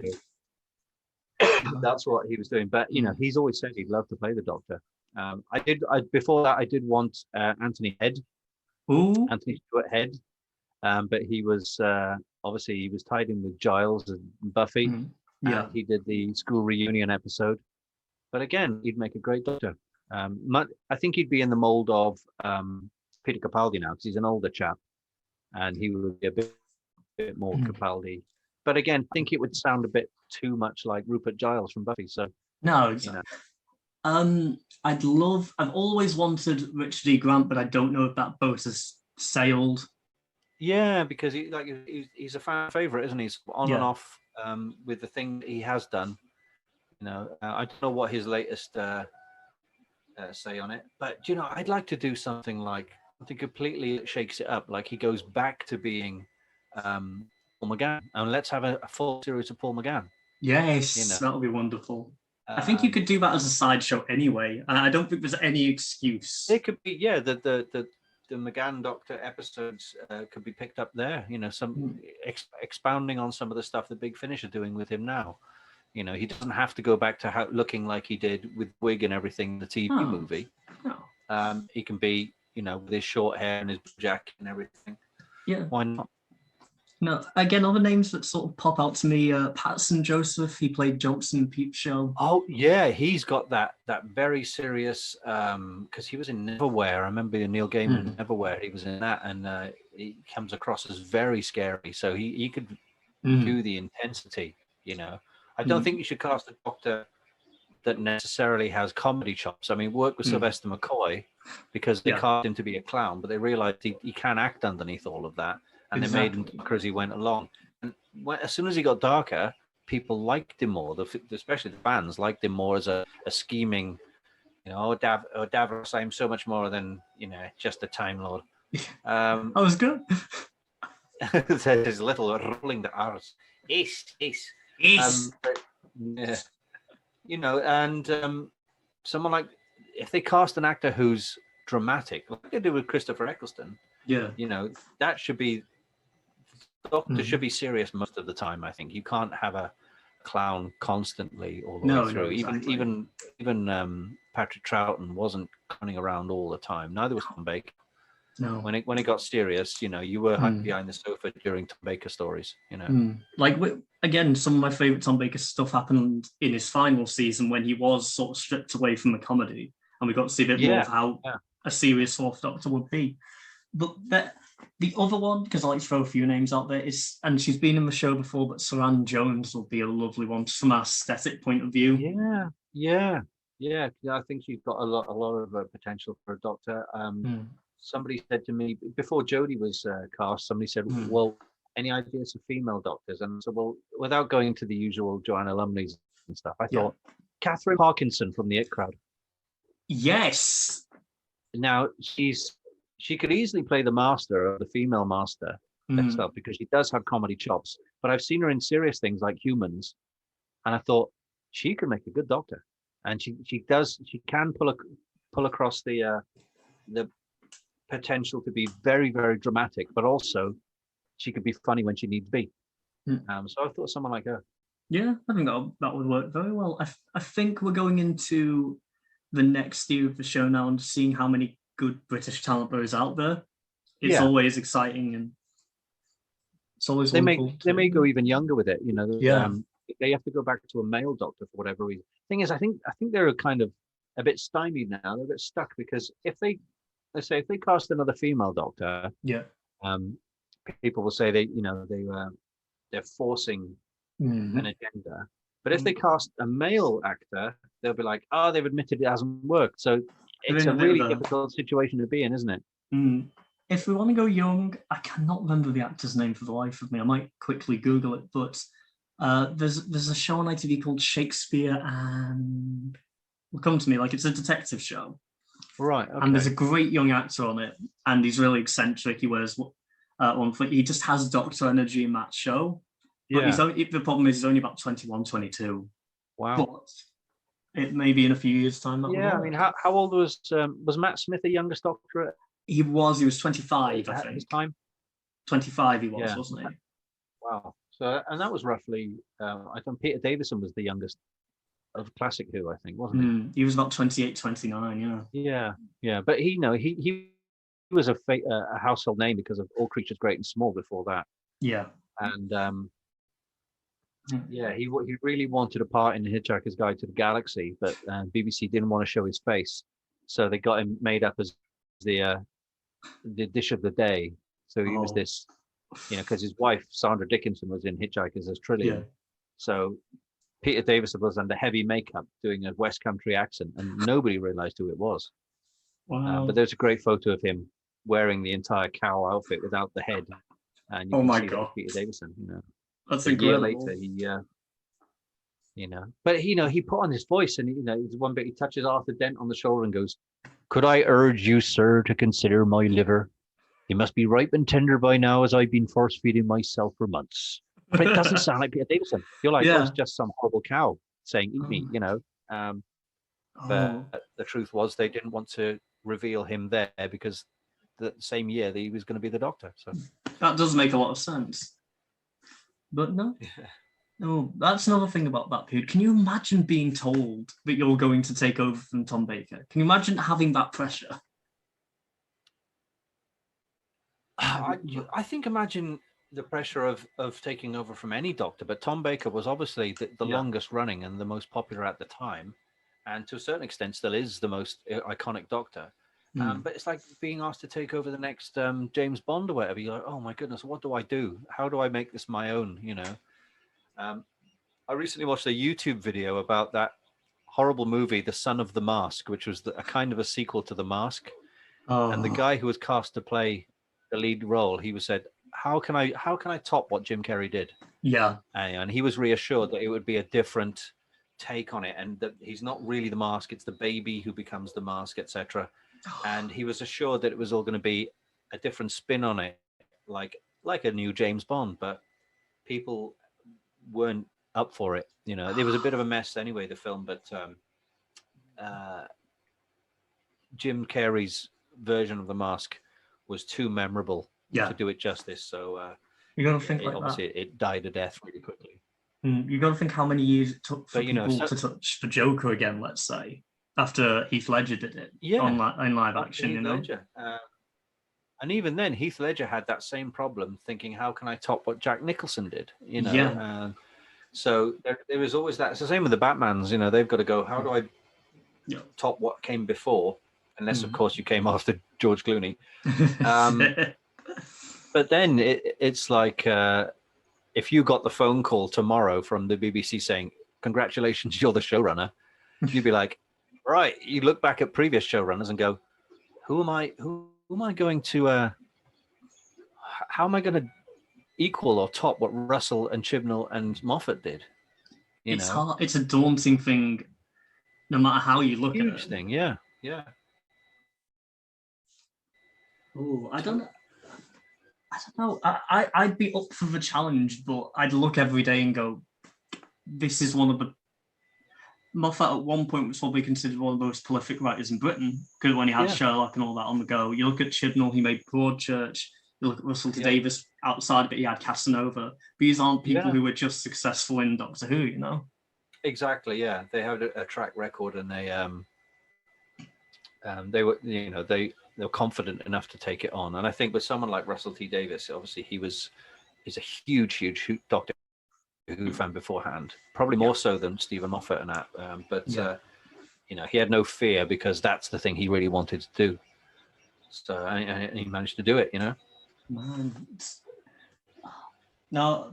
So that's what he was doing. But, he's always said he'd love to play the Doctor. Before that, I did want Anthony Head, Ooh. Anthony Stewart Head. But he was, obviously, he was tied in with Giles and Buffy. Yeah. And he did the school reunion episode. But again, he'd make a great Doctor. I think he'd be in the mold of Peter Capaldi now, because he's an older chap. And he would be a bit more Capaldi. But again, I think it would sound a bit too much like Rupert Giles from Buffy. So no, I've always wanted Richard E. Grant, but I don't know if that boat has sailed. Yeah, because he's a fan favorite, isn't he? He's on and off with the thing that he has done. I don't know what his latest say on it, but I'd like to do something completely that shakes it up, like he goes back to being Paul McGann, and let's have a full series of Paul McGann. Yes, that would be wonderful. I think you could do that as a sideshow anyway, and I don't think there's any excuse. It could be, the McGann Doctor episodes could be picked up there. Some expounding on some of the stuff that Big Finish are doing with him now. He doesn't have to go back to looking like he did with wig and everything in the TV movie. No. He can be, with his short hair and his jacket and everything. Yeah. Why not? No, again, other names that sort of pop out to me, Patterson Joseph, he played Johnson in Peep Show. Oh, yeah, he's got that very serious, because he was in Neverwhere. I remember Neil Gaiman Neverwhere, he was in that, and he comes across as very scary, so he could do the intensity, I don't think you should cast a Doctor that necessarily has comedy chops. I mean, work with Sylvester McCoy, because they cast him to be a clown, but they realized he can act underneath all of that. And they made him darker as he went along. And as soon as he got darker, people liked him more. Especially the fans liked him more as a scheming, Davros, I'm so much more than just a Time Lord. That was good. There's his little rolling the R's. Yes. And someone like, if they cast an actor who's dramatic, like they did with Christopher Eccleston, that should be, Doctor should be serious most of the time. I think you can't have a clown constantly all the way through. Exactly. Even Patrick Troughton wasn't running around all the time. Neither was Tom Baker. No. When it got serious, you were behind the sofa during Tom Baker stories. Like again, some of my favorite Tom Baker stuff happened in his final season when he was sort of stripped away from the comedy, and we got to see a bit more of how a serious Fourth Doctor would be. But the other one, because I like to throw a few names out there, and she's been in the show before, but Saran Jones will be a lovely one from an aesthetic point of view. Yeah. I think she's got a lot of potential for a Doctor. Somebody said to me before Jodie was cast, somebody said, well, any ideas for female doctors? And so, well, without going to the usual Joanna Lumleys and stuff, I thought Catherine Parkinson from the It Crowd. Yes. Now, she could easily play the master or the female master and stuff, because she does have comedy chops. But I've seen her in serious things like Humans, and I thought she could make a good Doctor. And she can pull across the potential to be very, very dramatic, but also she could be funny when she needs to be. So I thought someone like her. Yeah, I think that would work very well. I think we're going into the next year of the show now and seeing how many good British talent there is out there. It's always exciting, and it's always they may go even younger with it. They have to go back to a male Doctor for whatever reason. Thing is, I think they're kind of a bit stymied now. They're a bit stuck, because if they cast another female Doctor, people will say they're forcing an agenda. But if they cast a male actor, they'll be like, oh, they've admitted it hasn't worked. So it's a really difficult situation to be in, isn't it? If we want to go young, I cannot remember the actor's name for the life of me. I might quickly Google it, but there's a show on ITV called Shakespeare, and will come to me, like it's a detective show. Right. Okay. And there's a great young actor on it, and he's really eccentric. He wears one foot. He just has Doctor energy in that show. But the problem is he's only about 21, 22. Wow. But it may be in a few years' time. I mean, how old was Matt Smith the youngest Doctor? He was 25, I think. At his time? 25 he was, wasn't he? Wow. So, and that was roughly, I think Peter Davison was the youngest of Classic Who, I think, wasn't he? He was about 28, 29, Yeah. But he was a household name because of All Creatures Great and Small before that. Yeah. And he really wanted a part in Hitchhiker's Guide to the Galaxy, but BBC didn't want to show his face, so they got him made up as the dish of the day. So he was this, because his wife Sandra Dickinson was in Hitchhikers as Trillian. So Peter Davison was under heavy makeup doing a West Country accent, and nobody realized who it was. Wow. But there's a great photo of him wearing the entire cow outfit without the head, and you can see that was Peter Davison. That's incredible. A year later, but he put on his voice, and there's one bit he touches Arthur Dent on the shoulder and goes, "Could I urge you, sir, to consider my liver? He must be ripe and tender by now, as I've been force feeding myself for months." But it doesn't sound like Peter Davison. You're like, it's just some horrible cow saying, "Eat me," But the truth was, they didn't want to reveal him there because the same year that he was going to be the Doctor. So that does make a lot of sense. But no, that's another thing about that period. Can you imagine being told that you're going to take over from Tom Baker? Can you imagine having that pressure? I think imagine the pressure of taking over from any Doctor, but Tom Baker was obviously the longest running and the most popular at the time, and to a certain extent still is the most iconic Doctor. But it's like being asked to take over the next James Bond or whatever. You're like, oh my goodness, what do I do? How do I make this my own? I recently watched a YouTube video about that horrible movie, The Son of the Mask, which was a kind of a sequel to The Mask. And the guy who was cast to play the lead role, he said, how can I top what Jim Carrey did? Yeah. And he was reassured that it would be a different take on it, and that he's not really the mask, it's the baby who becomes the mask, etc. And he was assured that it was all going to be a different spin on it, like a new James Bond, but people weren't up for it. It was a bit of a mess anyway, the film, but Jim Carrey's version of the mask was too memorable to do it justice. So you got to think obviously it died a death really quickly. You got to think how many years it took for people to touch the Joker again, let's say, after Heath Ledger did it in live action, Ledger. And even then, Heath Ledger had that same problem, thinking, how can I top what Jack Nicholson did? So there was always that. It's the same with the Batmans. They've got to go, how do I top what came before? Unless, of course, you came after George Clooney. But then it's like, if you got the phone call tomorrow from the BBC saying, congratulations, you're the showrunner, you'd be like, right. You look back at previous showrunners and go, who am I going to, how am I going to equal or top what Russell and Chibnall and Moffat did? It's hard. It's a daunting thing, no matter how you look at it. Huge thing, yeah. Oh, I don't know. I'd be up for the challenge, but I'd look every day and go, this is one of the... Moffat at one point was probably considered one of the most prolific writers in Britain, because when he had Sherlock and all that on the go. You look at Chibnall, he made Broadchurch. You look at Russell T Davies, outside of it, he had Casanova. These aren't people who were just successful in Doctor Who, Exactly, yeah. They have a track record, and they were, they were confident enough to take it on. And I think with someone like Russell T Davies, obviously he's a huge Doctor Who fan beforehand, probably more so than Stephen Moffat and that. But he had no fear, because that's the thing he really wanted to do. So and he managed to do it. Man. Now,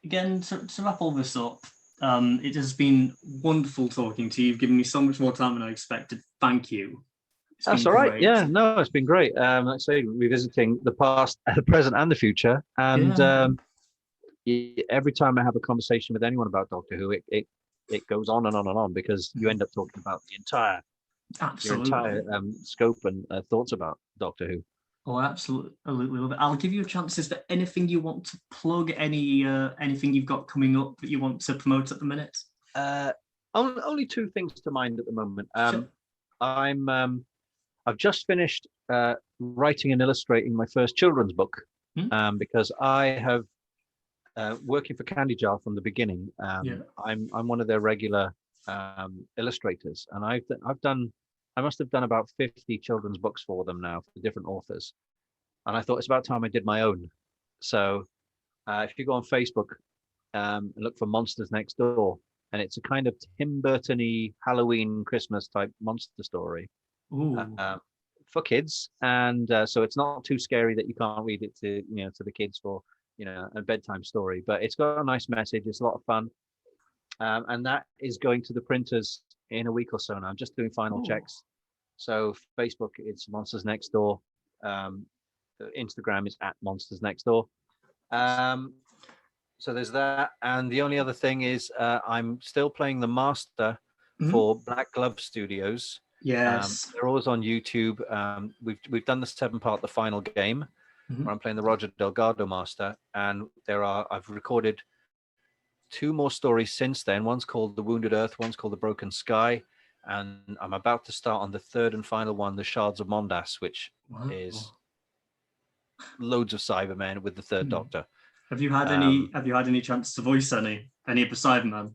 again, to wrap all this up, it has been wonderful talking to you. You've given me so much more time than I expected. Thank you. That's all right. Great. Yeah, no, it's been great. Like I say, revisiting the past, the present, and the future. And every time I have a conversation with anyone about Doctor Who, it goes on and on and on, because you end up talking about your entire scope and thoughts about Doctor Who. Oh, absolutely love it. I'll give you a chance. Is there anything you want to plug? Anything you've got coming up that you want to promote at the minute? Only two things to mind at the moment. Sure. I've just finished writing and illustrating my first children's book, because I have working for Candy Jar from the beginning. I'm one of their regular illustrators, and I must have done about 50 children's books for them now, for different authors. And I thought it's about time I did my own. So if you go on Facebook and look for Monsters Next Door, and it's a kind of Tim Burton-y Halloween Christmas type monster story for kids. And so it's not too scary that you can't read it to the kids for, a bedtime story, but it's got a nice message. It's a lot of fun. And that is going to the printers in a week or so now. I'm just doing final checks. So Facebook, it's Monsters Next Door. Instagram is @MonstersNextDoor. So there's that. And the only other thing is I'm still playing the master for Black Glove Studios. Yes. They're always on YouTube. We've done the 7-part, the final game, where I'm playing the Roger Delgado master. And I've recorded 2 more stories since then. One's called The Wounded Earth, one's called The Broken Sky. And I'm about to start on the 3rd and final one, The Shards of Mondas, which is loads of Cybermen with the 3rd Doctor. Have you had any chance to voice any of the Cybermen?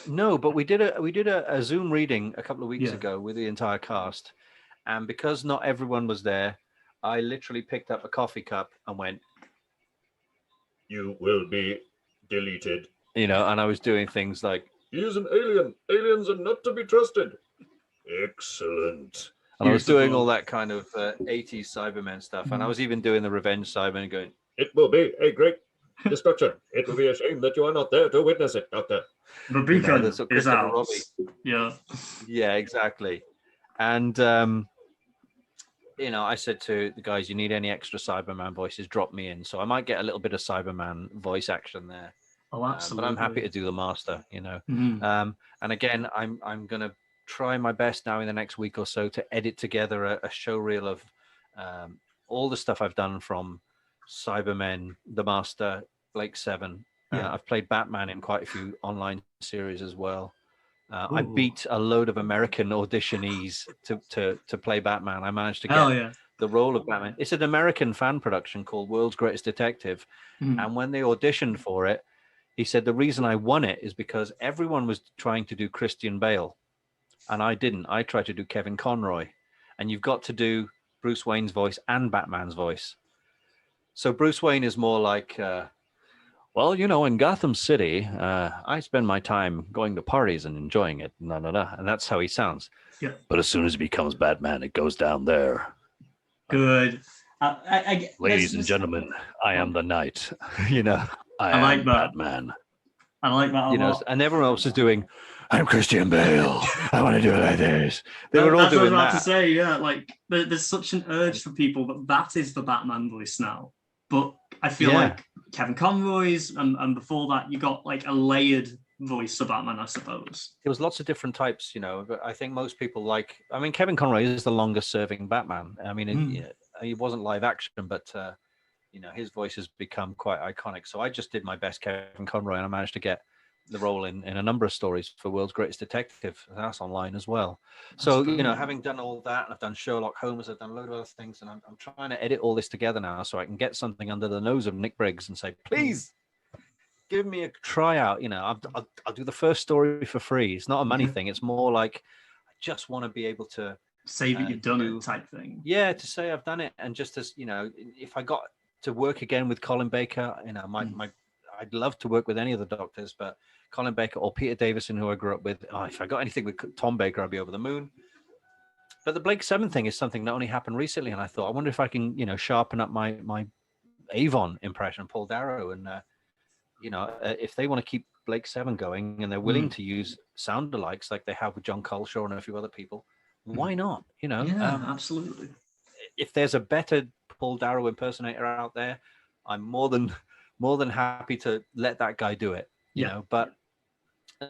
No, but we did a Zoom reading a couple of weeks ago with the entire cast, and because not everyone was there, I literally picked up a coffee cup and went, "You will be deleted," and I was doing things like, "He is an alien. Aliens are not to be trusted." Excellent. And I was doing all that kind of 80s Cybermen stuff, and I was even doing the Revenge Cybermen, going, "It will be a great destruction. It will be a shame that you are not there to witness it, Doctor." The beacon is out. Yeah, exactly. And I said to the guys, you need any extra Cyberman voices, drop me in. So I might get a little bit of Cyberman voice action there. Oh, absolutely. But I'm happy to do the master, Mhm. And again, I'm going to try my best now in the next week or so to edit together a show reel of all the stuff I've done from Cybermen, the Master, Blake 7. I've played Batman in quite a few online series as well. I beat a load of American auditionees to play Batman. I managed to Hell get yeah. the role of Batman. It's an American fan production called World's Greatest Detective. And when they auditioned for it, he said the reason I won it is because everyone was trying to do Christian Bale, and I didn't. I tried to do Kevin Conroy, and you've got to do Bruce Wayne's voice and Batman's voice. So Bruce Wayne is more like, well, in Gotham City, I spend my time going to parties and enjoying it, and that's how he sounds. Yeah. But as soon as he becomes Batman, it goes down there. Good. Ladies and gentlemen, I am the knight. I like am that. Batman. I like that a lot. And everyone else is doing, I'm Christian Bale. I want to do it like this. They were all That's what I was doing about that. to say. Yeah, like there's such an urge for people that is the Batman voice now. But I feel like Kevin Conroy's and before that you got like a layered voice for Batman, I suppose. There was lots of different types, but I think most people Kevin Conroy is the longest serving Batman. I mean, he wasn't live action, but his voice has become quite iconic. So I just did my best Kevin Conroy, and I managed to get the role in a number of stories for World's Greatest Detective. That's online as well. So, having done all that, and I've done Sherlock Holmes, I've done a load of other things, and I'm trying to edit all this together now so I can get something under the nose of Nick Briggs and say, please give me a tryout. I'll do the first story for free. It's not a money thing. It's more like I just want to be able to say that you've done it type thing. Yeah, to say I've done it, and just as if I got to work again with Colin Baker, I'd love to work with any of the Doctors, but Colin Baker or Peter Davison, who I grew up with, if I got anything with Tom Baker, I'd be over the moon. But the Blake 7 thing is something that only happened recently, and I thought, I wonder if I can, sharpen up my Avon impression, Paul Darrow, and if they want to keep Blake 7 going and they're willing to use sound-alikes like they have with John Culshaw and a few other people, why not? Yeah, absolutely. If there's a better Paul Darrow impersonator out there, I'm more than happy to let that guy do it. But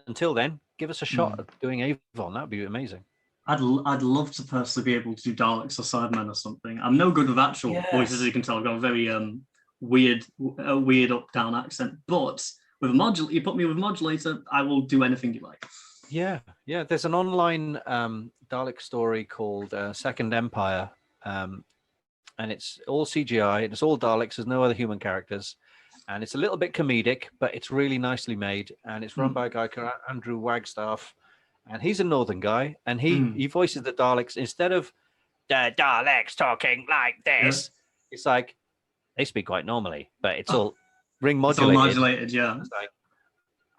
until then, give us a shot at doing Avon. That'd be amazing. I'd love to personally be able to do Daleks or Cybermen or something. I'm no good with actual voices, as you can tell. I've got a very weird up down accent, but with a modulator, you put me with a modulator, I will do anything you like. Yeah. There's an online Dalek story called Second Empire, and it's all CGI. It's all Daleks. There's no other human characters, and it's a little bit comedic, but it's really nicely made. And it's run by a guy called Andrew Wagstaff, and he's a northern guy, and he voices the Daleks instead of the Daleks talking like this. It's like they speak quite normally, but it's all ring modulated. It's all modulated, yeah. It's like,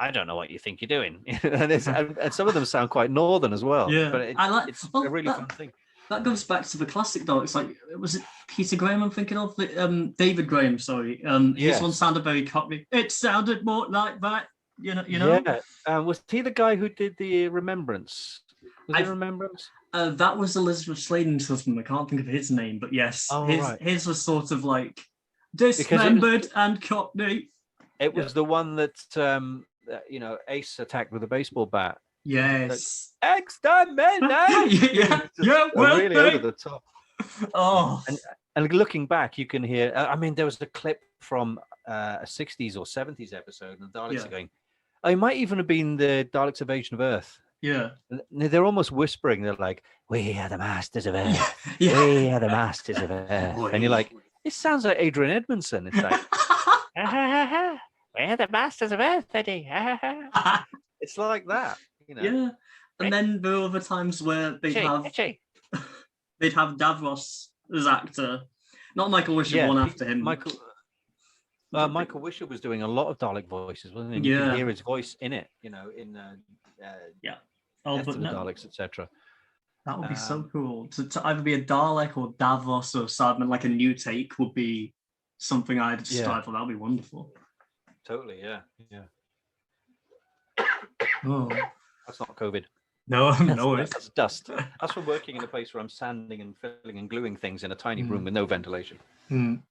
I don't know what you think you're doing. and some of them sound quite northern as well. Yeah, but it's a really fun thing. That goes back to the classic Daleks. Like, was it Peter Graham I'm thinking of? David Graham, sorry. His one sounded very cockney. It sounded more like that, you know? Yeah. Was he the guy who did the Remembrance? Was it Remembrance? That was Elizabeth Sladen's husband. I can't think of his name, but yes. His was sort of like dismembered and cockney. It was the one that Ace attacked with a baseball bat. Yes. Exterminate! Really over the top. Oh. And looking back, you can hear. There was a clip from a 60s or 70s episode, and the Daleks are going. Oh, it might even have been the Daleks Invasion of Earth. Yeah. They're almost whispering. They're like, "We are the masters of Earth. We are the masters of Earth." And you're like, "It sounds like Adrian Edmondson." It's like, "We're the masters of Earth, Eddie." It's like that. Yeah, and then there were other times where they'd have Davros as actor, not Michael Wisher, one after him. Michael Wisher was doing a lot of Dalek voices, wasn't he? And you can hear his voice in it, in Death of the Daleks, etc. That would be so cool to either be a Dalek or Davros or Cyberman, like a new take would be something I'd strive for. That'd be wonderful. Totally, yeah. Oh. That's not COVID. No, That's, no worries. that's dust. That's from working in a place where I'm sanding and filling and gluing things in a tiny room with no ventilation.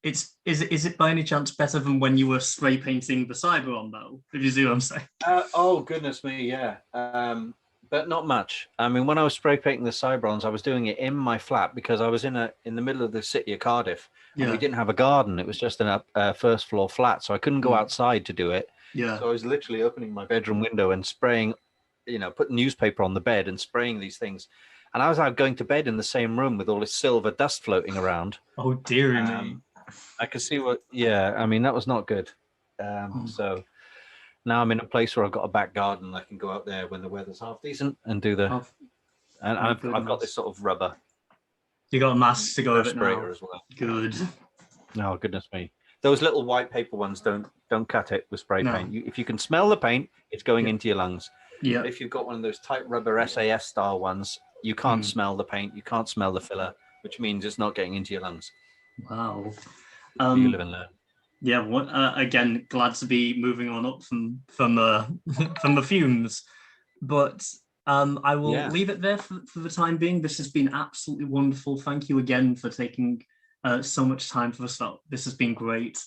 Is it by any chance better than when you were spray painting the Cyberon though? If you see what I'm saying. Oh goodness me, yeah. But not much. I mean, when I was spray painting the Cyberons, I was doing it in my flat because I was in the middle of the city of Cardiff, and we Yeah. didn't have a garden. It was just a first floor flat, so I couldn't go outside to do it. Yeah. So I was literally opening my bedroom window and spraying, putting newspaper on the bed and spraying these things. And I was out going to bed in the same room with all this silver dust floating around. Oh dearie me. I could see yeah, I mean, that was not good. So now I'm in a place where I've got a back garden. I can go out there when the weather's half decent and do Oh, and I've got this sort of rubber you got a mask to go with it respirator now. as well. Good. Oh goodness me! Those little white paper ones don't cut it with spray No. paint. If you can smell the paint, it's going into your lungs. Yeah. But if you've got one of those tight rubber SAS style ones, you can't smell the paint. You can't smell the filler, which means it's not getting into your lungs. Wow. You live and learn. Yeah. Again, glad to be moving on up from from the fumes, but I will leave it there for the time being. This has been absolutely wonderful. Thank you again for taking so much time for us. This has been great.